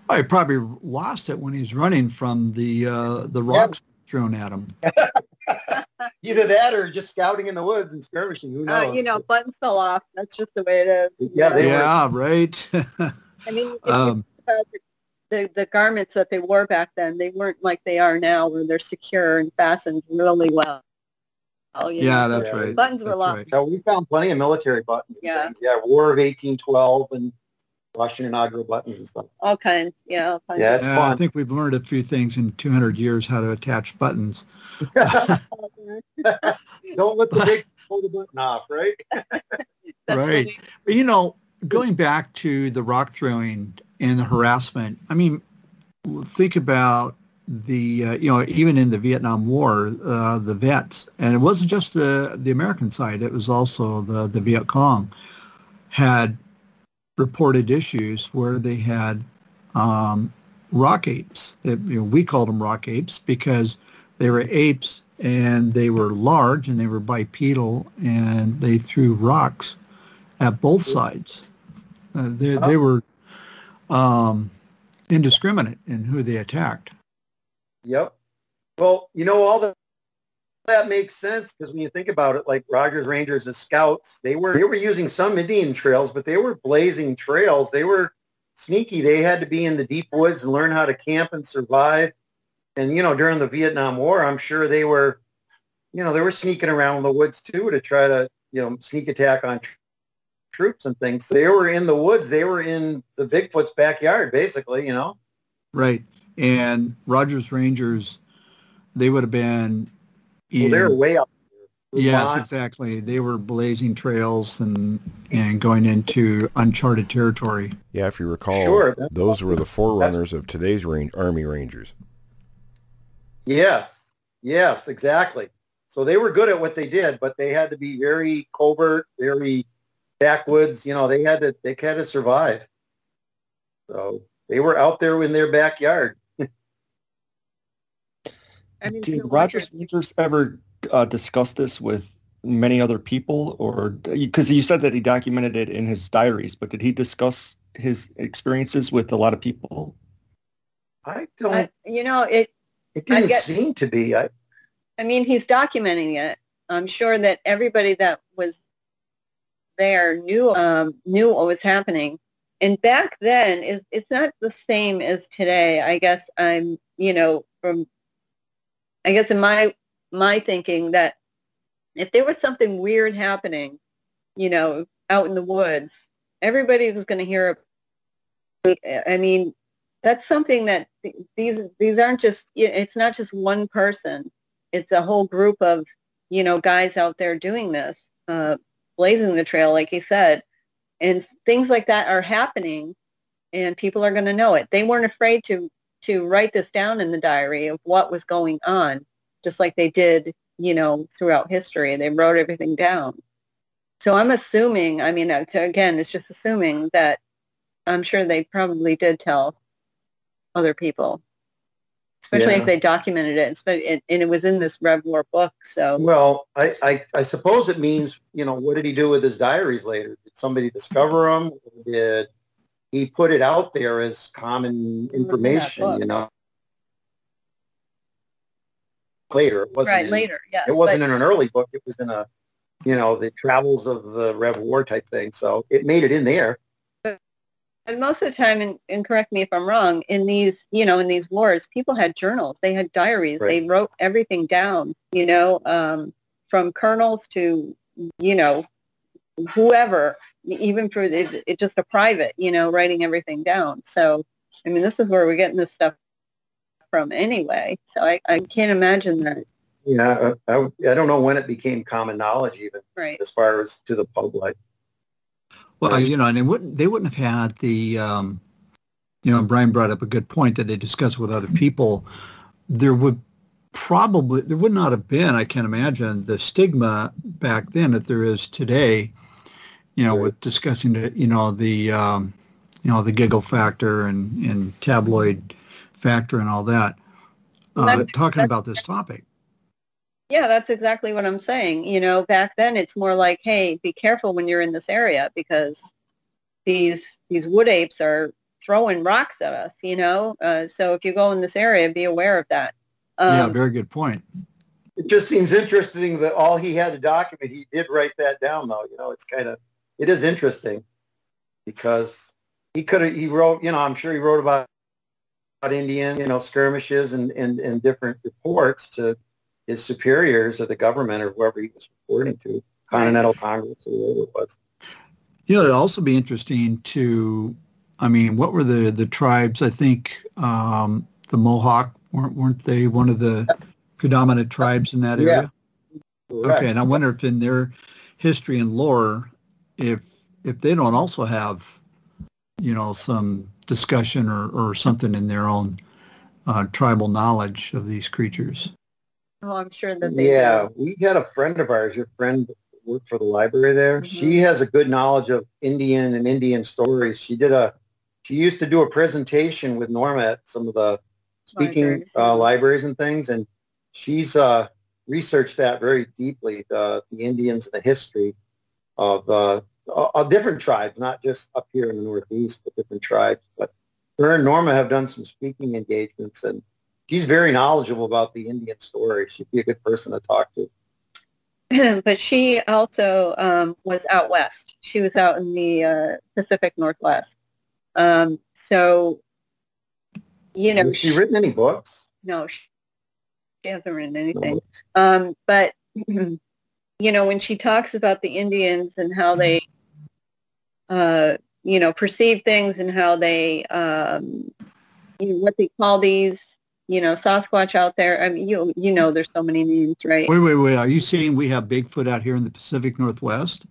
I probably lost it when he's running from the rocks thrown at him. Either that or just scouting in the woods and skirmishing. Who knows? Buttons fell off. That's just the way it is. Yeah, they were. Right. I mean, if you think about the garments that they wore back then, they weren't like they are now, where they're secure and fastened really well. That's right. Buttons were locked. Right. So we found plenty of military buttons. Yeah. Things. Yeah, War of 1812 and Washington agro buttons and stuff. All kinds. Yeah, all kinds. Yeah, it's fun. I think we've learned a few things in 200 years how to attach buttons. Don't let the big pull the button off, right? Right. Funny. But, going back to the rock throwing and the harassment, I mean, think about the, even in the Vietnam War, the vets, and it wasn't just the American side, it was also the Viet Cong, had reported issues where they had rock apes. We called them rock apes because they were apes and they were large and they were bipedal and they threw rocks at both sides. They were indiscriminate in who they attacked. Yep. Well, all that makes sense because when you think about it, like Rogers Rangers as scouts, they were using some Indian trails, but they were blazing trails. They were sneaky. They had to be in the deep woods and learn how to camp and survive. And, during the Vietnam War, I'm sure they were sneaking around the woods too to try to, sneak attack on troops and things. They were in the woods. They were in the Bigfoot's backyard, basically, Right. And Rogers Rangers, they would have been they're way up Yes, exactly. They were blazing trails and going into uncharted territory. Yeah, if you recall, those were the forerunners of today's Army Rangers. Yes, exactly. So they were good at what they did, but they had to be very covert, very backwoods. You know, they had to survive. So they were out there in their backyard. Did Rogers Rangers ever discuss this with many other people, or because you said that he documented it in his diaries, but did he discuss his experiences with a lot of people? I don't. It didn't seem to be. I mean, he's documenting it. I'm sure that everybody that was there knew what was happening. And back then, it's not the same as today. I guess in my thinking that if there was something weird happening, out in the woods, everybody was going to hear it. I mean, that's something that these aren't just, it's not just one person. It's a whole group of, guys out there doing this, blazing the trail, like he said. And things like that are happening, and people are going to know it. They weren't afraid to write this down in the diary of what was going on, just like they did, throughout history. They wrote everything down. So I'm assuming, again, it's just assuming that I'm sure they probably did tell other people, especially if they documented it, and it was in this Rev War book. So, well, I suppose it means, what did he do with his diaries later? Did somebody discover them? Or did he put it out there as common information? Later, it wasn't later. Yes, it wasn't in an early book. It was in a, the travels of the Rev War type thing. So it made it in there. And most of the time, and correct me if I'm wrong, in these wars, people had journals. They had diaries. Right. They wrote everything down, from colonels to, whoever, even for it's just a private, writing everything down. So, this is where we're getting this stuff from anyway. So I can't imagine that. Yeah, I don't know when it became common knowledge even, as far as to the public. Well, and they wouldn't have had the, Brian brought up a good point that they discussed with other people. There would not have been, I can't imagine, the stigma back then that there is today, with discussing the giggle factor and tabloid factor and all that, talking about this topic. Yeah, that's exactly what I'm saying. Back then it's more like, hey, be careful when you're in this area because these wood apes are throwing rocks at us, so if you go in this area, be aware of that. Yeah, very good point. It just seems interesting that all he had to document, he did write that down, though. It is interesting because he wrote, I'm sure he wrote about Indian, skirmishes and different reports to his superiors or the government or whoever he was reporting to, Continental Congress or whatever it was. It'd also be interesting to, what were the tribes? I think the Mohawk, weren't they one of the predominant tribes in that area? Yeah. Okay, and I wonder if in their history and lore, if they don't also have, some discussion or something in their own tribal knowledge of these creatures. Oh, I'm sure that they do. We had a friend of ours, your friend worked for the library there. Mm-hmm. She has a good knowledge of Indian stories. She used to do a presentation with Norma at some of the speaking libraries and things, and she's researched that very deeply, the Indians and the history of different tribes, not just up here in the Northeast, but different tribes. But her and Norma have done some speaking engagements, and she's very knowledgeable about the Indian story. She'd be a good person to talk to. But she also was out west. She was out in the Pacific Northwest. So, Has she written any books? No, she hasn't written anything. No. But, when she talks about the Indians and how they, perceive things and how they, what they call these, Sasquatch out there. I mean, you know, there's so many names, right? Wait. Are you saying we have Bigfoot out here in the Pacific Northwest?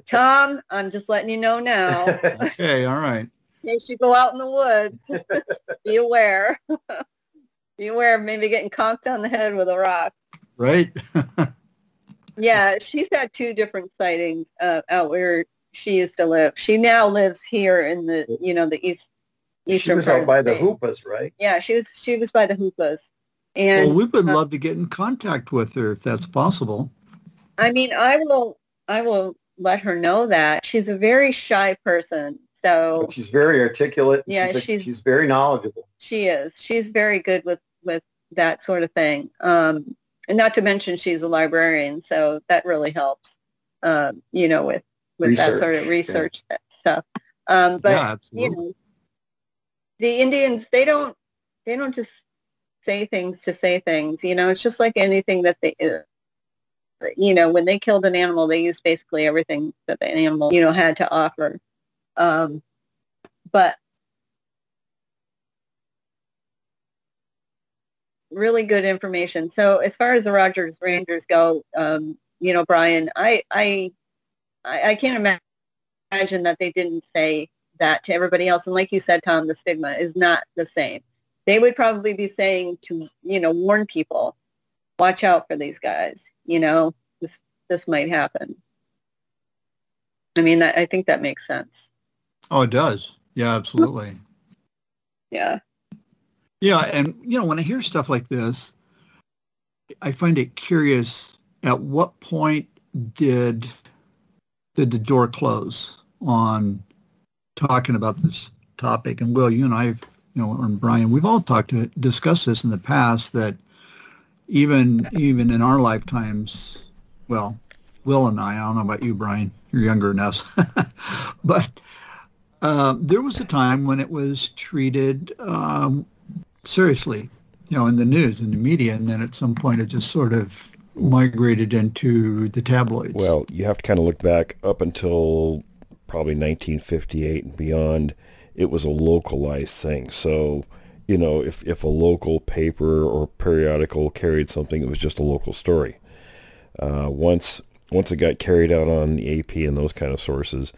Tom, I'm just letting you know now. Okay, all right. In case you go out in the woods, be aware. Be aware of maybe getting conked on the head with a rock. Right. Yeah, she's had 2 different sightings out where she used to live. She now lives here in the, the eastern She was part out of by the the state. Hoopas, right? Yeah, she was by the Hoopas. And Well, we would love to get in contact with her if that's possible. I mean, I will let her know that. She's a very shy person. So But she's very articulate. Yeah, she's very knowledgeable. she is. She's very good with that sort of thing. And not to mention she's a librarian, so that really helps. With that sort of research stuff. But Yeah, absolutely. The Indians, they don't just say things to say things. It's just like anything that they, when they killed an animal, they used basically everything that the animal, had to offer. But really good information. So as far as the Rogers Rangers go, Brian, I can't imagine that they didn't say that to everybody else. And like you said, Tom, the stigma is not the same. They would probably be saying to, warn people, watch out for these guys. This might happen. I mean, I think that makes sense. Oh, it does. Yeah, absolutely. Yeah. Yeah, and when I hear stuff like this, I find it curious. At what point did the door close on talking about this topic? And Will, you and I, and Brian, we've all discussed this in the past. That even in our lifetimes, well, Will and I don't know about you, Brian, you're younger than us, but there was a time when it was treated seriously, in the news, in the media, and then at some point it just sort of migrated into the tabloids. Well, you have to kind of look back up until probably 1958 and beyond. It was a localized thing. So, if a local paper or periodical carried something, it was just a local story. Once it got carried out on the AP and those kind of sources,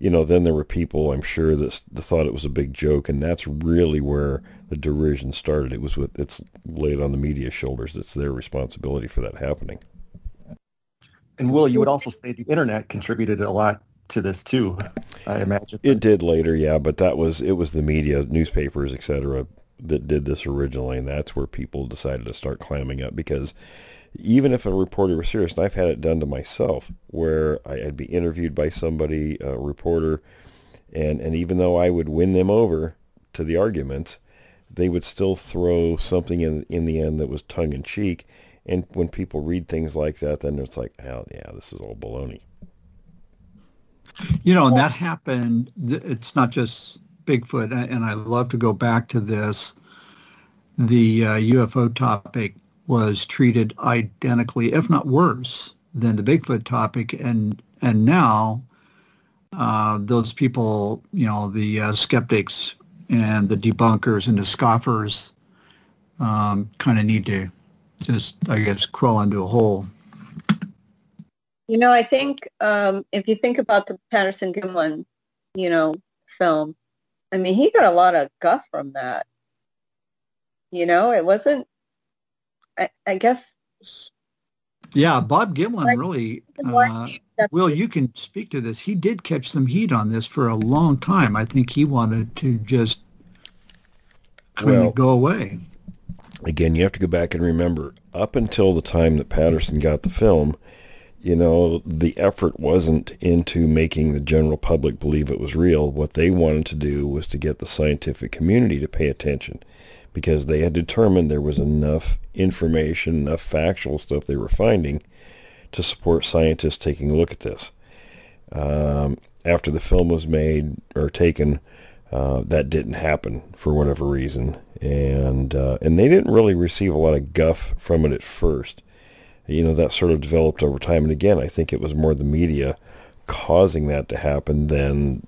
then there were people, I'm sure, that thought it was a big joke, and that's really where the derision started. It's laid on the media's shoulders. It's their responsibility for that happening. And Will, you would also say the internet contributed a lot to this too, I imagine. It did later, yeah, but it was the media, newspapers, etc., that did this originally, and that's where people decided to start climbing up, because even if a reporter was serious, and I've had it done to myself, where I'd be interviewed by somebody, a reporter, and even though I would win them over to the arguments, they would still throw something in the end that was tongue-in-cheek, and when people read things like that, then it's like, oh, yeah, this is all baloney. And that happened, it's not just Bigfoot, and I love to go back to this. The UFO topic was treated identically, if not worse, than the Bigfoot topic, and now those people, the skeptics and the debunkers and the scoffers, kind of need to just, I guess, crawl into a hole. I think if you think about the Patterson-Gimlin, film, I mean, he got a lot of guff from that. It wasn't, I guess. Yeah, Bob Gimlin really, Will, you can speak to this. He did catch some heat on this for a long time. I think he wanted to just kind of go away. Again, you have to go back and remember, up until the time that Patterson got the film, the effort wasn't into making the general public believe it was real. What they wanted to do was to get the scientific community to pay attention, because they had determined there was enough information, enough factual stuff they were finding to support scientists taking a look at this. After the film was made or taken, that didn't happen for whatever reason, and they didn't really receive a lot of guff from it at first. That sort of developed over time, and again, I think it was more the media causing that to happen than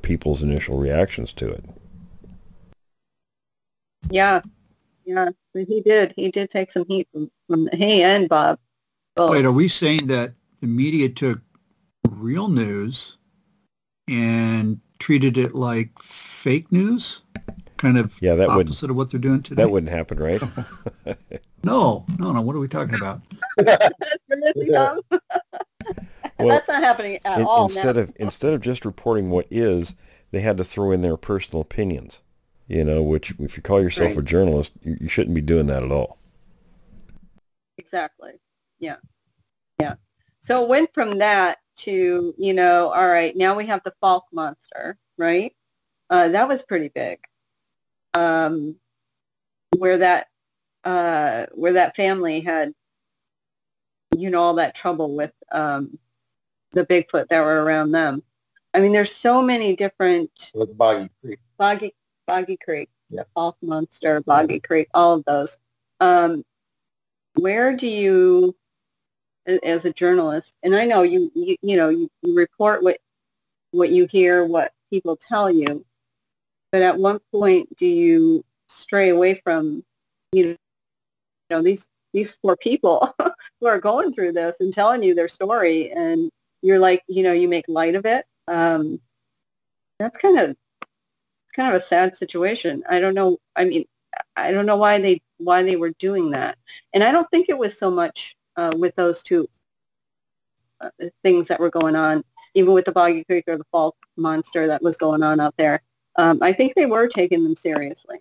people's initial reactions to it. Yeah, Yeah, but he did. He did take some heat from he and Bob. Both. Wait, are we saying that the media took real news and treated it like fake news? Kind of that opposite of what they're doing today? That wouldn't happen, right? No. What are we talking about? Well, that's not happening at all. Instead of just reporting what is, they had to throw in their personal opinions. Which if you call yourself a journalist, you shouldn't be doing that at all. Exactly. Yeah. So it went from that to, all right, now we have the Falk monster, right? That was pretty big. Where that family had, all that trouble with the Bigfoot that were around them. I mean, there's so many different... With Boggy Creek. Boggy Creek, yeah. Falk monster, Boggy Creek, all of those. Where do you, as a journalist, and I know you report what you hear, what people tell you, but at one point do you stray away from, these poor people who are going through this and telling you their story, and you're like, you make light of it. That's kind of a sad situation. I don't know. I mean, I don't know why they were doing that, and I don't think it was so much with those two things that were going on, even with the Boggy Creek or the Falk monster that was going on out there. I think they were taking them seriously,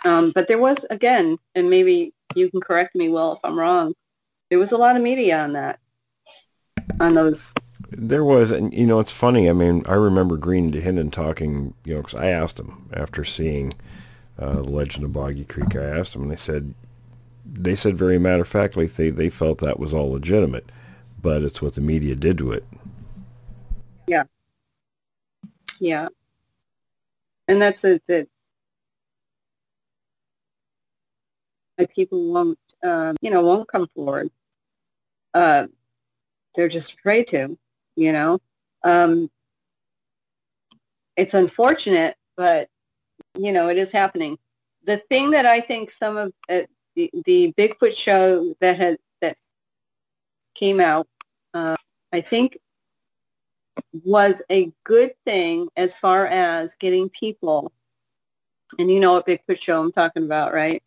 but there was, again, and maybe you can correct me, Will, if I'm wrong. There was a lot of media on those. There was, and it's funny. I mean, I remember Green DeHinden talking, because I asked him after seeing The Legend of Boggy Creek. I asked him, and they said very matter-of-factly they felt that was all legitimate, but it's what the media did to it. Yeah, and that's it. Like, people won't come forward. They're just afraid to. It's unfortunate, but it is happening. The thing that I think some of the Bigfoot show that came out, I think was a good thing as far as getting people, and you know what Bigfoot show I'm talking about, right?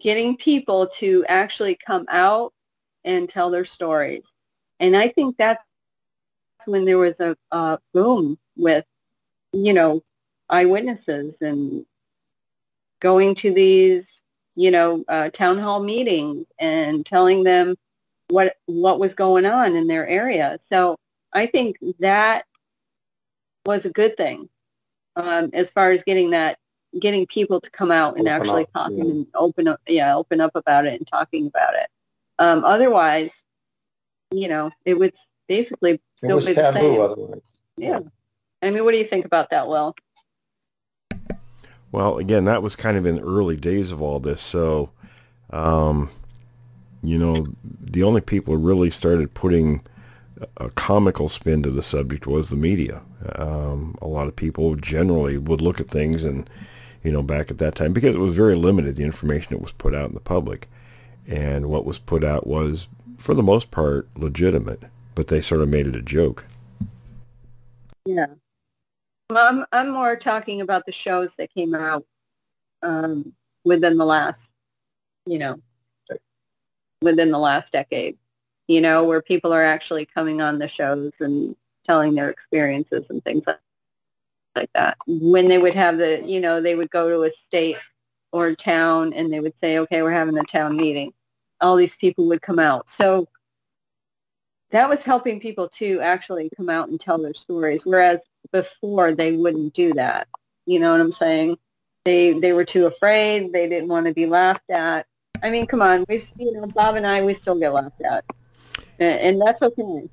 Getting people to actually come out and tell their stories. And I think that's when there was a boom with, eyewitnesses and going to these, town hall meetings and telling them what was going on in their area. So I think that was a good thing as far as getting people to come out and actually talking and open up about it and talking about it. Otherwise, it would basically still be the same. Otherwise. Yeah. I mean, what do you think about that, Will? Well, again, that was kind of in the early days of all this. So, the only people who really started putting a comical spin to the subject was the media. A lot of people generally would look at things and, back at that time, because it was very limited, the information that was put out in the public. And what was put out was, for the most part, legitimate, but they sort of made it a joke. Yeah. Well, I'm more talking about the shows that came out within the last, decade, where people are actually coming on the shows and telling their experiences and things like that. When they would have they would go to a state or a town and they would say, okay, we're having a town meeting. All these people would come out. So that was helping people to actually come out and tell their stories, whereas before they wouldn't do that. You know what I'm saying? They were too afraid. They didn't want to be laughed at. I mean, come on. Bob and I, we still get laughed at. And that's okay.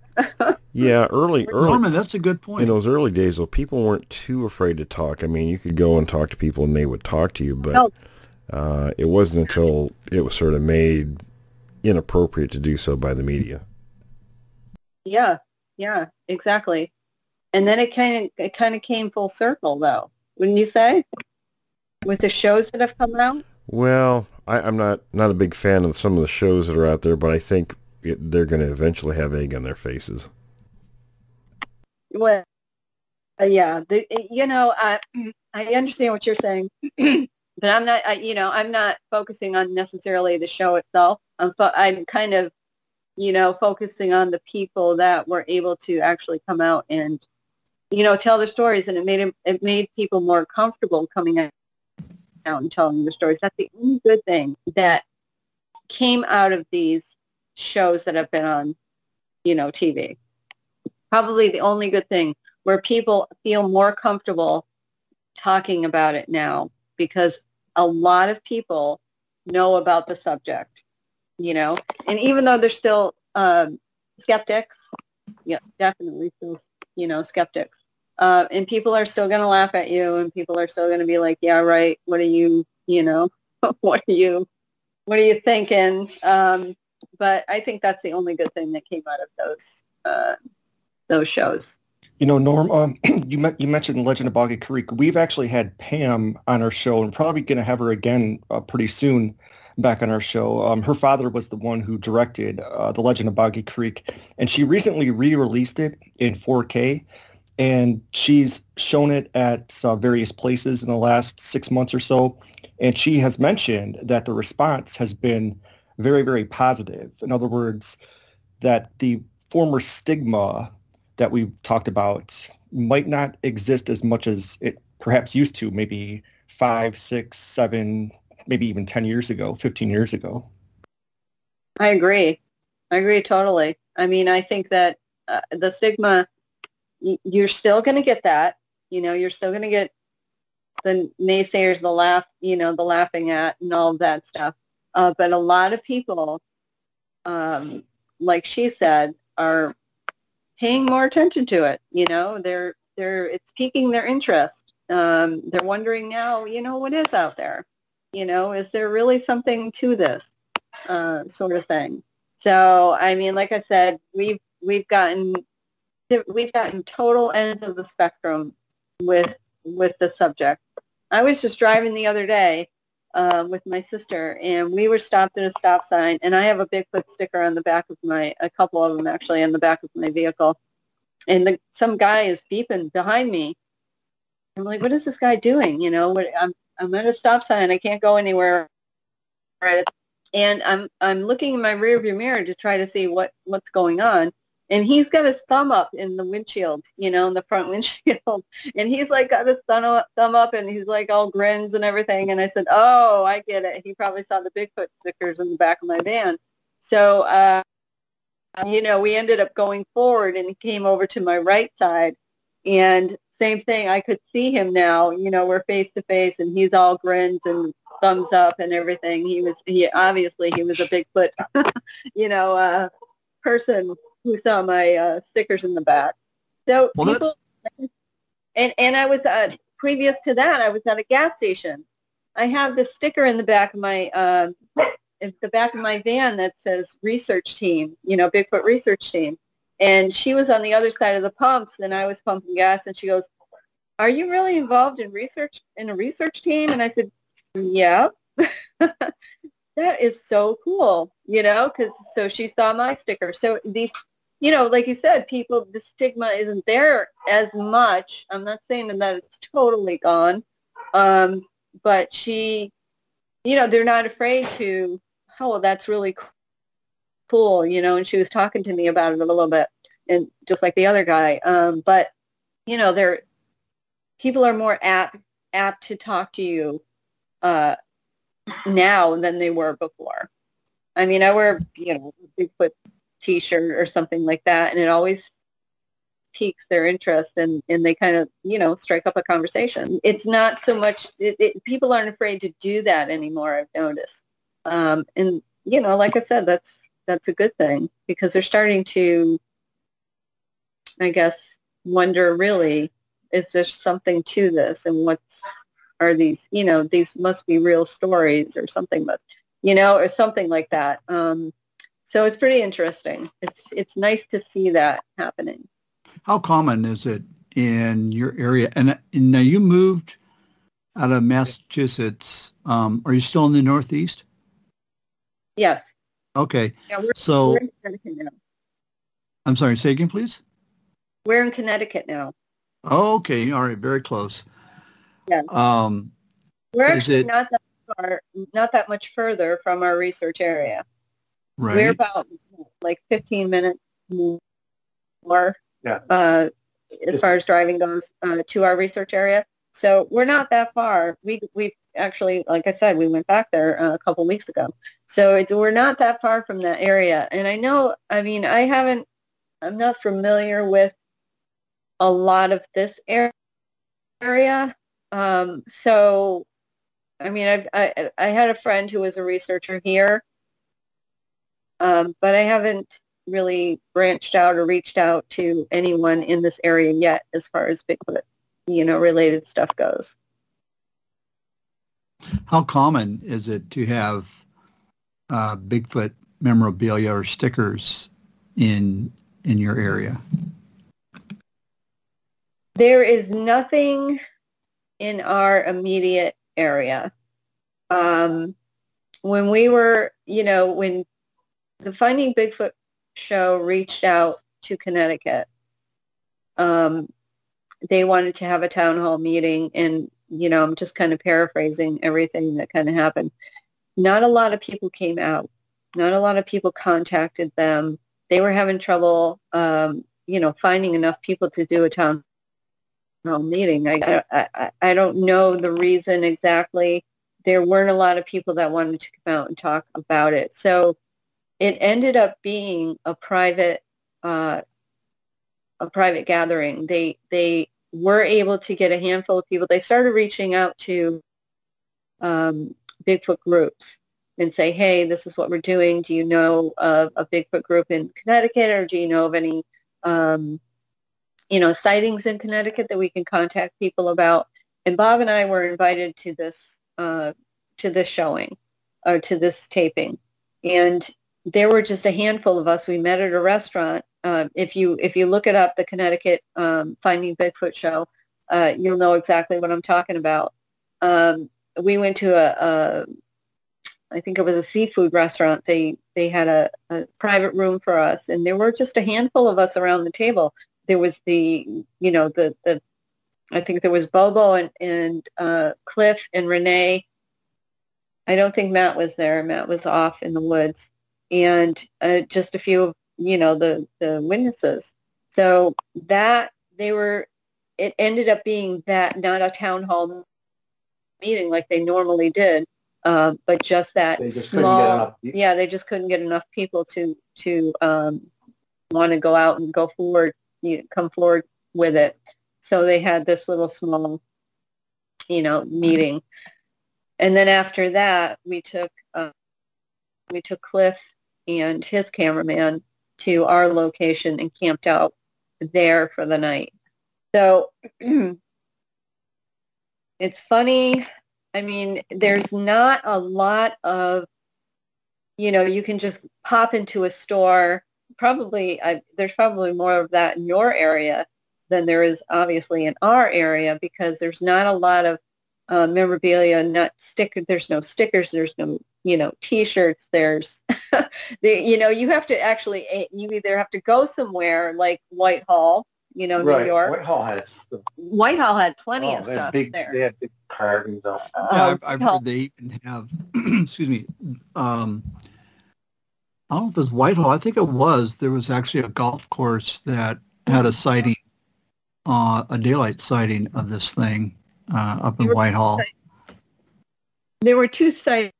Yeah, early. Norman, that's a good point. In those early days, though, people weren't too afraid to talk. I mean, you could go and talk to people and they would talk to you, but it wasn't until it was sort of made inappropriate to do so by the media. Yeah, exactly. And then it kind of came full circle, though, wouldn't you say? with the shows that have come out? Well, I'm not a big fan of some of the shows that are out there, but I think they're going to eventually have egg on their faces. Well, yeah, I understand what you're saying, but I'm not, I'm not focusing on necessarily the show itself. I'm kind of, focusing on the people that were able to actually come out and, tell their stories, and it made people more comfortable coming out and telling their stories. That's the only good thing that came out of these shows that have been on, TV. Probably the only good thing, where people feel more comfortable talking about it now, because a lot of people know about the subject, and even though they're still skeptics, yeah, definitely still, skeptics, and people are still going to laugh at you, and people are still going to be like, yeah, right, what are you, what are you thinking? But I think that's the only good thing that came out of those shows. Norm, you mentioned Legend of Boggy Creek. We've actually had Pam on our show, and probably going to have her again pretty soon back on our show. Her father was the one who directed The Legend of Boggy Creek, and she recently re-released it in 4K, and she's shown it at various places in the last 6 months or so, and she has mentioned that the response has been very, very positive. In other words, that the former stigma that we've talked about might not exist as much as it perhaps used to, maybe 5, 6, 7, maybe even 10 years ago, 15 years ago. I agree totally. I mean, I think that the stigma, you're still going to get that, you're still going to get the naysayers, the laughing at and all of that stuff. But a lot of people, like she said, are paying more attention to it. It's piquing their interest. They're wondering now, what is out there? Is there really something to this sort of thing? So, I mean, like I said, we've gotten total ends of the spectrum with the subject. I was just driving the other day with my sister, and we were stopped at a stop sign, and I have a Bigfoot sticker on the back of a couple of them actually on the back of my vehicle, and some guy is beeping behind me. I'm like, what is this guy doing? I'm at a stop sign, I can't go anywhere, and I'm looking in my rearview mirror to try to see what's going on. And he's got his thumb up in the windshield, in the front windshield. And he's like got his thumb up, and he's like all grins and everything. And I said, oh, I get it. He probably saw the Bigfoot stickers in the back of my van. So, we ended up going forward, and he came over to my right side. And same thing, I could see him now, we're face to face, and he's all grins and thumbs up and everything. He obviously was a Bigfoot, person who saw my stickers in the back. So people, and I was previous to that, I was at a gas station. I have this sticker in the back of my van that says research team, Bigfoot research team. And she was on the other side of the pumps, and I was pumping gas, and she goes, "Are you really involved in a research team?" And I said, "Yeah." That is so cool, so she saw my sticker. So these, like you said, people, the stigma isn't there as much. I'm not saying that it's totally gone, but she, they're not afraid to, oh, well, that's really cool, and she was talking to me about it a little bit, and just like the other guy. But, people are more apt to talk to you now than they were before. I mean, I wear, a Bigfoot t-shirt or something like that, and it always piques their interest, and they kind of, strike up a conversation. It's not so much, people aren't afraid to do that anymore, I've noticed. And, like I said, that's a good thing, because they're starting to, I guess, wonder, really, is there something to this, and are these, these must be real stories or something, but, or something like that. So it's pretty interesting. It's nice to see that happening. How common is it in your area? And now you moved out of Massachusetts. Are you still in the Northeast? Yes. Okay. Yeah, so we're in Connecticut now. I'm sorry, say again, please. We're in Connecticut now. Oh, okay. All right. Very close. Yeah. We're actually not that far, not that much further from our research area. Right. We're about like 15 minutes more. Yeah. As far as driving goes to our research area. So we're not that far. We actually, like I said, we went back there a couple weeks ago. So we're not that far from that area. And I know, I mean, I'm not familiar with a lot of this area. So, I mean, I had a friend who was a researcher here, but I haven't really branched out or reached out to anyone in this area yet as far as Bigfoot, related stuff goes. How common is it to have Bigfoot memorabilia or stickers in your area? There is nothing in our immediate area. When we were, when the Finding Bigfoot show reached out to Connecticut, they wanted to have a town hall meeting, and I'm just kind of paraphrasing everything that kind of happened. Not a lot of people came out. Not a lot of people contacted them. They were having trouble, finding enough people to do a town hall meeting. I don't know the reason exactly. There weren't a lot of people that wanted to come out and talk about it. So it ended up being a private gathering. They were able to get a handful of people. They started reaching out to Bigfoot groups and say, hey, this is what we're doing. Do you know of a Bigfoot group in Connecticut, or do you know of any sightings in Connecticut that we can contact people about? And Bob and I were invited to this showing, or to this taping, and there were just a handful of us. We met at a restaurant. If you look it up, the Connecticut Finding Bigfoot show, you'll know exactly what I'm talking about. We went to I think it was a seafood restaurant. They had a private room for us, and there were just a handful of us around the table. There was I think there was Bobo and Cliff and Renee. I don't think Matt was there. Matt was off in the woods. And just a few of, the witnesses. So it ended up being that, not a town hall meeting like they normally did, but just that small, they just couldn't get enough people to want to go out and go forward, come forward with it. So they had this little small, meeting. And then after that, we took Cliff and his cameraman to our location and camped out there for the night. So it's funny. I mean, there's not a lot of, you can just pop into a store. There's probably more of that in your area than there is obviously in our area, because there's not a lot of memorabilia, there's no stickers, there's no, T-shirts, there's, you have to actually, you either have to go somewhere like Whitehall, New York. Whitehall had plenty of stuff there. They had big carvings of. I've heard they even have, excuse me, I don't know if it was Whitehall. I think it was. There was actually a golf course that had a sighting, a daylight sighting of this thing up in Whitehall. There were two sightings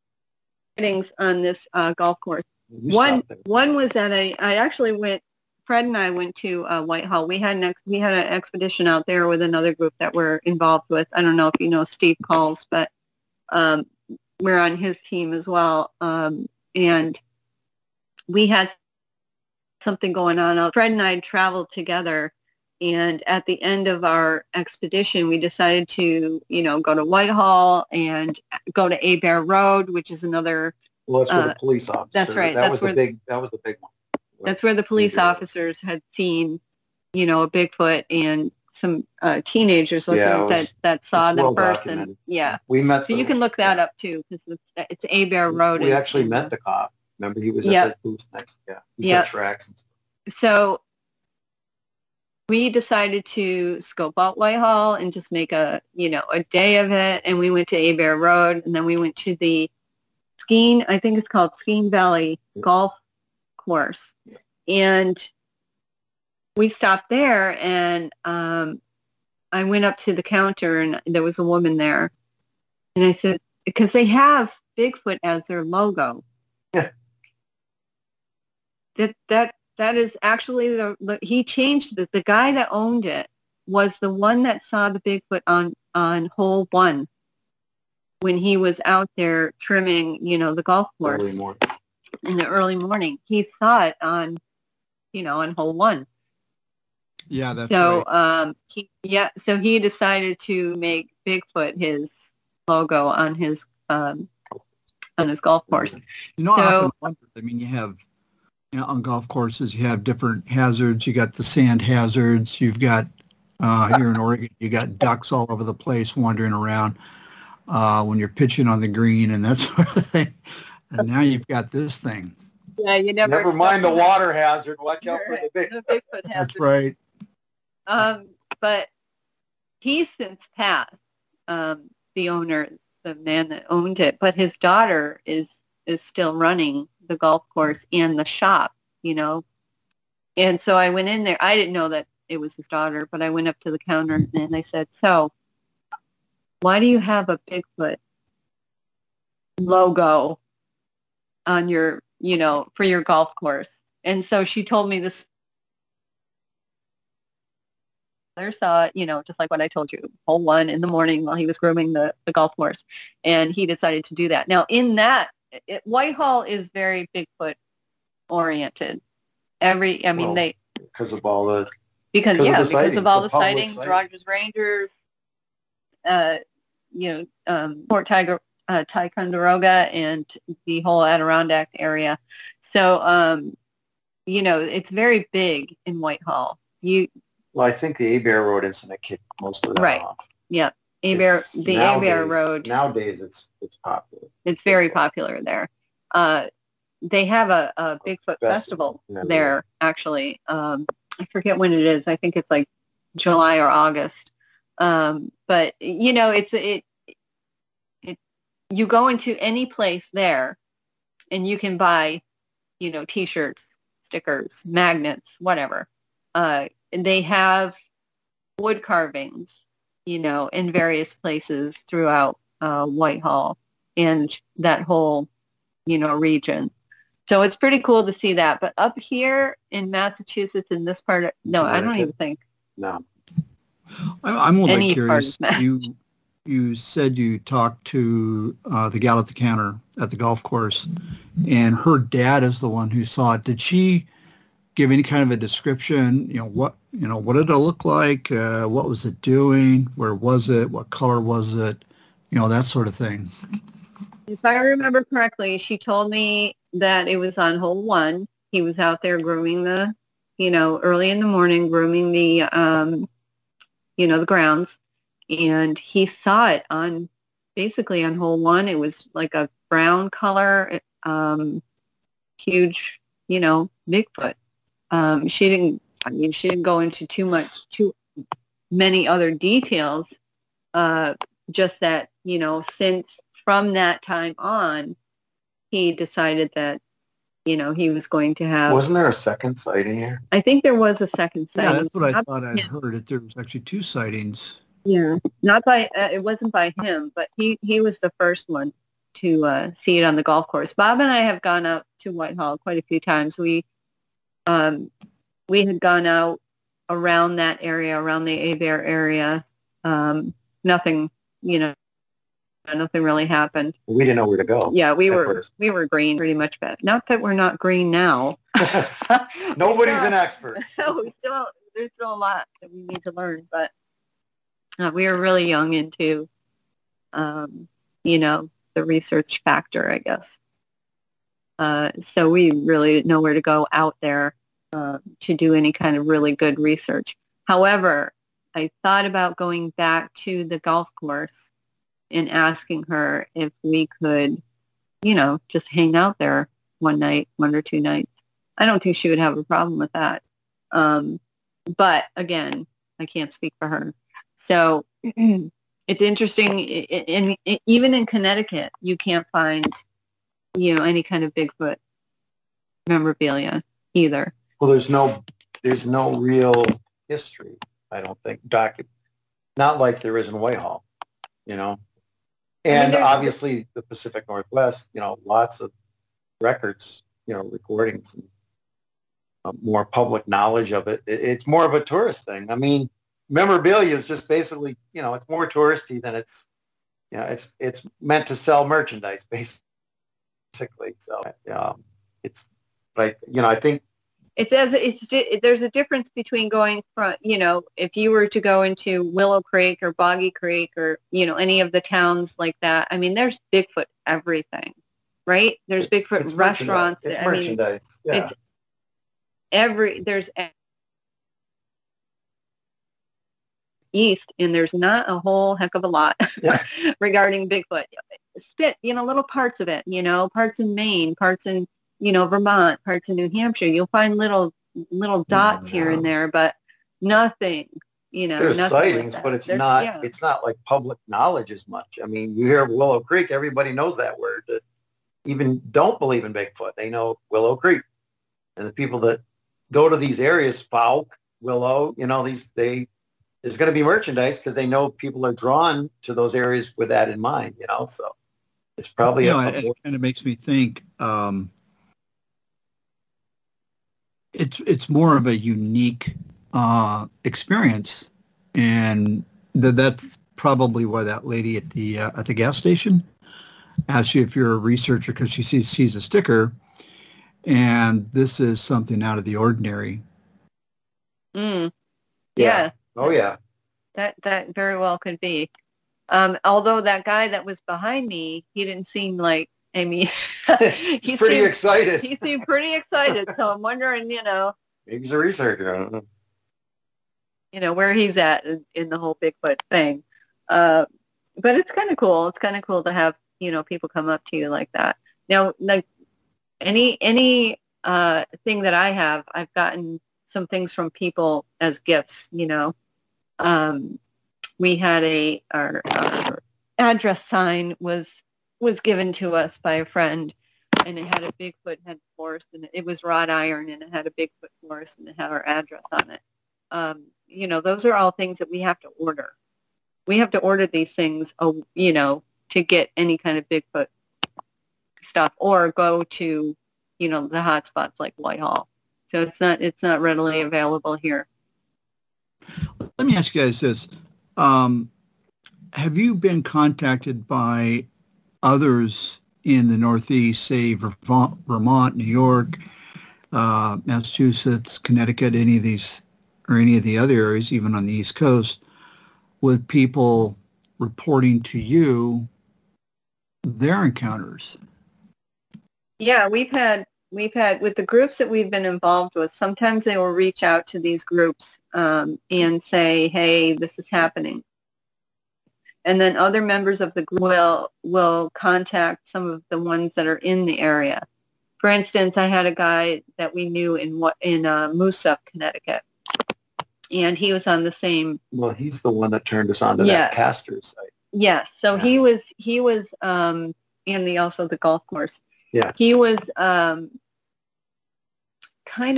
on this golf course. One was at I actually went. Fred and I went to Whitehall. We had an expedition out there with another group that we're involved with. I don't know if you know Steve Calls, but we're on his team as well. And we had something going on. Fred and I traveled together, and at the end of our expedition, we decided to, go to Whitehall and go to Abes Road, which is another. Well, that's where the police officers. That's right. That was the big one. That's where the police officers had seen, a Bigfoot and some teenagers that saw them first, and we met. So you can look that up too, because it's Abes Road. We actually met the cop. Remember, he was at the booth next. He saw tracks and stuff. So we decided to scope out Whitehall and just make a day of it, and we went to Abes Road, and then we went to the skiing. I think it's called Skiing Valley Golf Course, and we stopped there, and I went up to the counter, and there was a woman there, and I said, because they have Bigfoot as their logo. Yeah. That is actually he changed the guy that owned it was the one that saw the Bigfoot on hole 1 when he was out there trimming, the golf course in the early morning. He saw it on hole 1. Yeah, that's so. Right. So he decided to make Bigfoot his logo on his golf course. I mean, you have. On golf courses, you have different hazards. You got the sand hazards. You've got here in Oregon, you got ducks all over the place wandering around when you're pitching on the green and that sort of thing. And now you've got this thing. Yeah, you never mind the water hazard. Watch out for the Bigfoot hazard. That's right. But he's since passed. The owner, the man that owned it, but his daughter is still running the golf course and the shop, and so I went in there. I didn't know that it was his daughter, but I went up to the counter and I said, so why do you have a Bigfoot logo on your, for your golf course? And so she told me this. I saw it, just like what I told you, hole 1 in the morning while he was grooming the golf course, and he decided to do that. Now Whitehall is very Bigfoot oriented. Because of all the sightings, Rogers Rangers, Fort Ticonderoga, and the whole Adirondack area. So, it's very big in Whitehall. I think the Abes Road incident kicked most of that off. Yeah. Abes Road. Nowadays, it's popular. It's very popular there. They have a Bigfoot festival there, actually. I forget when it is. I think it's like July or August. But you go into any place there, and you can buy, T-shirts, stickers, magnets, whatever. And they have wood carvings, in various places throughout Whitehall and that whole, region. So it's pretty cool to see that. But up here in Massachusetts, in this part, I don't even think. No. I'm a little bit curious. You said you talked to the gal at the counter at the golf course, and her dad is the one who saw it. Did she give any kind of a description? What did it look like? What was it doing? Where was it? What color was it? That sort of thing. If I remember correctly, she told me that it was on hole 1. He was out there grooming early in the morning, grooming the, the grounds. And he saw it basically on hole 1. It was like a brown color, huge, Bigfoot. She didn't go into too many other details. Just that, since from that time on, he decided that, he was going to have. Wasn't there a second sighting here? I think there was a second sighting. Yeah, that's what I thought I heard. That there was actually 2 sightings. Yeah, not by. It wasn't by him, but he was the first one to see it on the golf course. Bob and I have gone out to Whitehall quite a few times. We had gone out around that area, around the Abes area. Nothing, nothing really happened. We didn't know where to go. Yeah, we were green pretty much. Not that we're not green now. Nobody's an expert. There's still a lot that we need to learn, but we were really young into, the research factor, I guess. So we really didn't know where to go out there to do any kind of really good research. However, I thought about going back to the golf course and asking her if we could, just hang out there one night, 1 or 2 nights. I don't think she would have a problem with that. But again, I can't speak for her. So it's interesting. Even in Connecticut, you can't find, any kind of Bigfoot memorabilia either. Well, there's no real history, I don't think, not like there is in Whitehall, And obviously the Pacific Northwest, lots of records, recordings, and more public knowledge of it. It's more of a tourist thing. I mean, memorabilia is just basically, it's more touristy than it's meant to sell merchandise, basically. So it's like, I think there's a difference between going from, if you were to go into Willow Creek or Boggy Creek or, any of the towns like that. I mean, there's Bigfoot everything, right? There's Bigfoot restaurants. It's merchandise. Yeah. There's east, and there's not a whole heck of a lot regarding Bigfoot. Little parts of it, parts in Maine, parts in, Vermont, parts in New Hampshire. You'll find little dots here and there, but nothing, There's nothing sightings, like but it's not like public knowledge as much. I mean, you hear Willow Creek, everybody knows that word. That even don't believe in Bigfoot, they know Willow Creek. And the people that go to these areas, Fouke, Willow, there's going to be merchandise because they know people are drawn to those areas with that in mind, so it's probably it kind of makes me think it's more of a unique experience, and that's probably why that lady at the gas station asked you if you're a researcher, because she sees a sticker, and this is something out of the ordinary. Yeah. Oh yeah. That very well could be. Although that guy that was behind me, he didn't seem like, he's pretty excited. He seemed pretty excited. So I'm wondering, maybe he's a researcher. I don't know. Where he's at in the whole Bigfoot thing. But it's kind of cool. It's kind of cool to have, people come up to you like that. Now, like any thing that I have, I've gotten some things from people as gifts, we had our address sign was given to us by a friend, and it had a Bigfoot head forest, and it was wrought iron, and it had a Bigfoot forest, and it had our address on it. Those are all things that we have to order. We have to order these things, to get any kind of Bigfoot stuff, or go to, the hot spots like Whitehall. So it's not readily available here. Let me ask you guys this. Have you been contacted by others in the Northeast, say Vermont, New York, Massachusetts, Connecticut, any of these, or any of the other areas, even on the East Coast, with people reporting to you their encounters? Yeah, we've had with the groups that we've been involved with, sometimes they will reach out to these groups and say, hey, this is happening. And then other members of the group will contact some of the ones that are in the area. For instance, I had a guy that we knew in Moosup, Connecticut, and he was on the same. Well, he's the one that turned us on to that Castor site. Yes, so he was and also the golf course. Yeah, he was kind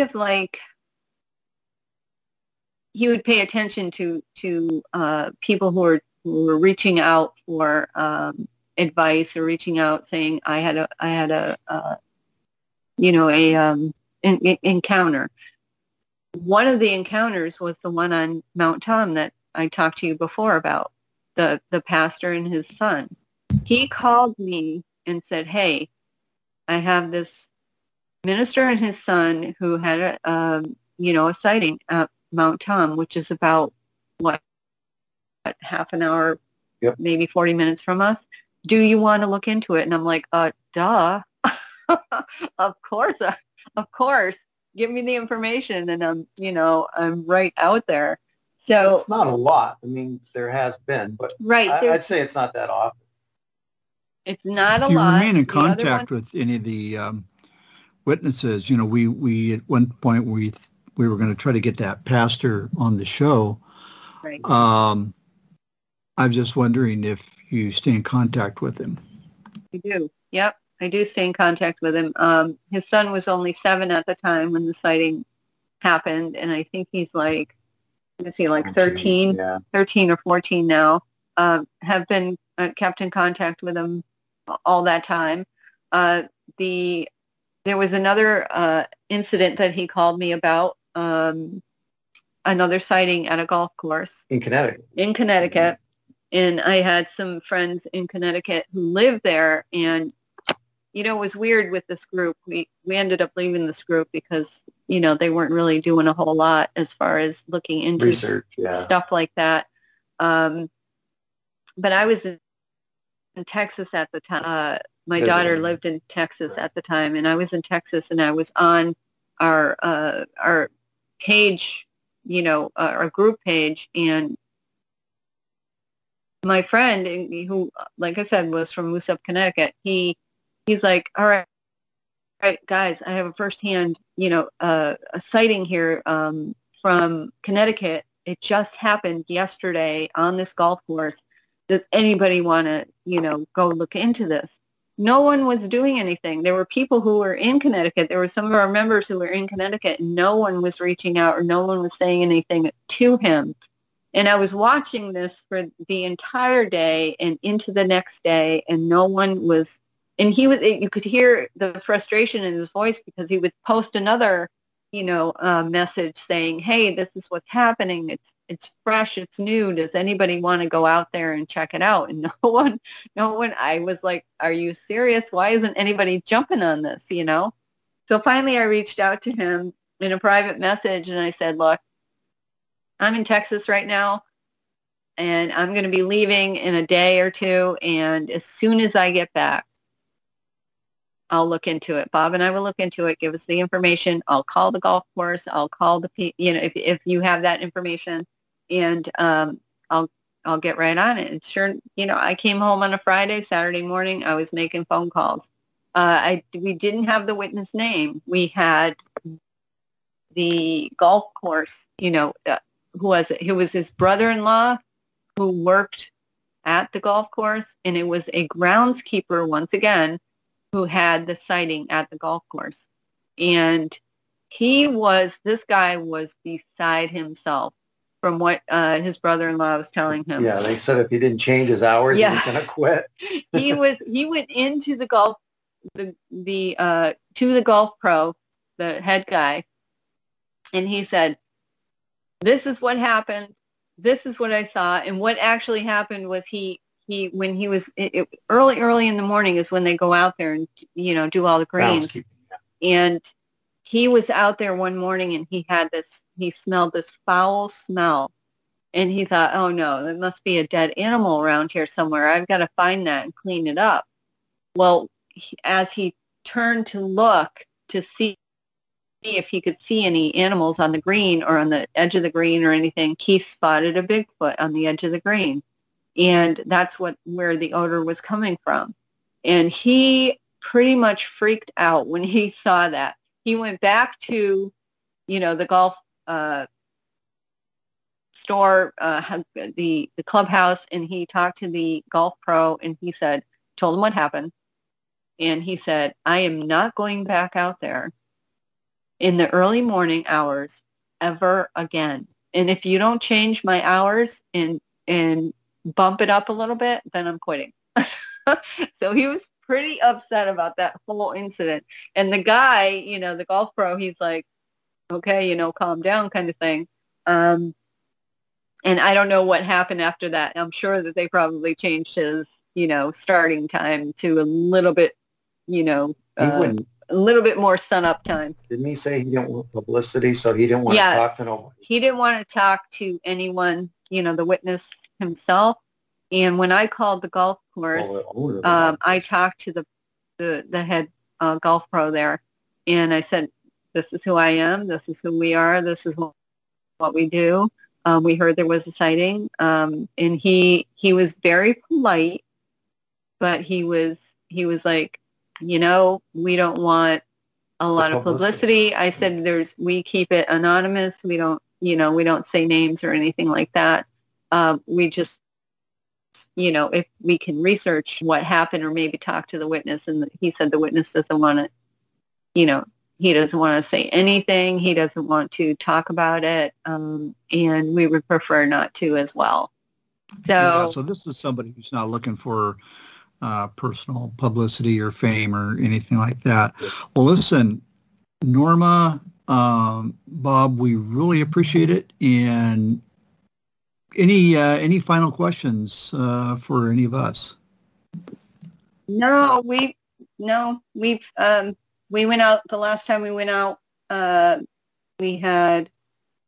of like, he would pay attention to people who were reaching out for advice, or reaching out saying, I had a encounter. One of the encounters was the one on Mount Tom that I talked to you before about, the pastor and his son. He called me and said, hey, I have this minister and his son who had a sighting at Mount Tom, which is about half an hour, maybe 40 minutes from us. Do you want to look into it? And I'm like, duh. Of course. Give me the information, and I'm right out there. So it's not a lot. I mean, there has been, but right, I'd say it's not that often. It's not a Do you lot. remain in contact with any of the witnesses? You know, we at one point we were going to try to get that pastor on the show. Right. I was just wondering if you stay in contact with him. I do. Yep, I do stay in contact with him. His son was only 7 at the time when the sighting happened, and I think he's like, is he like 13? Yeah. 13 or 14 now. Have been kept in contact with him all that time. There was another incident that he called me about, another sighting at a golf course. In Connecticut. In Connecticut. And I had some friends in Connecticut who lived there. And, you know, it was weird with this group. We ended up leaving this group because, you know, they weren't really doing a whole lot as far as looking into research, stuff like that. But I was in Texas at the time. My daughter lived in Texas at the time, and I was in Texas, and I was on our page, you know, our group page, and my friend, who, like I said, was from Moose Up, Connecticut, he's like, all right, guys, I have a firsthand, you know, a sighting here from Connecticut. It just happened yesterday on this golf course. Does anybody want to, you know, go look into this? No one was doing anything. There were people who were in Connecticut. There were some of our members who were in Connecticut. And no one was reaching out, or no one was saying anything to him. And I was watching this for the entire day and into the next day, and no one was, and you could hear the frustration in his voice because he would post another, you know, message saying, hey, this is what's happening. It's fresh. It's new. Does anybody want to go out there and check it out? And no one, I was like, are you serious? Why isn't anybody jumping on this, you know? So finally I reached out to him in a private message, and I said, look, I'm in Texas right now, and I'm going to be leaving in a day or two, and as soon as I get back, I'll look into it. Bob and I will look into it. Give us the information. I'll call the golf course. I'll call the, you know, if you have that information, and I'll get right on it. And sure, you know, I came home on a Friday, Saturday morning, I was making phone calls. We didn't have the witness name. We had the golf course, you know, who was it? It was his brother-in-law who worked at the golf course, and it was a groundskeeper, once again, who had the sighting at the golf course. And this guy was beside himself from what his brother-in-law was telling him. Yeah, they said if he didn't change his hours, he was going to quit. He went into the golf, to the golf pro, the head guy, and he said, this is what happened. This is what I saw. And what actually happened was when he was early in the morning is when they go out there and, you know, do all the greens. And he was out there one morning, and he smelled this foul smell, and he thought, oh no, there must be a dead animal around here somewhere. I've got to find that and clean it up. Well, as he turned to look to see if he could see any animals on the green or on the edge of the green or anything, he spotted a Bigfoot on the edge of the green. And that's where the odor was coming from. And he pretty much freaked out when he saw that. He went back to, you know, the golf store, the clubhouse, and he talked to the golf pro, and he told him what happened. And he said, I am not going back out there in the early morning hours ever again. And if you don't change my hours and bump it up a little bit, then I'm quitting. So he was pretty upset about that whole incident. And the guy, you know, the golf pro, he's like, okay, you know, calm down kind of thing. And I don't know what happened after that. I'm sure that they probably changed his, you know, starting time to a little bit, you know, a little bit more sun-up time. Didn't he say he didn't want publicity, so he didn't want to talk to nobody? He didn't want to talk to anyone, you know, the witness himself. And when I called the golf course, I talked to the head golf pro there, and I said, this is who I am, this is who we are, this is what we do. We heard there was a sighting, and he was very polite, but he was like, we don't want a lot of publicity. I said, we keep it anonymous. We don't, we don't say names or anything like that. We just, if we can research what happened or maybe talk to the witness. And he said the witness doesn't want to, he doesn't want to say anything. He doesn't want to talk about it. And we would prefer not to as well. So this is somebody who's not looking for personal publicity or fame or anything like that. Well, listen, Norma, Bob, we really appreciate it. And any final questions for any of us? No, we went out the last time we went out. We had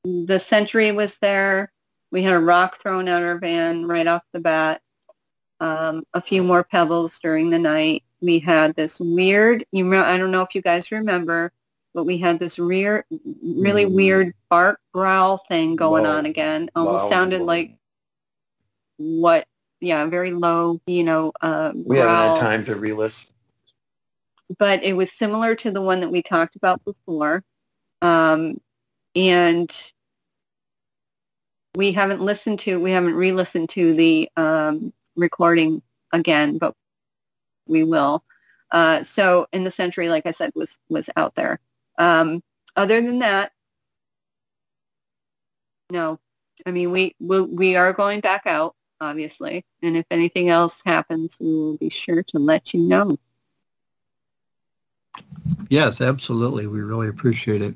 the Sentry was there. We had a rock thrown at our van right off the bat. A few more pebbles during the night. We had this weird, I don't know if you guys remember, but we had this really weird bark growl thing going on again. Almost sounded like very low, we haven't had time to re-listen. But it was similar to the one that we talked about before. And we haven't re-listened to the recording again, but we will. So in the Sentry, like I said, was out there. Other than that, no. I mean, we are going back out, obviously, and if anything else happens, we will be sure to let you know. Yes, absolutely. We really appreciate it.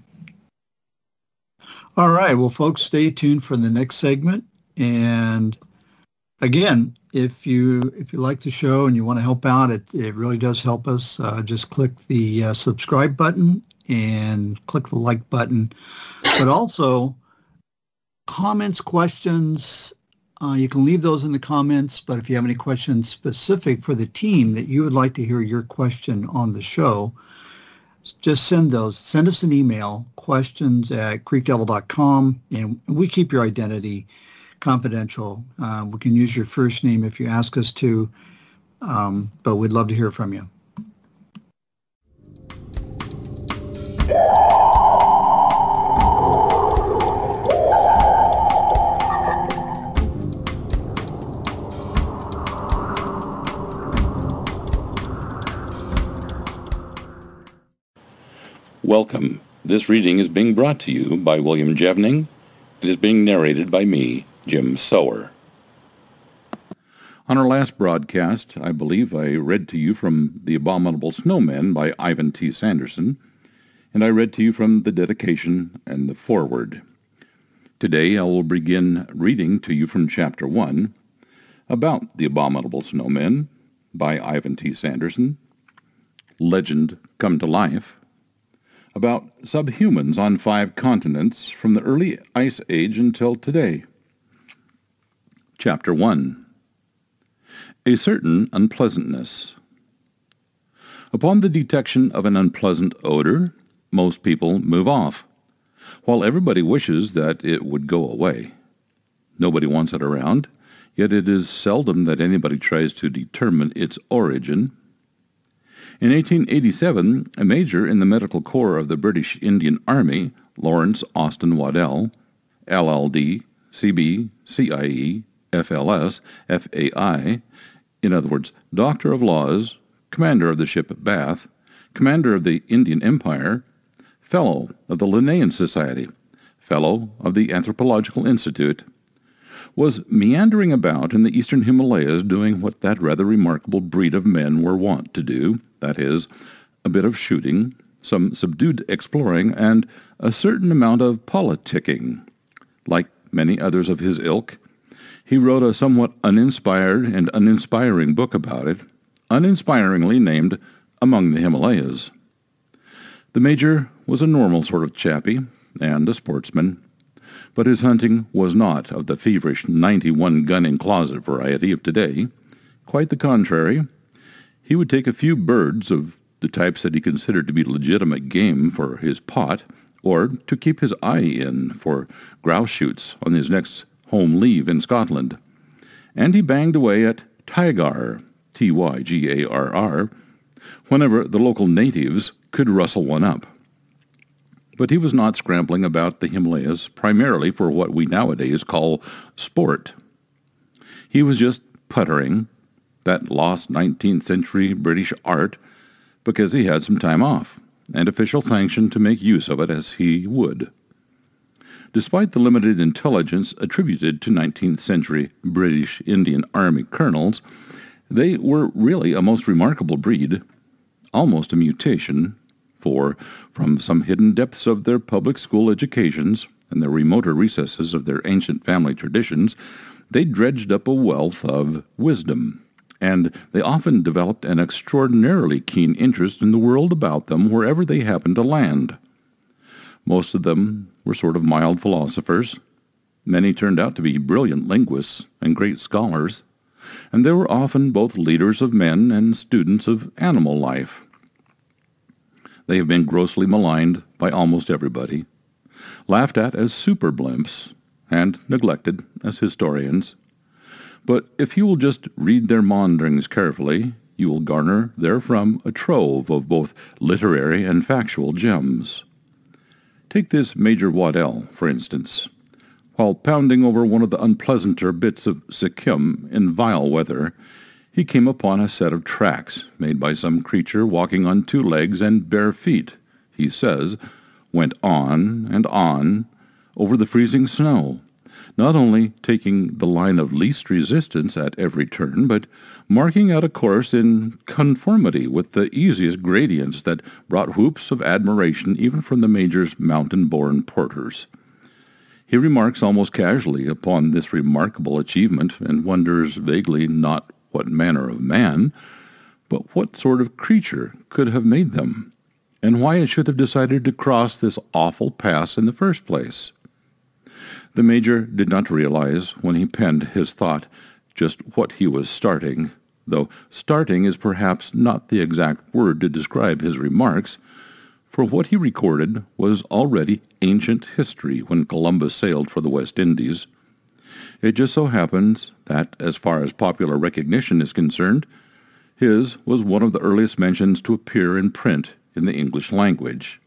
All right. Well, folks, stay tuned for the next segment. And again, if you like the show and you want to help out, it really does help us. Just click the subscribe button and click the like button. But also, comments, questions, you can leave those in the comments. But if you have any questions specific for the team that you would like to hear your question on the show, just send those. Send us an email, questions@creekdevil.com, and we keep your identity confidential. We can use your first name if you ask us to, but we'd love to hear from you. Welcome. This reading is being brought to you by William Jevning. It is being narrated by me, Jim Sower. On our last broadcast, I believe I read to you from The Abominable Snowmen by Ivan T. Sanderson, and I read to you from the dedication and the foreword. Today I will begin reading to you from Chapter 1 about The Abominable Snowmen by Ivan T. Sanderson, Legend Come to Life, about subhumans on 5 continents from the early Ice Age until today. Chapter 1. A certain unpleasantness. Upon the detection of an unpleasant odor, most people move off, while everybody wishes that it would go away. Nobody wants it around, yet it is seldom that anybody tries to determine its origin. In 1887, a major in the Medical Corps of the British Indian Army, Lawrence Austin Waddell, LLD, CB, CIE, FLS, FAI, in other words, Doctor of Laws, Commander of the ship Bath, Commander of the Indian Empire, Fellow of the Linnaean Society, Fellow of the Anthropological Institute, was meandering about in the eastern Himalayas doing what that rather remarkable breed of men were wont to do, that is, a bit of shooting, some subdued exploring, and a certain amount of politicking. Like many others of his ilk, he wrote a somewhat uninspired and uninspiring book about it, uninspiringly named Among the Himalayas. The major was a normal sort of chappie, and a sportsman, but his hunting was not of the feverish 91-gun-in-closet variety of today. Quite the contrary. He would take a few birds of the types that he considered to be legitimate game for his pot, or to keep his eye in for grouse shoots on his next home leave in Scotland. And he banged away at Tygarr, Tygarr, whenever the local natives could rustle one up. But he was not scrambling about the Himalayas primarily for what we nowadays call sport. He was just puttering, that lost 19th century British art, because he had some time off and official sanction to make use of it as he would. Despite the limited intelligence attributed to 19th century British Indian Army colonels, they were really a most remarkable breed, almost a mutation, for from some hidden depths of their public school educations and the remoter recesses of their ancient family traditions, they dredged up a wealth of wisdom, and they often developed an extraordinarily keen interest in the world about them wherever they happened to land. Most of them were sort of mild philosophers. Many turned out to be brilliant linguists and great scholars, and they were often both leaders of men and students of animal life. They have been grossly maligned by almost everybody, laughed at as super blimps, and neglected as historians. But if you will just read their maunderings carefully, you will garner therefrom a trove of both literary and factual gems. Take this Major Waddell, for instance. While pounding over one of the unpleasanter bits of Sikkim in vile weather, he came upon a set of tracks made by some creature walking on 2 legs and bare feet, he says, went on and on over the freezing snow, not only taking the line of least resistance at every turn, but marking out a course in conformity with the easiest gradients that brought whoops of admiration even from the Major's mountain-born porters. He remarks almost casually upon this remarkable achievement and wonders vaguely not what manner of man, but what sort of creature could have made them, and why it should have decided to cross this awful pass in the first place. The Major did not realize when he penned his thought just what he was starting, though starting is perhaps not the exact word to describe his remarks, for what he recorded was already ancient history when Columbus sailed for the West Indies. It just so happens that, as far as popular recognition is concerned, his was one of the earliest mentions to appear in print in the English language,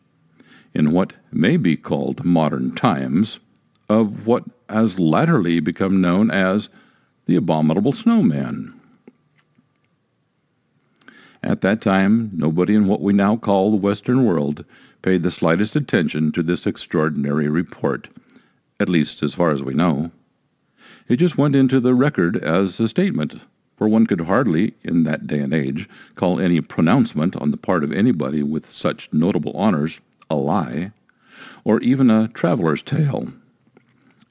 in what may be called modern times, of what has latterly become known as the abominable snowman. At that time, nobody in what we now call the Western world paid the slightest attention to this extraordinary report, at least as far as we know. It just went into the record as a statement, for one could hardly, in that day and age, call any pronouncement on the part of anybody with such notable honors a lie, or even a traveler's tale.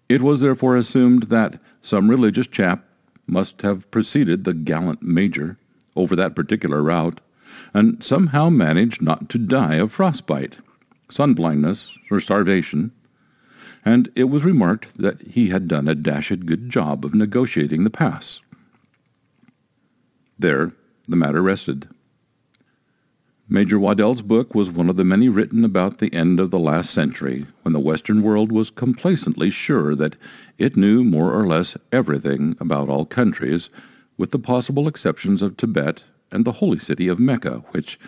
It was therefore assumed that some religious chap must have preceded the gallant Major over that particular route, and somehow managed not to die of frostbite, sunblindness, or starvation, and it was remarked that he had done a dashed good job of negotiating the pass. There the matter rested. Major Waddell's book was one of the many written about the end of the last century, when the Western world was complacently sure that it knew more or less everything about all countries, with the possible exceptions of Tibet and the holy city of Mecca, which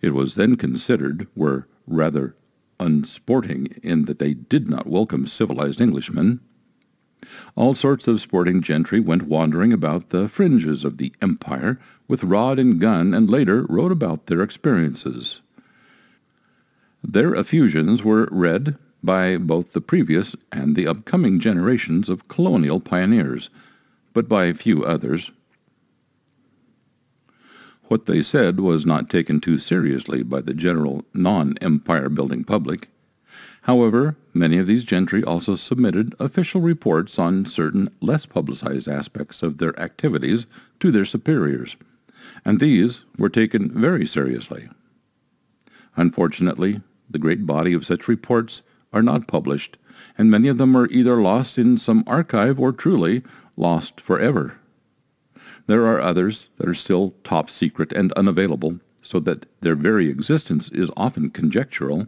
it was then considered were rather unsporting in that they did not welcome civilized Englishmen. All sorts of sporting gentry went wandering about the fringes of the empire with rod and gun, and later wrote about their experiences. Their effusions were read by both the previous and the upcoming generations of colonial pioneers, but by few others. What they said was not taken too seriously by the general non-empire-building public. However, many of these gentry also submitted official reports on certain less publicized aspects of their activities to their superiors, and these were taken very seriously. Unfortunately, the great body of such reports are not published, and many of them are either lost in some archive or truly lost forever. There are others that are still top secret and unavailable, so that their very existence is often conjectural.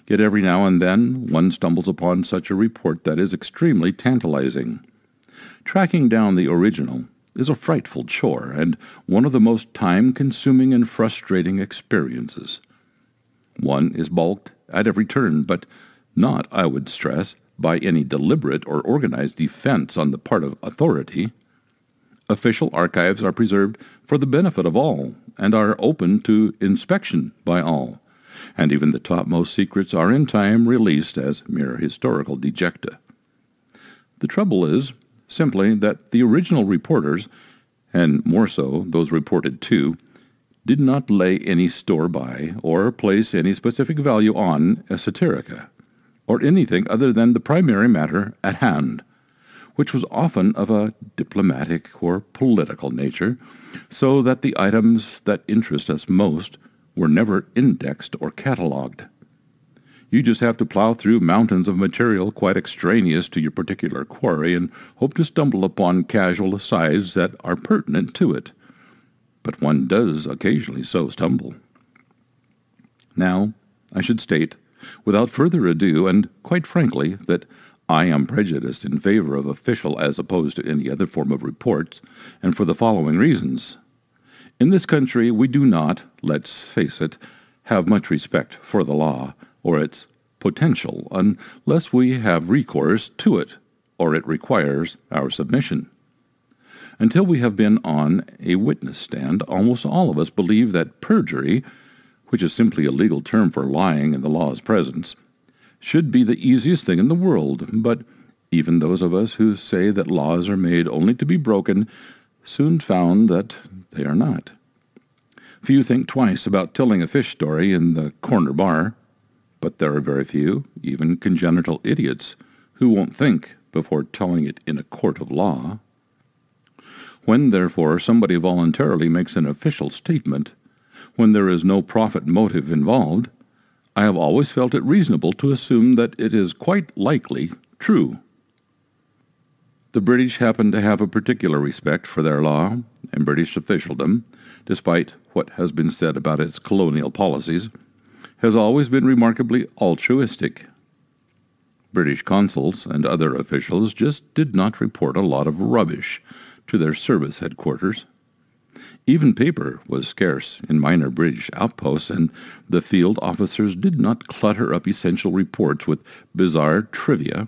Yet every now and then one stumbles upon such a report that is extremely tantalizing. Tracking down the original is a frightful chore and one of the most time-consuming and frustrating experiences. One is balked at every turn, but not, I would stress, by any deliberate or organized defense on the part of authority. Official archives are preserved for the benefit of all and are open to inspection by all, and even the topmost secrets are in time released as mere historical dejecta. The trouble is simply that the original reporters, and more so those reported to, did not lay any store by or place any specific value on esoterica, or anything other than the primary matter at hand, which was often of a diplomatic or political nature, so that the items that interest us most were never indexed or catalogued. You just have to plow through mountains of material quite extraneous to your particular quarry and hope to stumble upon casual asides that are pertinent to it. But one does occasionally so stumble. Now, I should state, without further ado, and quite frankly, that I am prejudiced in favor of official as opposed to any other form of reports, and for the following reasons. In this country, we do not, let's face it, have much respect for the law or its potential unless we have recourse to it or it requires our submission. Until we have been on a witness stand, almost all of us believe that perjury, which is simply a legal term for lying in the law's presence, should be the easiest thing in the world, but even those of us who say that laws are made only to be broken soon found that they are not. Few think twice about telling a fish story in the corner bar, but there are very few, even congenital idiots, who won't think before telling it in a court of law. When, therefore, somebody voluntarily makes an official statement, when there is no profit motive involved, I have always felt it reasonable to assume that it is quite likely true. The British happen to have a particular respect for their law and British officialdom, despite what has been said about its colonial policies, has always been remarkably altruistic. British consuls and other officials just did not report a lot of rubbish to their service headquarters. Even paper was scarce in minor British outposts, and the field officers did not clutter up essential reports with bizarre trivia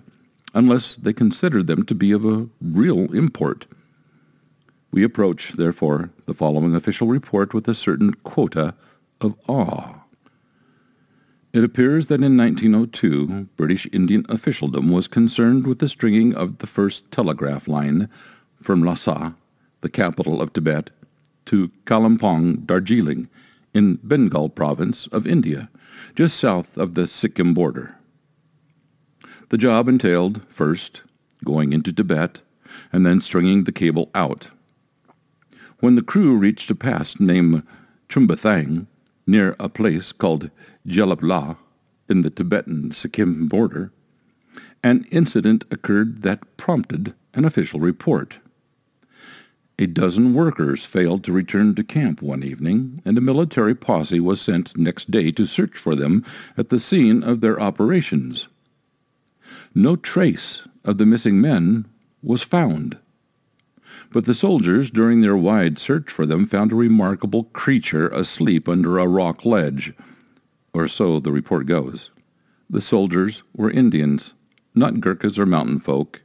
unless they considered them to be of a real import. We approach, therefore, the following official report with a certain quota of awe. It appears that in 1902, British Indian officialdom was concerned with the stringing of the first telegraph line from Lhasa, the capital of Tibet, to Kalimpong, Darjeeling, in Bengal province of India, just south of the Sikkim border. The job entailed, first, going into Tibet, and then stringing the cable out. When the crew reached a pass named Chumbathang, near a place called Jelapla, in the Tibetan-Sikkim border, an incident occurred that prompted an official report. A dozen workers failed to return to camp one evening, and a military posse was sent next day to search for them at the scene of their operations. No trace of the missing men was found, but the soldiers, during their wide search for them, found a remarkable creature asleep under a rock ledge, or so the report goes. The soldiers were Indians, not Gurkhas or mountain folk,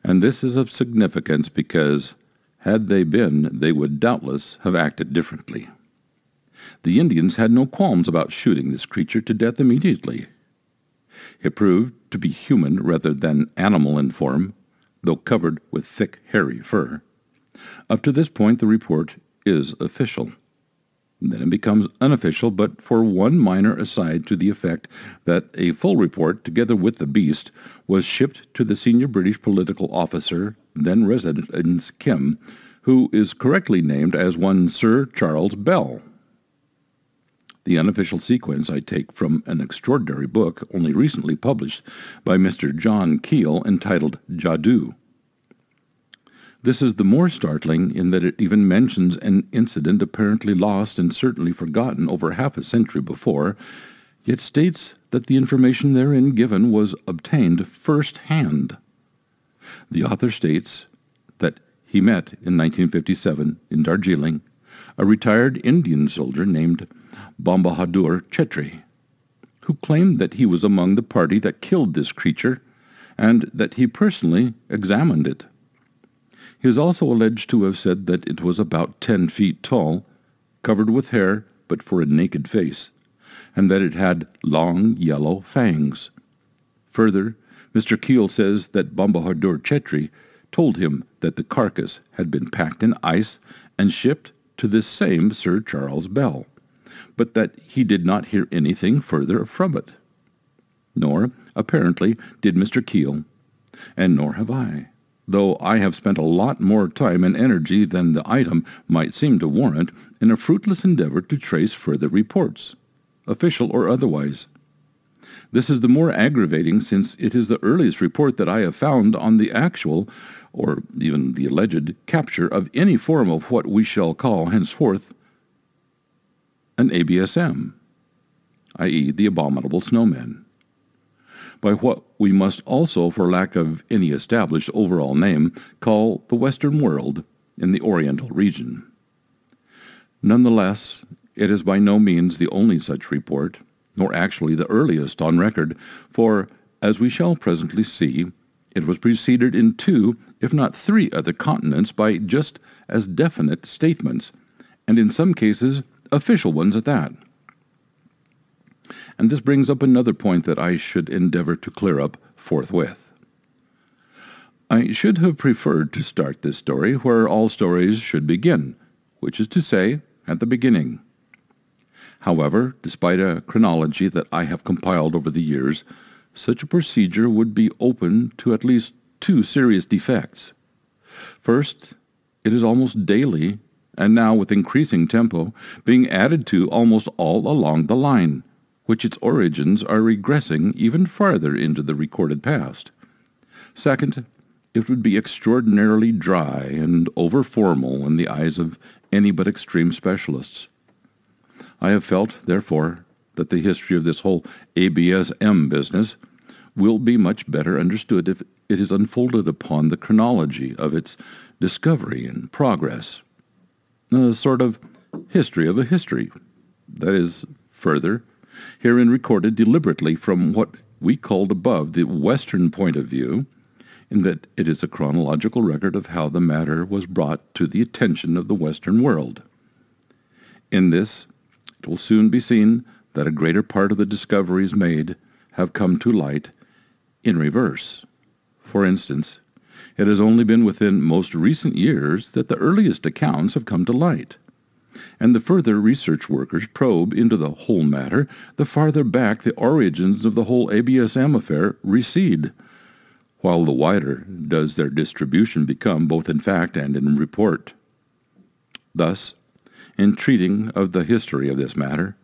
and this is of significance because had they been, they would doubtless have acted differently. The Indians had no qualms about shooting this creature to death immediately. It proved to be human rather than animal in form, though covered with thick, hairy fur. Up to this point, the report is official. Then it becomes unofficial, but for one minor aside to the effect that a full report, together with the beast, was shipped to the senior British political officer, then resident in Sikkim, who is correctly named as one Sir Charles Bell. The unofficial sequence I take from an extraordinary book only recently published by Mr. John Keel entitled Jadoo. This is the more startling in that it even mentions an incident apparently lost and certainly forgotten over half a century before, yet states that the information therein given was obtained first-hand. The author states that he met in 1957 in Darjeeling a retired Indian soldier named Bahadur Chetri, who claimed that he was among the party that killed this creature and that he personally examined it. He is also alleged to have said that it was about 10 feet tall, covered with hair but for a naked face, and that it had long yellow fangs. Further, Mr. Keel says that Bahadur Chetri told him that the carcass had been packed in ice and shipped to this same Sir Charles Bell, but that he did not hear anything further from it. Nor, apparently, did Mr. Keel, and nor have I, though I have spent a lot more time and energy than the item might seem to warrant in a fruitless endeavor to trace further reports, official or otherwise. This is the more aggravating since it is the earliest report that I have found on the actual, or even the alleged, capture of any form of what we shall call henceforth an ABSM, i.e. the abominable snowman, by what we must also, for lack of any established overall name, call the Western world in the Oriental region. Nonetheless, it is by no means the only such report, nor actually the earliest on record, for, as we shall presently see, it was preceded in 2, if not 3 other continents by just as definite statements, and in some cases official ones at that. And this brings up another point that I should endeavor to clear up forthwith. I should have preferred to start this story where all stories should begin, which is to say, at the beginning. However, despite a chronology that I have compiled over the years, such a procedure would be open to at least 2 serious defects. First, it is almost daily, and now with increasing tempo, being added to almost all along the line, which its origins are regressing even farther into the recorded past. Second, it would be extraordinarily dry and over-formal in the eyes of any but extreme specialists. I have felt, therefore, that the history of this whole ABSM business will be much better understood if it is unfolded upon the chronology of its discovery and progress, a sort of history of a history, that is, further, herein recorded deliberately from what we called above the Western point of view, in that it is a chronological record of how the matter was brought to the attention of the Western world. In this, it will soon be seen that a greater part of the discoveries made have come to light in reverse. For instance, it has only been within most recent years that the earliest accounts have come to light, and the further research workers probe into the whole matter, the farther back the origins of the whole ABSM affair recede, while the wider does their distribution become both in fact and in report. Thus, in treating of the history of this matter,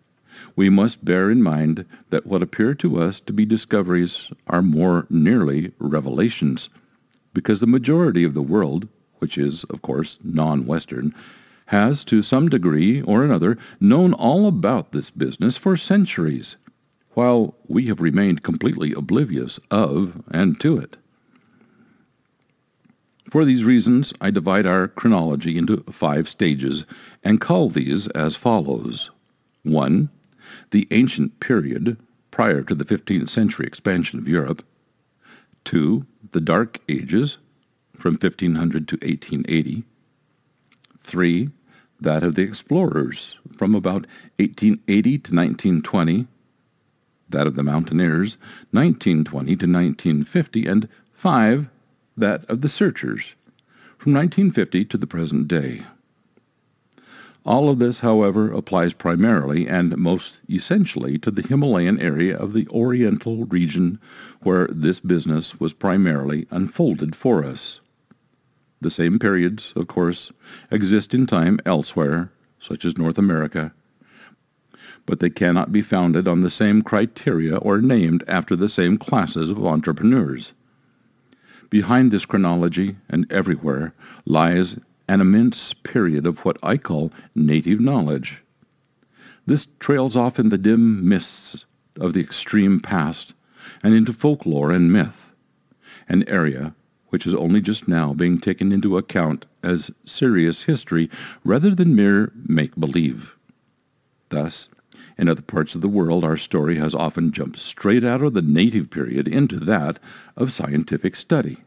we must bear in mind that what appear to us to be discoveries are more nearly revelations, because the majority of the world, which is, of course, non-Western, has, to some degree or another, known all about this business for centuries, while we have remained completely oblivious of and to it. For these reasons, I divide our chronology into 5 stages and call these as follows. 1. The ancient period prior to the 15th century expansion of Europe. 2. The Dark Ages, from 1500 to 1880. 3. That of the explorers, from about 1880 to 1920. That of the mountaineers, 1920 to 1950. And 5. That of the searchers, from 1950 to the present day. All of this, however, applies primarily and most essentially to the Himalayan area of the Oriental region where this business was primarily unfolded for us. The same periods, of course, exist in time elsewhere, such as North America, but they cannot be founded on the same criteria or named after the same classes of entrepreneurs. Behind this chronology, and everywhere, lies an immense period of what I call native knowledge. This trails off in the dim mists of the extreme past and into folklore and myth, an area which is only just now being taken into account as serious history rather than mere make-believe. Thus, in other parts of the world, our story has often jumped straight out of the native period into that of scientific study.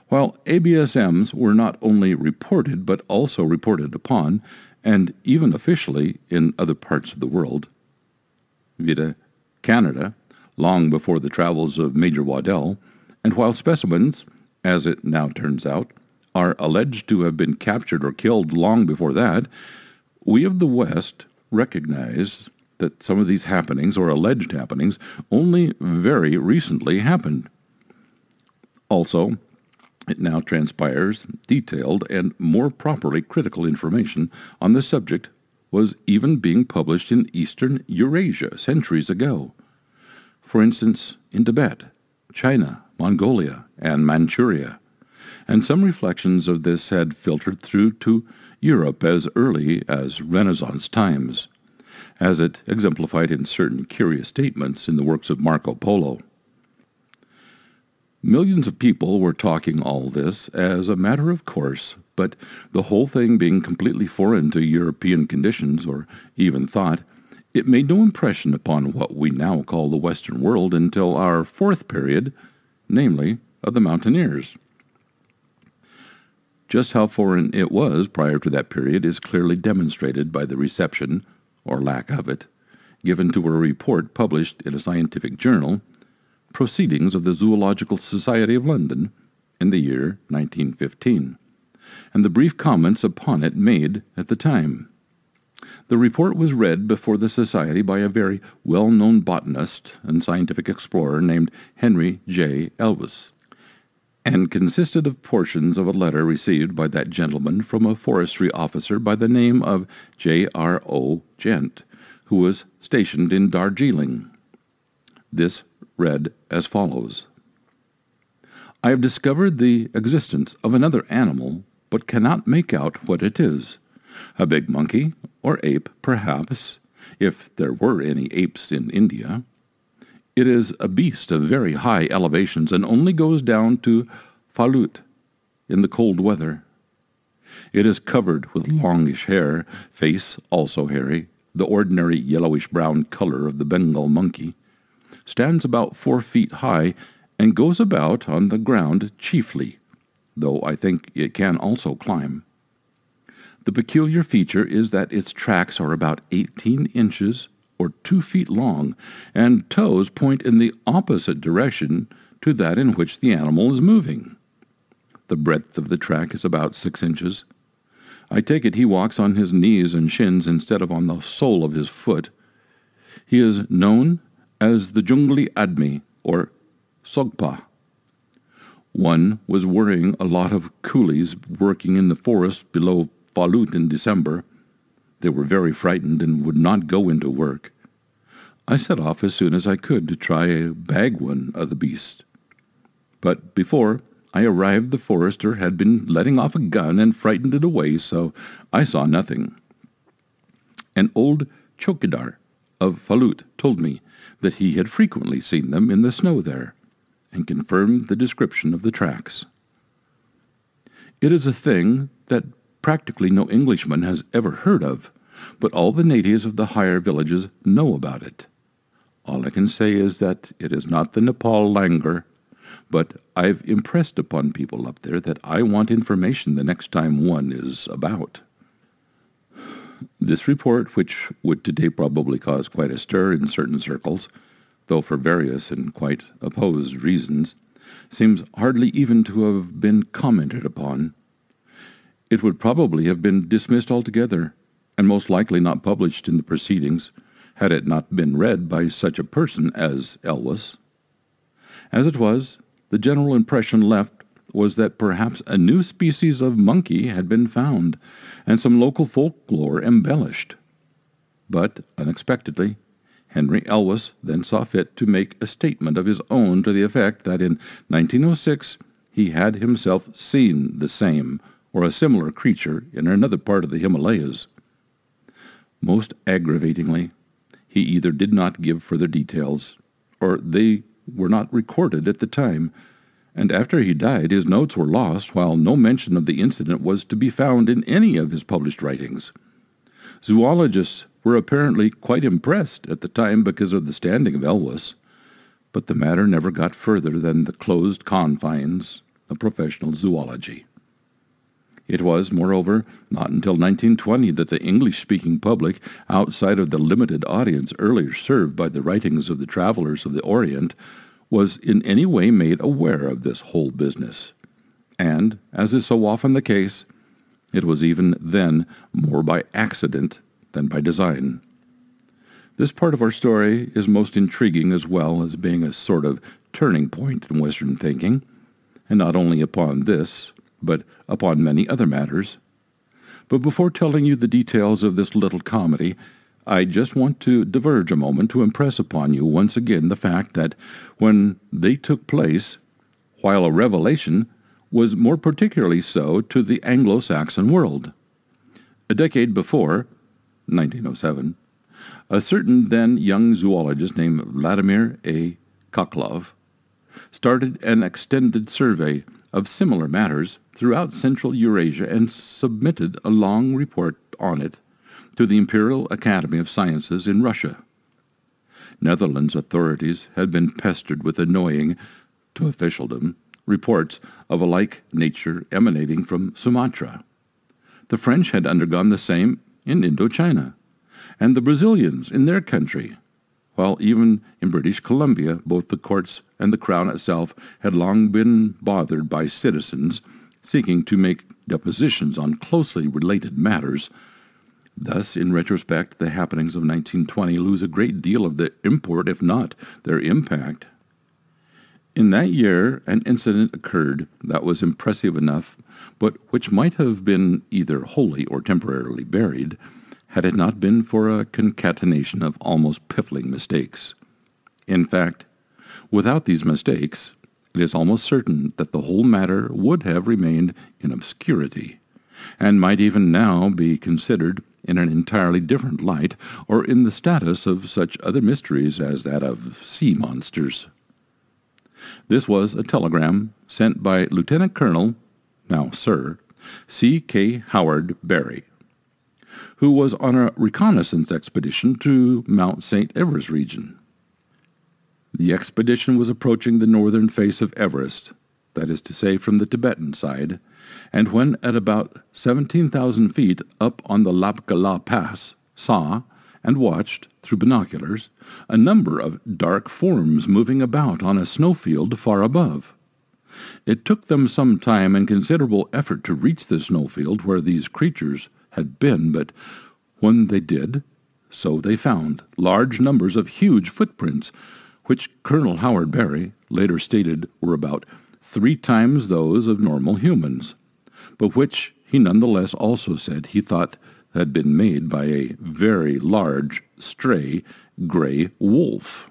While ABSMs were not only reported but also reported upon, and even officially in other parts of the world, via Canada, long before the travels of Major Waddell, and while specimens, as it now turns out, are alleged to have been captured or killed long before that, we of the West recognize that some of these happenings, or alleged happenings, only very recently happened. Also, it now transpires detailed and more properly critical information on the subject was even being published in Eastern Eurasia centuries ago. For instance, in Tibet, China, Mongolia, and Manchuria. And some reflections of this had filtered through to Europe as early as Renaissance times, as it exemplified in certain curious statements in the works of Marco Polo. Millions of people were talking all this as a matter of course, but the whole thing being completely foreign to European conditions or even thought, it made no impression upon what we now call the Western world until our fourth period, namely of the mountaineers. Just how foreign it was prior to that period is clearly demonstrated by the reception, or lack of it, given to a report published in a scientific journal, Proceedings of the Zoological Society of London, in the year 1915, and the brief comments upon it made at the time. The report was read before the Society by a very well-known botanist and scientific explorer named Henry J. Elwes, and consisted of portions of a letter received by that gentleman from a forestry officer by the name of J.R.O. Gent, who was stationed in Darjeeling. This read as follows: I have discovered the existence of another animal, but cannot make out what it is. A big monkey, or ape, perhaps, if there were any apes in India. It is a beast of very high elevations and only goes down to Falut in the cold weather. It is covered with longish hair, face also hairy, the ordinary yellowish-brown color of the Bengal monkey, stands about 4 feet high, and goes about on the ground chiefly, though I think it can also climb. The peculiar feature is that its tracks are about 18 inches or 2 feet long, and toes point in the opposite direction to that in which the animal is moving. The breadth of the track is about 6 inches. I take it he walks on his knees and shins instead of on the sole of his foot. He is known as the Jungli Admi, or Sogpa. One was worrying a lot of coolies working in the forest below Falut in December. They were very frightened and would not go into work. I set off as soon as I could to try a bag one of the beast. But before I arrived, the forester had been letting off a gun and frightened it away, so I saw nothing. An old chowkidar of Falut told me that he had frequently seen them in the snow there, and confirmed the description of the tracks. It is a thing that practically no Englishman has ever heard of, but all the natives of the higher villages know about it. All I can say is that it is not the Nepal langur, but I've impressed upon people up there that I want information the next time one is about. This report, which would today probably cause quite a stir in certain circles, though for various and quite opposed reasons, seems hardly even to have been commented upon. It would probably have been dismissed altogether, and most likely not published in the proceedings, had it not been read by such a person as Elwes. As it was, the general impression left was that perhaps a new species of monkey had been found, and some local folklore embellished. But, unexpectedly, Henry Elwes then saw fit to make a statement of his own to the effect that in 1906 he had himself seen the same or a similar creature in another part of the Himalayas. Most aggravatingly, he either did not give further details, or they were not recorded at the time, and after he died his notes were lost, while no mention of the incident was to be found in any of his published writings. Zoologists were apparently quite impressed at the time because of the standing of Elwes, but the matter never got further than the closed confines of professional zoology. It was, moreover, not until 1920 that the English-speaking public, outside of the limited audience earlier served by the writings of the travelers of the Orient, was in any way made aware of this whole business. And, as is so often the case, it was even then more by accident than by design. This part of our story is most intriguing as well as being a sort of turning point in Western thinking, and not only upon this, but upon many other matters. But before telling you the details of this little comedy, I just want to diverge a moment to impress upon you once again the fact that when they took place, while a revelation, was more particularly so to the Anglo-Saxon world. A decade before, 1907, a certain then young zoologist named Vladimir A. Koklov started an extended survey of similar matters throughout Central Eurasia and submitted a long report on it to the Imperial Academy of Sciences in Russia. Netherlands authorities had been pestered with annoying, to officialdom, reports of a like nature emanating from Sumatra. The French had undergone the same in Indochina, and the Brazilians in their country, while even in British Columbia both the courts and the Crown itself had long been bothered by citizens seeking to make depositions on closely related matters. Thus, in retrospect, the happenings of 1920 lose a great deal of their import, if not their impact. In that year, an incident occurred that was impressive enough, but which might have been either wholly or temporarily buried, had it not been for a concatenation of almost piffling mistakes. In fact, without these mistakes, it is almost certain that the whole matter would have remained in obscurity, and might even now be considered in an entirely different light, or in the status of such other mysteries as that of sea monsters. This was a telegram sent by Lieutenant Colonel, now Sir, C.K. Howard Barry, who was on a reconnaissance expedition to Mount St. Everest region. The expedition was approaching the northern face of Everest, that is to say from the Tibetan side, and when at about 17,000 feet up on the Lapgala Pass, saw and watched, through binoculars, a number of dark forms moving about on a snowfield far above. It took them some time and considerable effort to reach the snowfield where these creatures had been, but when they did, so they found large numbers of huge footprints, which Colonel Howard Barry later stated were about 3 times those of normal humans, but which he nonetheless also said he thought had been made by a very large, stray, gray wolf.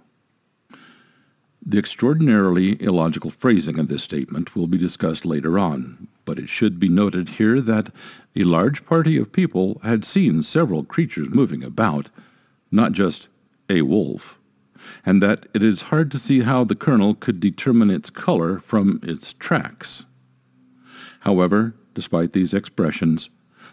The extraordinarily illogical phrasing of this statement will be discussed later on, but it should be noted here that a large party of people had seen several creatures moving about, not just a wolf, and that it is hard to see how the colonel could determine its color from its tracks. However, despite these expressions,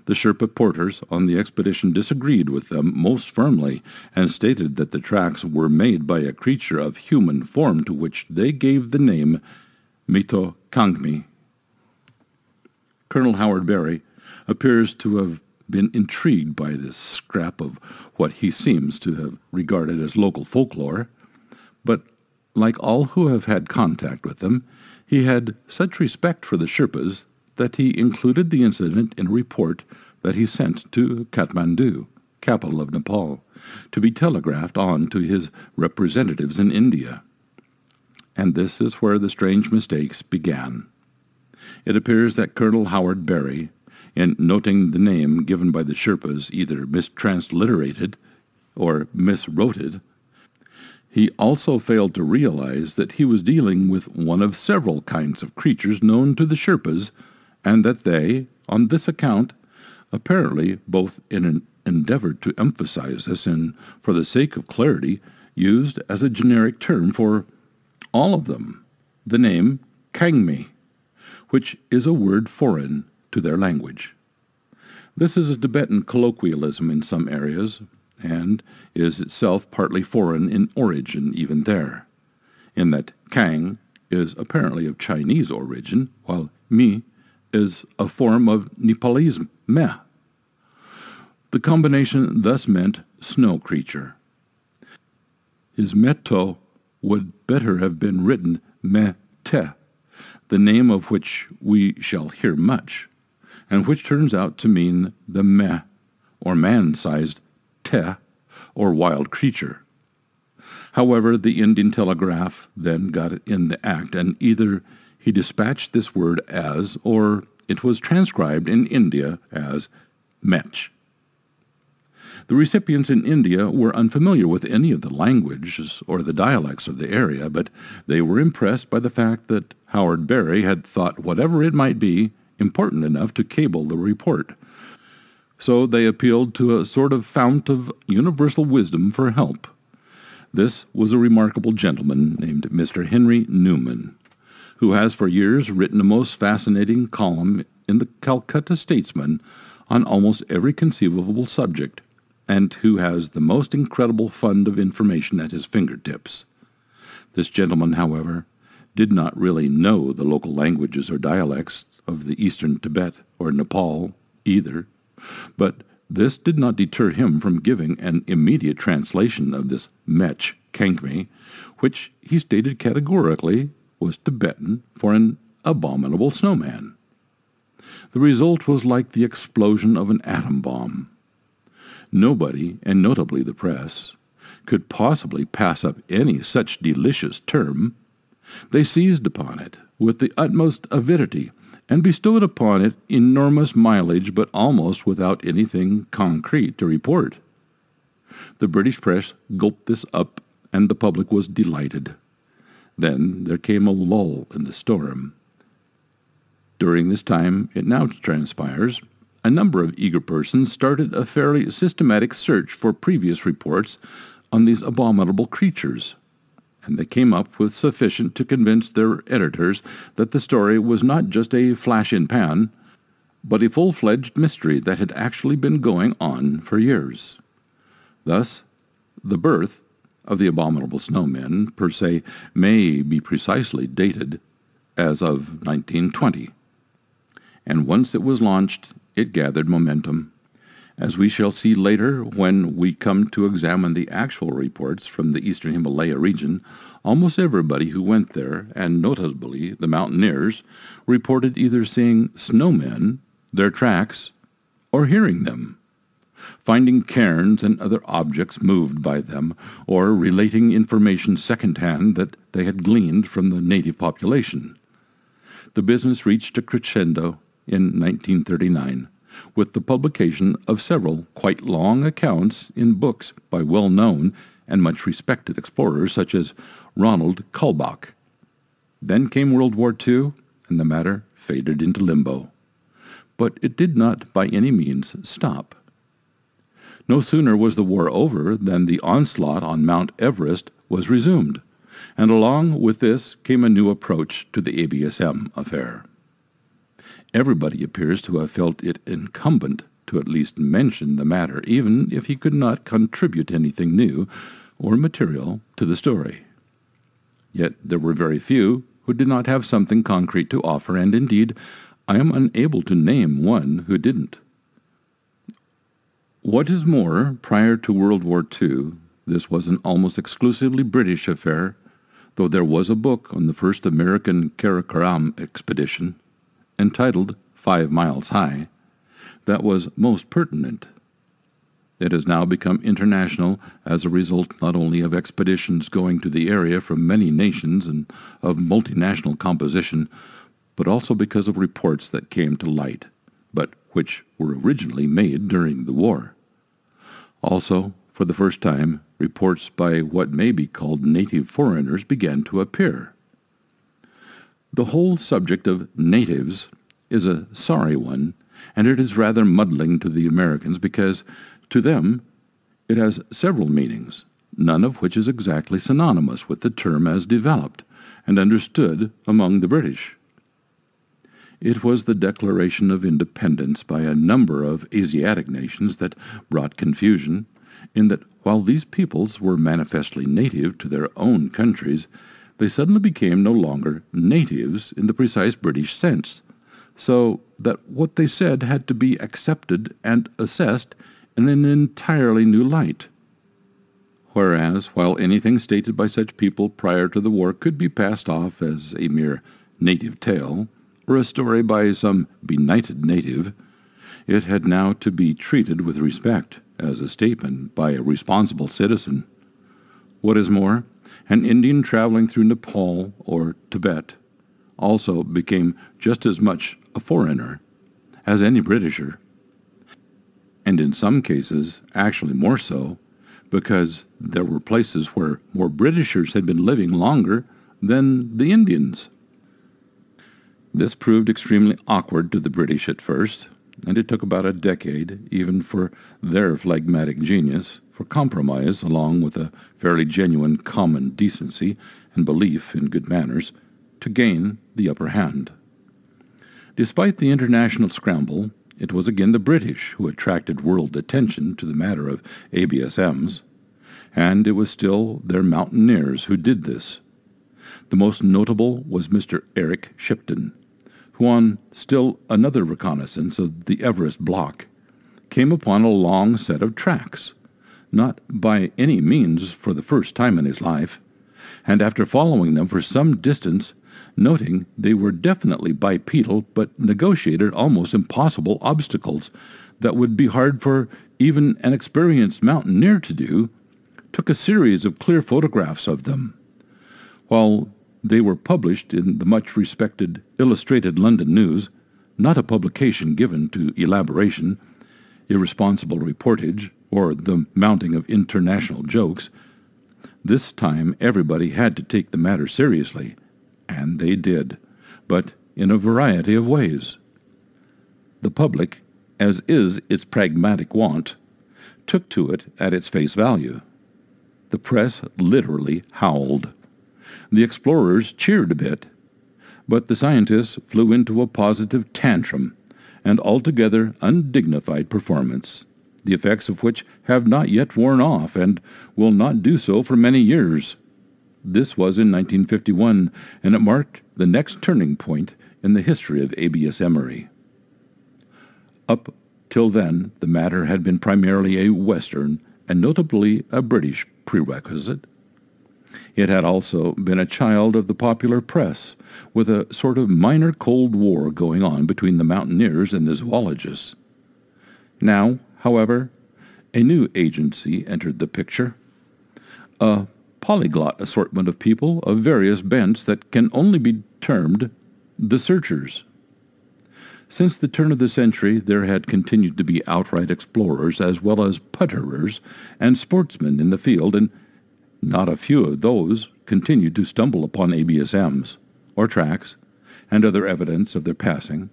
the Sherpa porters on the expedition disagreed with them most firmly and stated that the tracks were made by a creature of human form to which they gave the name Mito Kangmi. Colonel Howard Barry appears to have been intrigued by this scrap of what he seems to have regarded as local folklore, but like all who have had contact with them, he had such respect for the Sherpas that he included the incident in a report that he sent to Kathmandu, capital of Nepal, to be telegraphed on to his representatives in India. And this is where the strange mistakes began. It appears that Colonel Howard Barry, in noting the name given by the Sherpas, either mistransliterated or miswrote it, he also failed to realize that he was dealing with one of several kinds of creatures known to the Sherpas, and that they, on this account, apparently both in an endeavored to emphasize this and, for the sake of clarity, used as a generic term for all of them the name Kangmi, which is a word foreign to their language. This is a Tibetan colloquialism in some areas, and is itself partly foreign in origin even there, in that Kang is apparently of Chinese origin, while Mi is a form of Nepalese Meh. The combination thus meant snow creature. His Meto would better have been written Me-te, the name of which we shall hear much, and which turns out to mean the Meh, or man-sized Te, or wild creature. However, the Indian Telegraph then got it in the act, and either he dispatched this word as, or it was transcribed in India as Mech. The recipients in India were unfamiliar with any of the languages or the dialects of the area, but they were impressed by the fact that Howard Berry had thought whatever it might be important enough to cable the report. So they appealed to a sort of fount of universal wisdom for help. This was a remarkable gentleman named Mr. Henry Newman, who has for years written a most fascinating column in the Calcutta Statesman on almost every conceivable subject, and who has the most incredible fund of information at his fingertips. This gentleman, however, did not really know the local languages or dialects of the eastern Tibet or Nepal either, but this did not deter him from giving an immediate translation of this Mech Kangmi, which he stated categorically was Tibetan for an abominable snowman. The result was like the explosion of an atom bomb. Nobody, and notably the press, could possibly pass up any such delicious term. They seized upon it with the utmost avidity, and bestowed upon it enormous mileage, but almost without anything concrete to report. The British press gulped this up, and the public was delighted. Then there came a lull in the storm. During this time, it now transpires, a number of eager persons started a fairly systematic search for previous reports on these abominable creatures, and they came up with sufficient to convince their editors that the story was not just a flash-in-pan, but a full-fledged mystery that had actually been going on for years. Thus, the birth of the abominable snowmen, per se, may be precisely dated as of 1920. And once it was launched, it gathered momentum. As we shall see later when we come to examine the actual reports from the eastern Himalaya region, almost everybody who went there, and notably the mountaineers, reported either seeing snowmen, their tracks, or hearing them, finding cairns and other objects moved by them, or relating information second-hand that they had gleaned from the native population. The business reached a crescendo in 1939, with the publication of several quite long accounts in books by well-known and much respected explorers such as Ronald Kaulbach. Then came World War II, and the matter faded into limbo. But it did not by any means stop. No sooner was the war over than the onslaught on Mount Everest was resumed, and along with this came a new approach to the ABSM affair. Everybody appears to have felt it incumbent to at least mention the matter, even if he could not contribute anything new or material to the story. Yet there were very few who did not have something concrete to offer, and indeed I am unable to name one who didn't. What is more, prior to World War II, this was an almost exclusively British affair, though there was a book on the first American Karakoram expedition, entitled 5 Miles High, that was most pertinent. It has now become international as a result not only of expeditions going to the area from many nations and of multinational composition, but also because of reports that came to light, but which were originally made during the war. Also, for the first time, reports by what may be called native foreigners began to appear. The whole subject of natives is a sorry one, and it is rather muddling to the Americans because, To them, it has several meanings, none of which is exactly synonymous with the term as developed and understood among the British. It was the declaration of independence by a number of Asiatic nations that brought confusion, in that while these peoples were manifestly native to their own countries, they suddenly became no longer natives in the precise British sense, so that what they said had to be accepted and assessed in an entirely new light. Whereas, while anything stated by such people prior to the war could be passed off as a mere native tale, or a story by some benighted native, it had now to be treated with respect as a statement by a responsible citizen. What is more, an Indian traveling through Nepal or Tibet also became just as much a foreigner as any Britisher, and in some cases actually more so, because there were places where more Britishers had been living longer than the Indians. This proved extremely awkward to the British at first, and it took about a decade, even for their phlegmatic genius, for compromise, along with a fairly genuine common decency and belief in good manners, to gain the upper hand. Despite the international scramble, it was again the British who attracted world attention to the matter of ABSMs, and it was still their mountaineers who did this. The most notable was Mr. Eric Shipton, who on still another reconnaissance of the Everest block came upon a long set of tracks, not by any means for the first time in his life, and after following them for some distance, noting they were definitely bipedal but negotiated almost impossible obstacles that would be hard for even an experienced mountaineer to do, took a series of clear photographs of them. While they were published in the much-respected Illustrated London News, not a publication given to elaboration, irresponsible reportage, or the mounting of international jokes, this time everybody had to take the matter seriously, and they did, but in a variety of ways. The public, as is its pragmatic wont, took to it at its face value. The press literally howled. The explorers cheered a bit, but the scientists flew into a positive tantrum, and altogether undignified performance, the effects of which have not yet worn off and will not do so for many years. This was in 1951, and it marked the next turning point in the history of ABSMery. Up till then, the matter had been primarily a Western, and notably a British, prerequisite. It had also been a child of the popular press, with a sort of minor Cold War going on between the mountaineers and the zoologists. Now, however, a new agency entered the picture, a polyglot assortment of people of various bents that can only be termed the searchers. Since the turn of the century, there had continued to be outright explorers as well as putterers and sportsmen in the field, and not a few of those continued to stumble upon ABSMs, or tracks, and other evidence of their passing.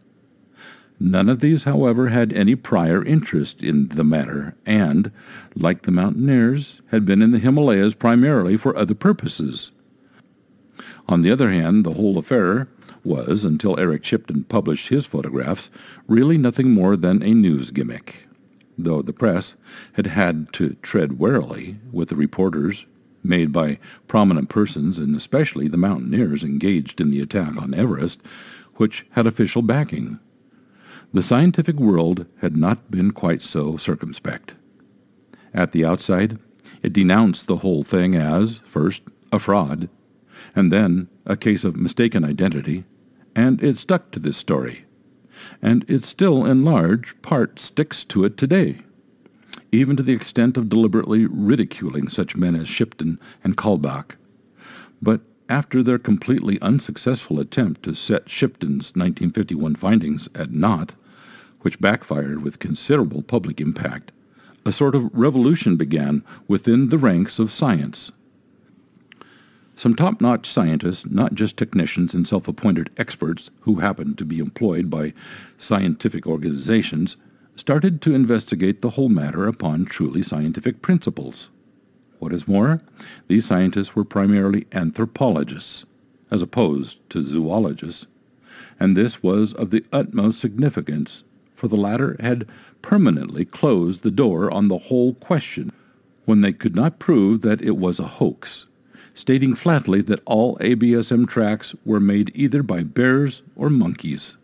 None of these, however, had any prior interest in the matter, and, like the mountaineers, had been in the Himalayas primarily for other purposes. On the other hand, the whole affair was, until Eric Shipton published his photographs, really nothing more than a news gimmick, though the press had had to tread warily with the reporters made by prominent persons, and especially the mountaineers engaged in the attack on Everest, which had official backing. The scientific world had not been quite so circumspect. At the outside, it denounced the whole thing as, first, a fraud, and then a case of mistaken identity, and it stuck to this story, and it still in large part sticks to it today, even to the extent of deliberately ridiculing such men as Shipton and Kaulbach. But after their completely unsuccessful attempt to set Shipton's 1951 findings at naught, which backfired with considerable public impact, a sort of revolution began within the ranks of science. Some top-notch scientists, not just technicians and self-appointed experts who happened to be employed by scientific organizations, started to investigate the whole matter upon truly scientific principles. What is more, these scientists were primarily anthropologists, as opposed to zoologists, and this was of the utmost significance, for the latter had permanently closed the door on the whole question when they could not prove that it was a hoax, stating flatly that all ABSM tracks were made either by bears or monkeys.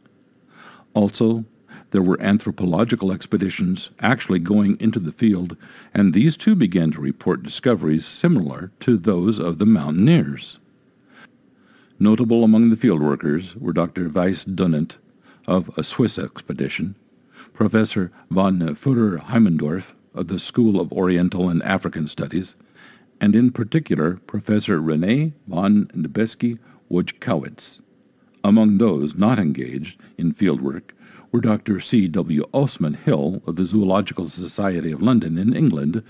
Also, there were anthropological expeditions actually going into the field, and these too began to report discoveries similar to those of the mountaineers. Notable among the field workers were Dr. Weiss Dunant of a Swiss expedition, Professor von Futter-Heimendorf of the School of Oriental and African Studies, and in particular Professor René von Nebesky-Wojtkowicz. Among those not engaged in fieldwork were Dr. C.W. Osman Hill of the Zoological Society of London in England,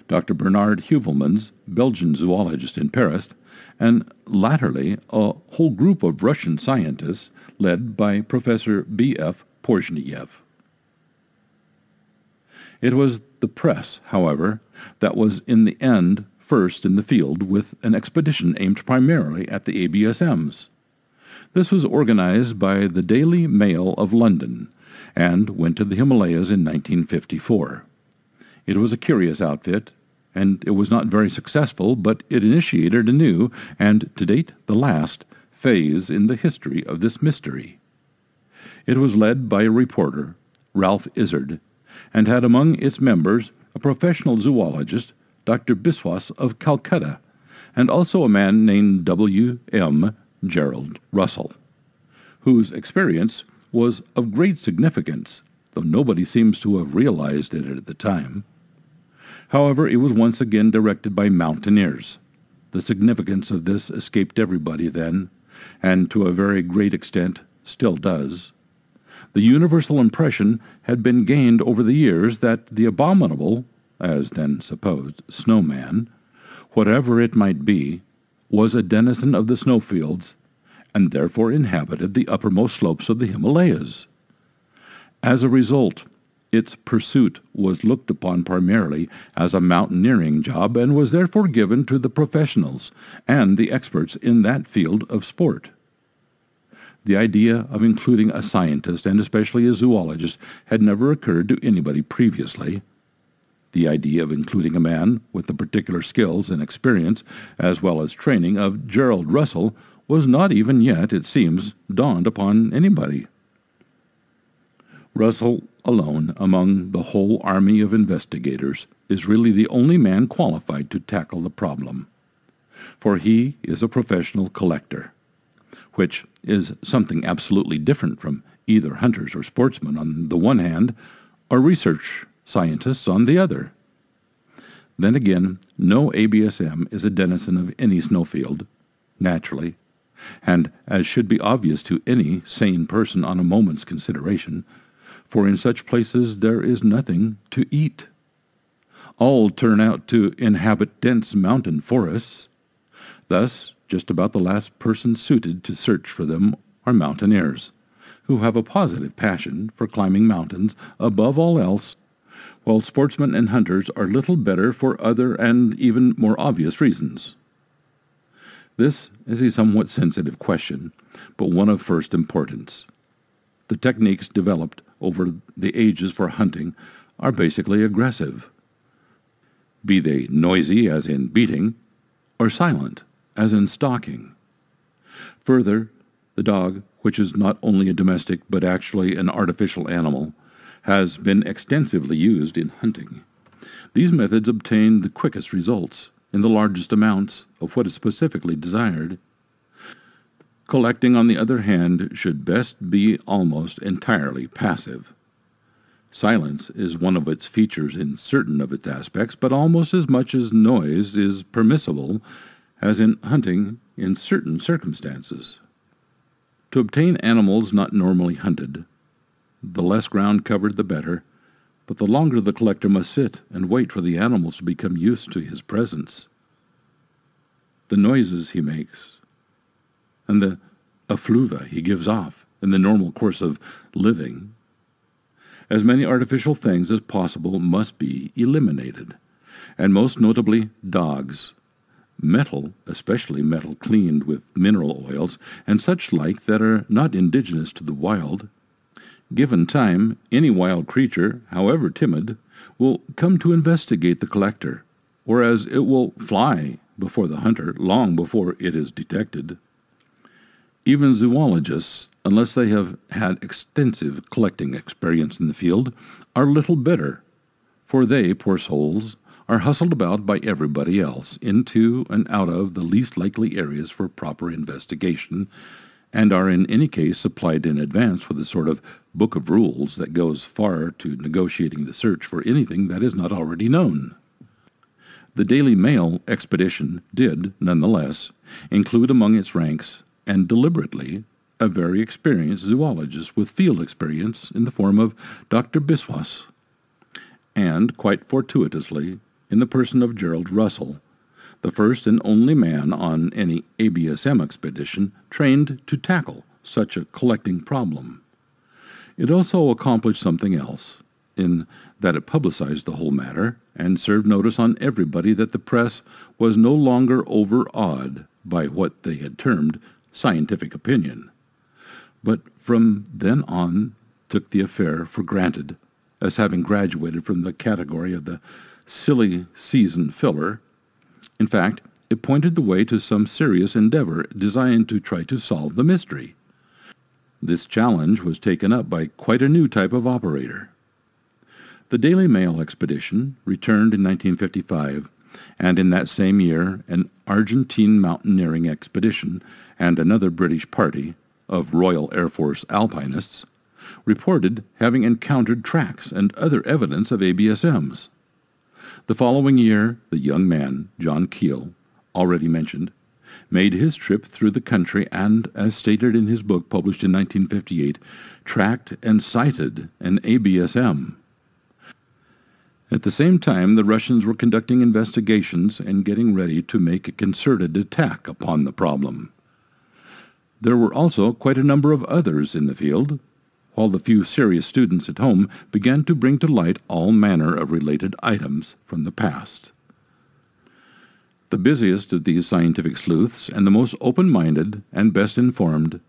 Dr. Bernard Heuvelmans, Belgian zoologist in Paris, and latterly a whole group of Russian scientists led by Professor B.F. Porzhniev. It was the press, however, that was in the end first in the field with an expedition aimed primarily at the ABSMs. This was organized by the Daily Mail of London and went to the Himalayas in 1954. It was a curious outfit, and it was not very successful, but it initiated a new, and to date the last, phase in the history of this mystery. It was led by a reporter, Ralph Izard, and had among its members a professional zoologist, Dr. Biswas of Calcutta, and also a man named W.M. Gerald Russell, whose experience was of great significance, though nobody seems to have realized it at the time. However, it was once again directed by mountaineers. The significance of this escaped everybody then, and to a very great extent still does. The universal impression had been gained over the years that the abominable, as then supposed, snowman, whatever it might be, was a denizen of the snowfields, and therefore inhabited the uppermost slopes of the Himalayas. As a result, its pursuit was looked upon primarily as a mountaineering job and was therefore given to the professionals and the experts in that field of sport. The idea of including a scientist, and especially a zoologist, had never occurred to anybody previously. The idea of including a man with the particular skills and experience, as well as training, of Gerald Russell was not even yet, it seems, dawned upon anybody. Russell alone, among the whole army of investigators, is really the only man qualified to tackle the problem, for he is a professional collector, which is something absolutely different from either hunters or sportsmen on the one hand, or research scientists on the other. Then again, no ABSM is a denizen of any snowfield, naturally, and as should be obvious to any sane person on a moment's consideration, for in such places there is nothing to eat. All turn out to inhabit dense mountain forests. Thus, just about the last person suited to search for them are mountaineers, who have a positive passion for climbing mountains above all else, while sportsmen and hunters are little better for other and even more obvious reasons. This is a somewhat sensitive question, but one of first importance. The techniques developed over the ages for hunting are basically aggressive, be they noisy, as in beating, or silent, as in stalking. Further, the dog, which is not only a domestic but actually an artificial animal, has been extensively used in hunting. These methods obtain the quickest results in the largest amounts of what is specifically desired. Collecting, on the other hand, should best be almost entirely passive. Silence is one of its features in certain of its aspects, but almost as much as noise is permissible as in hunting in certain circumstances. To obtain animals not normally hunted, the less ground covered the better, but the longer the collector must sit and wait for the animals to become used to his presence. The noises he makes, and the effluva he gives off in the normal course of living, As many artificial things as possible must be eliminated, and most notably dogs. Metal, especially metal cleaned with mineral oils and such like that are not indigenous to the wild. Given time, any wild creature, however timid, will come to investigate the collector, whereas it will fly before the hunter long before it is detected. Even zoologists, unless they have had extensive collecting experience in the field, are little better, for they, poor souls, are hustled about by everybody else into and out of the least likely areas for proper investigation, and are in any case supplied in advance with a sort of book of rules that goes far to negotiating the search for anything that is not already known. The Daily Mail expedition did, nonetheless, include among its ranks, and deliberately, a very experienced zoologist with field experience in the form of Dr. Biswas, and, quite fortuitously, in the person of Gerald Russell, the first and only man on any ABSM expedition trained to tackle such a collecting problem. It also accomplished something else, in that it publicized the whole matter and served notice on everybody that the press was no longer overawed by what they had termed scientific opinion, but from then on took the affair for granted as having graduated from the category of the silly season filler. In fact, it pointed the way to some serious endeavor designed to try to solve the mystery. This challenge was taken up by quite a new type of operator. The Daily Mail expedition returned in 1955, and in that same year an Argentine mountaineering expedition and another British party of Royal Air Force alpinists reported having encountered tracks and other evidence of ABSMs. The following year, the young man, John Keel, already mentioned, made his trip through the country and, as stated in his book published in 1958, tracked and sighted an ABSM. At the same time, the Russians were conducting investigations and getting ready to make a concerted attack upon the problem. There were also quite a number of others in the field, while the few serious students at home began to bring to light all manner of related items from the past. The busiest of these scientific sleuths, and the most open-minded and best informed,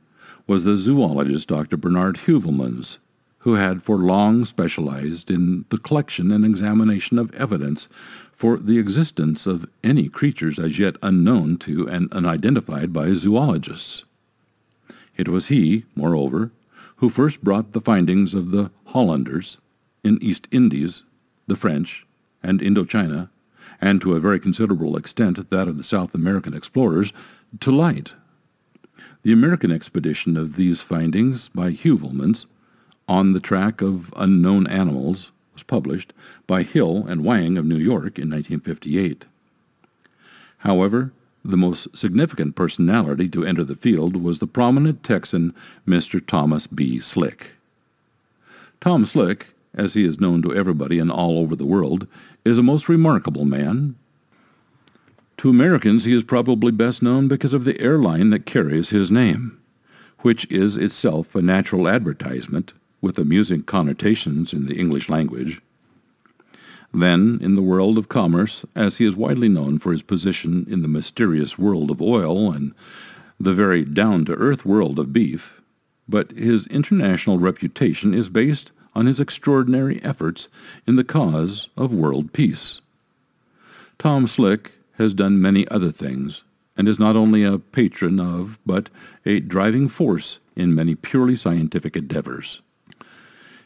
was the zoologist Dr. Bernard Heuvelmans, who had for long specialized in the collection and examination of evidence for the existence of any creatures as yet unknown to and unidentified by zoologists. It was he, moreover, who first brought the findings of the Hollanders in East Indies, the French, and Indochina, and to a very considerable extent that of the South American explorers, to light. The American expedition of these findings by Heuvelmans, On the Track of Unknown Animals, was published by Hill and Wang of New York in 1958. However, the most significant personality to enter the field was the prominent Texan Mr. Thomas B. Slick. Tom Slick, as he is known to everybody and all over the world, is a most remarkable man. To Americans he is probably best known because of the airline that carries his name, which is itself a natural advertisement with amusing connotations in the English language. Then, in the world of commerce, as he is widely known for his position in the mysterious world of oil and the very down-to-earth world of beef, but his international reputation is based on his extraordinary efforts in the cause of world peace. Tom Slick has done many other things, and is not only a patron of, but a driving force in many purely scientific endeavors.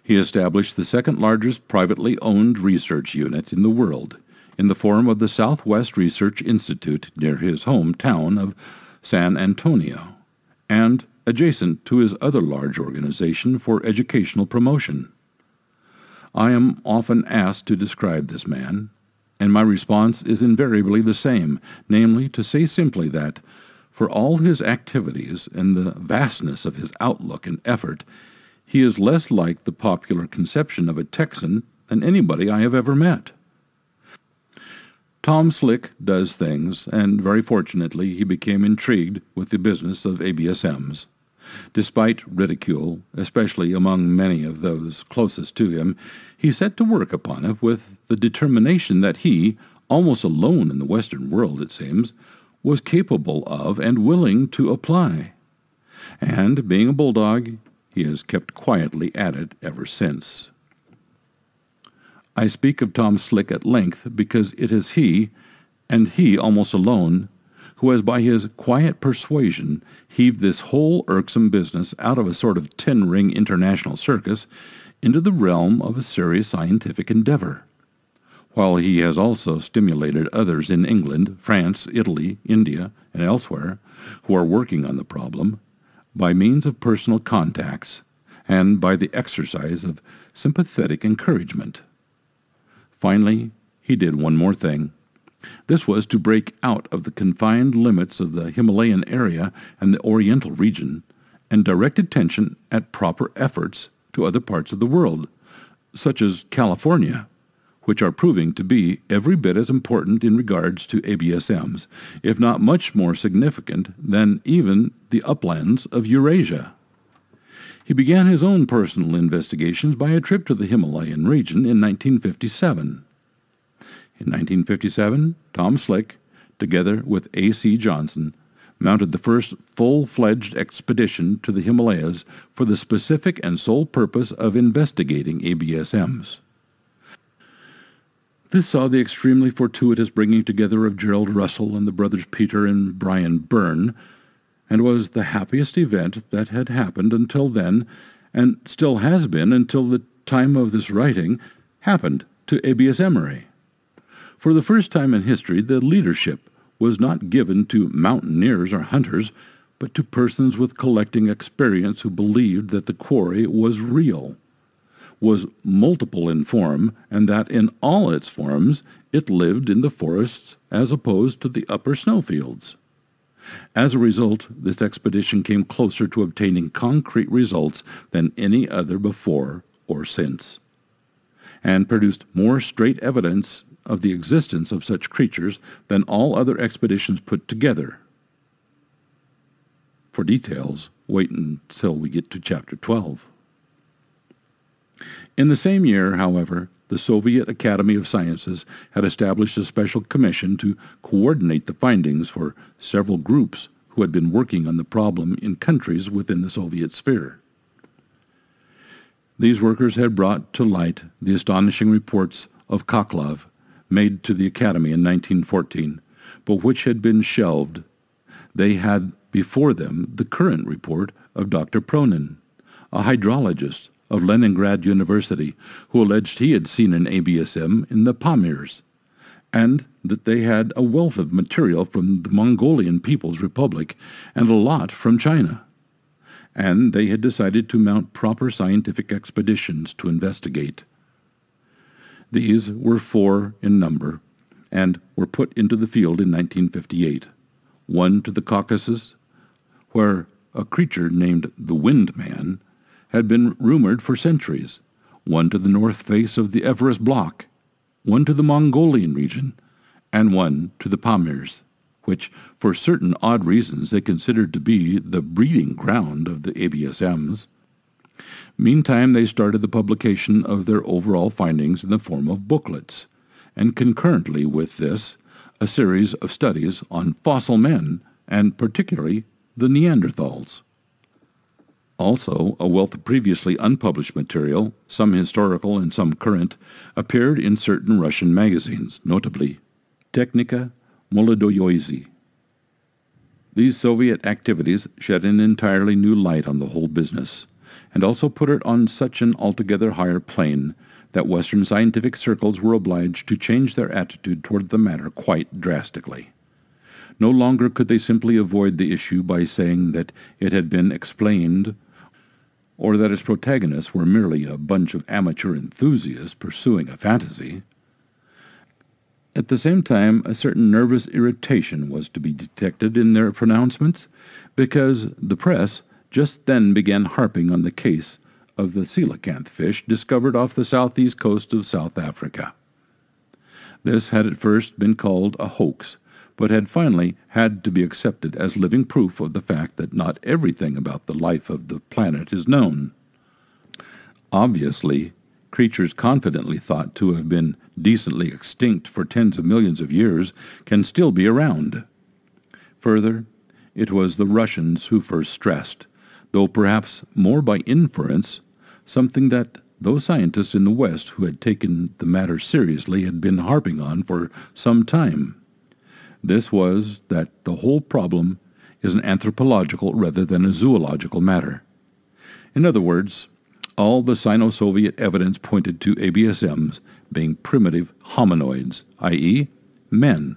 He established the second-largest privately owned research unit in the world, in the form of the Southwest Research Institute near his hometown of San Antonio, and adjacent to his other large organization for educational promotion. I am often asked to describe this man, and my response is invariably the same, namely to say simply that, for all his activities and the vastness of his outlook and effort, he is less like the popular conception of a Texan than anybody I have ever met. Tom Slick does things, and very fortunately he became intrigued with the business of ABSMs, Despite ridicule, especially among many of those closest to him, he set to work upon it with the determination that he, almost alone in the Western world it seems, was capable of and willing to apply. And, being a bulldog, he has kept quietly at it ever since. I speak of Tom Slick at length because it is he, and he almost alone, who has by his quiet persuasion heaved this whole irksome business out of a sort of 10-ring international circus into the realm of a serious scientific endeavor, while he has also stimulated others in England, France, Italy, India, and elsewhere who are working on the problem by means of personal contacts and by the exercise of sympathetic encouragement. Finally, he did one more thing. This was to break out of the confined limits of the Himalayan area and the Oriental region and direct attention at proper efforts to other parts of the world, such as California, which are proving to be every bit as important in regards to ABSMs, if not much more significant than even the uplands of Eurasia. He began his own personal investigations by a trip to the Himalayan region in 1957. In 1957, Tom Slick, together with A.C. Johnson, mounted the first full-fledged expedition to the Himalayas for the specific and sole purpose of investigating ABSMs. This saw the extremely fortuitous bringing together of Gerald Russell and the brothers Peter and Brian Byrne, and was the happiest event that had happened until then, and still has been until the time of this writing, happened to ABSMery. For the first time in history, the leadership was not given to mountaineers or hunters, but to persons with collecting experience who believed that the quarry was real, was multiple in form, and that in all its forms it lived in the forests as opposed to the upper snowfields. As a result, this expedition came closer to obtaining concrete results than any other before or since, and produced more straight evidence of the existence of such creatures than all other expeditions put together. For details, wait until we get to Chapter 12. In the same year, however, the Soviet Academy of Sciences had established a special commission to coordinate the findings for several groups who had been working on the problem in countries within the Soviet sphere. These workers had brought to light the astonishing reports of Koklov made to the Academy in 1914, but which had been shelved. They had before them the current report of Dr. Pronin, a hydrologist of Leningrad University, who alleged he had seen an ABSM in the Pamirs, and that they had a wealth of material from the Mongolian People's Republic and a lot from China. And they had decided to mount proper scientific expeditions to investigate. These were 4 in number, and were put into the field in 1958, one to the Caucasus, where a creature named the Wind Man had been rumored for centuries, one to the north face of the Everest Block, one to the Mongolian region, and one to the Pamirs, which, for certain odd reasons, they considered to be the breeding ground of the ABSMs. Meantime, they started the publication of their overall findings in the form of booklets, and concurrently with this, a series of studies on fossil men, and particularly the Neanderthals. Also, a wealth of previously unpublished material, some historical and some current, appeared in certain Russian magazines, notably Technika Molodoyoizy. These Soviet activities shed an entirely new light on the whole business, and also put it on such an altogether higher plane that Western scientific circles were obliged to change their attitude toward the matter quite drastically. No longer could they simply avoid the issue by saying that it had been explained, or that its protagonists were merely a bunch of amateur enthusiasts pursuing a fantasy. At the same time, a certain nervous irritation was to be detected in their pronouncements, because the press just then began harping on the case of the coelacanth fish discovered off the southeast coast of South Africa. This had at first been called a hoax, but had finally had to be accepted as living proof of the fact that not everything about the life of the planet is known. Obviously, creatures confidently thought to have been decently extinct for tens of millions of years can still be around. Further, it was the Russians who first stressed, though perhaps more by inference, something that those scientists in the West who had taken the matter seriously had been harping on for some time. This was that the whole problem is an anthropological rather than a zoological matter. In other words, all the Sino-Soviet evidence pointed to ABSMs being primitive hominoids, i.e., men,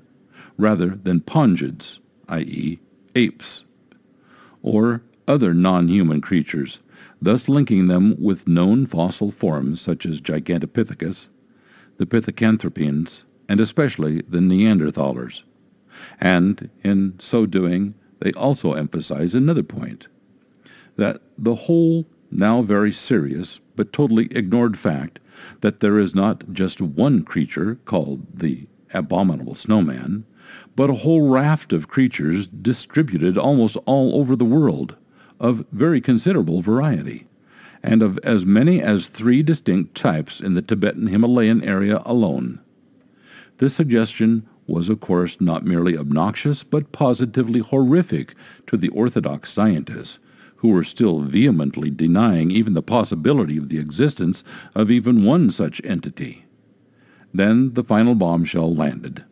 rather than pongids, i.e., apes, or other non-human creatures, thus linking them with known fossil forms such as Gigantopithecus, the Pithecanthropines, and especially the Neanderthalers. And in so doing, they also emphasize another point, that the whole now very serious but totally ignored fact that there is not just one creature called the abominable snowman, but a whole raft of creatures distributed almost all over the world, of very considerable variety, and of as many as 3 distinct types in the Tibetan Himalayan area alone. This suggestion was of course not merely obnoxious, but positively horrific to the orthodox scientists, who were still vehemently denying even the possibility of the existence of even one such entity. Then the final bombshell landed.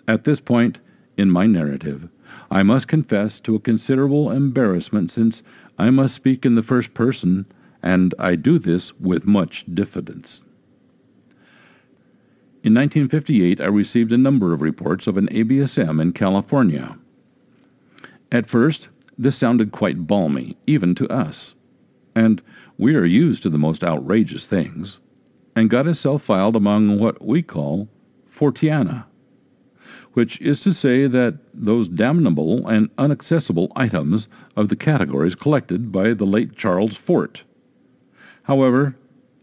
At this point in my narrative, I must confess to a considerable embarrassment, since I must speak in the first person, and I do this with much diffidence. In 1958, I received a number of reports of an ABSM in California. At first, this sounded quite balmy, even to us, and we are used to the most outrageous things, and got itself filed among what we call Forteana, which is to say that those damnable and inaccessible items of the categories collected by the late Charles Fort. However,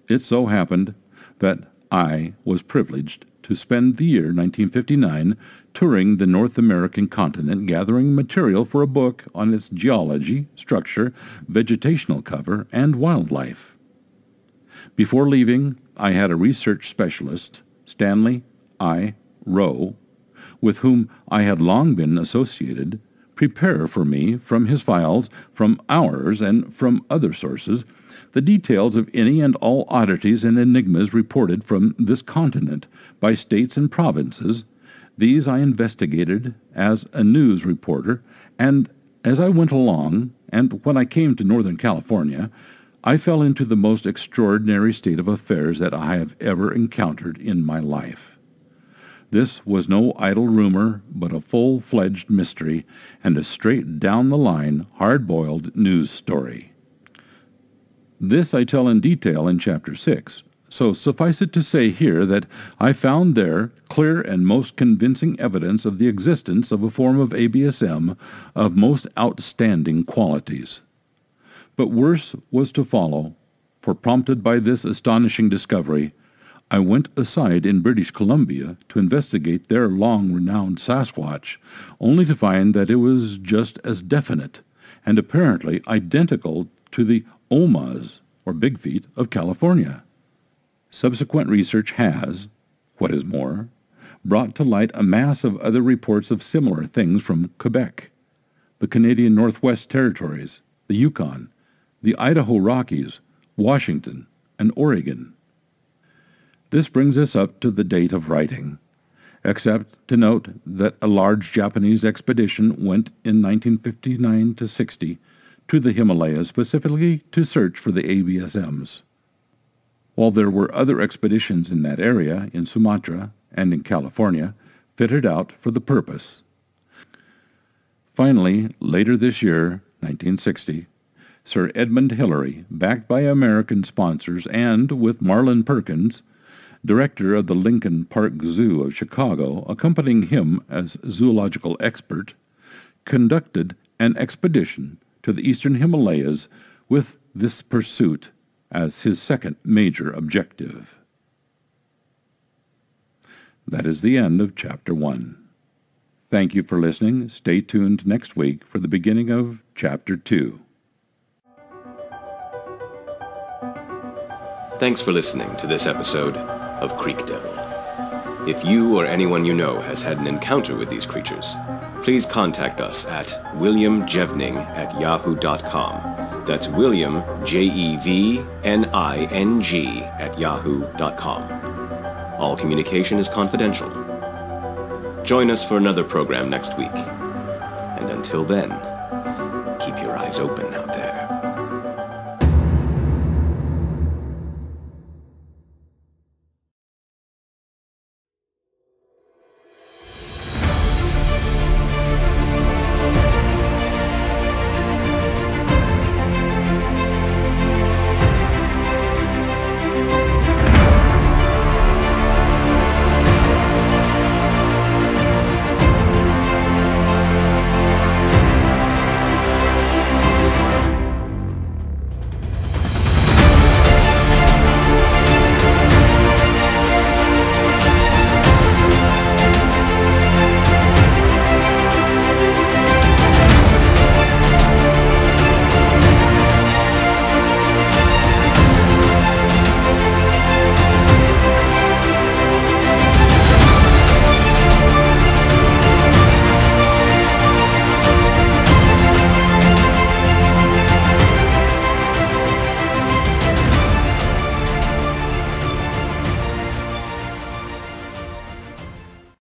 it so happened that I was privileged to spend the year 1959 touring the North American continent, gathering material for a book on its geology, structure, vegetational cover, and wildlife. Before leaving, I had a research specialist, Stanley I. Rowe, with whom I had long been associated, prepare for me from his files, from ours, and from other sources, the details of any and all oddities and enigmas reported from this continent by states and provinces. These I investigated as a news reporter, and as I went along, and when I came to Northern California, I fell into the most extraordinary state of affairs that I have ever encountered in my life. This was no idle rumor, but a full-fledged mystery, and a straight-down-the-line, hard-boiled news story. This I tell in detail in Chapter 6, so suffice it to say here that I found there clear and most convincing evidence of the existence of a form of ABSM of most outstanding qualities. But worse was to follow, for prompted by this astonishing discovery, I went aside in British Columbia to investigate their long-renowned Sasquatch, only to find that it was just as definite and apparently identical to the Omas, or Big Feet, of California. Subsequent research has, what is more, brought to light a mass of other reports of similar things from Quebec, the Canadian Northwest Territories, the Yukon, the Idaho Rockies, Washington, and Oregon. This brings us up to the date of writing, except to note that a large Japanese expedition went in 1959 to 60 to the Himalayas specifically to search for the ABSMs. While there were other expeditions in that area, in Sumatra and in California, fitted out for the purpose. Finally, later this year, 1960, Sir Edmund Hillary, backed by American sponsors and with Marlin Perkins, director of the Lincoln Park Zoo of Chicago, accompanying him as zoological expert, conducted an expedition to the eastern Himalayas with this pursuit as his second major objective. That is the end of Chapter 1. Thank you for listening. Stay tuned next week for the beginning of Chapter 2. Thanks for listening to this episode of Creek Devil. If you or anyone you know has had an encounter with these creatures, please contact us at williamjevning@yahoo.com. That's William, Jevning @yahoo.com. All communication is confidential. Join us for another program next week. And until then, keep your eyes open out there.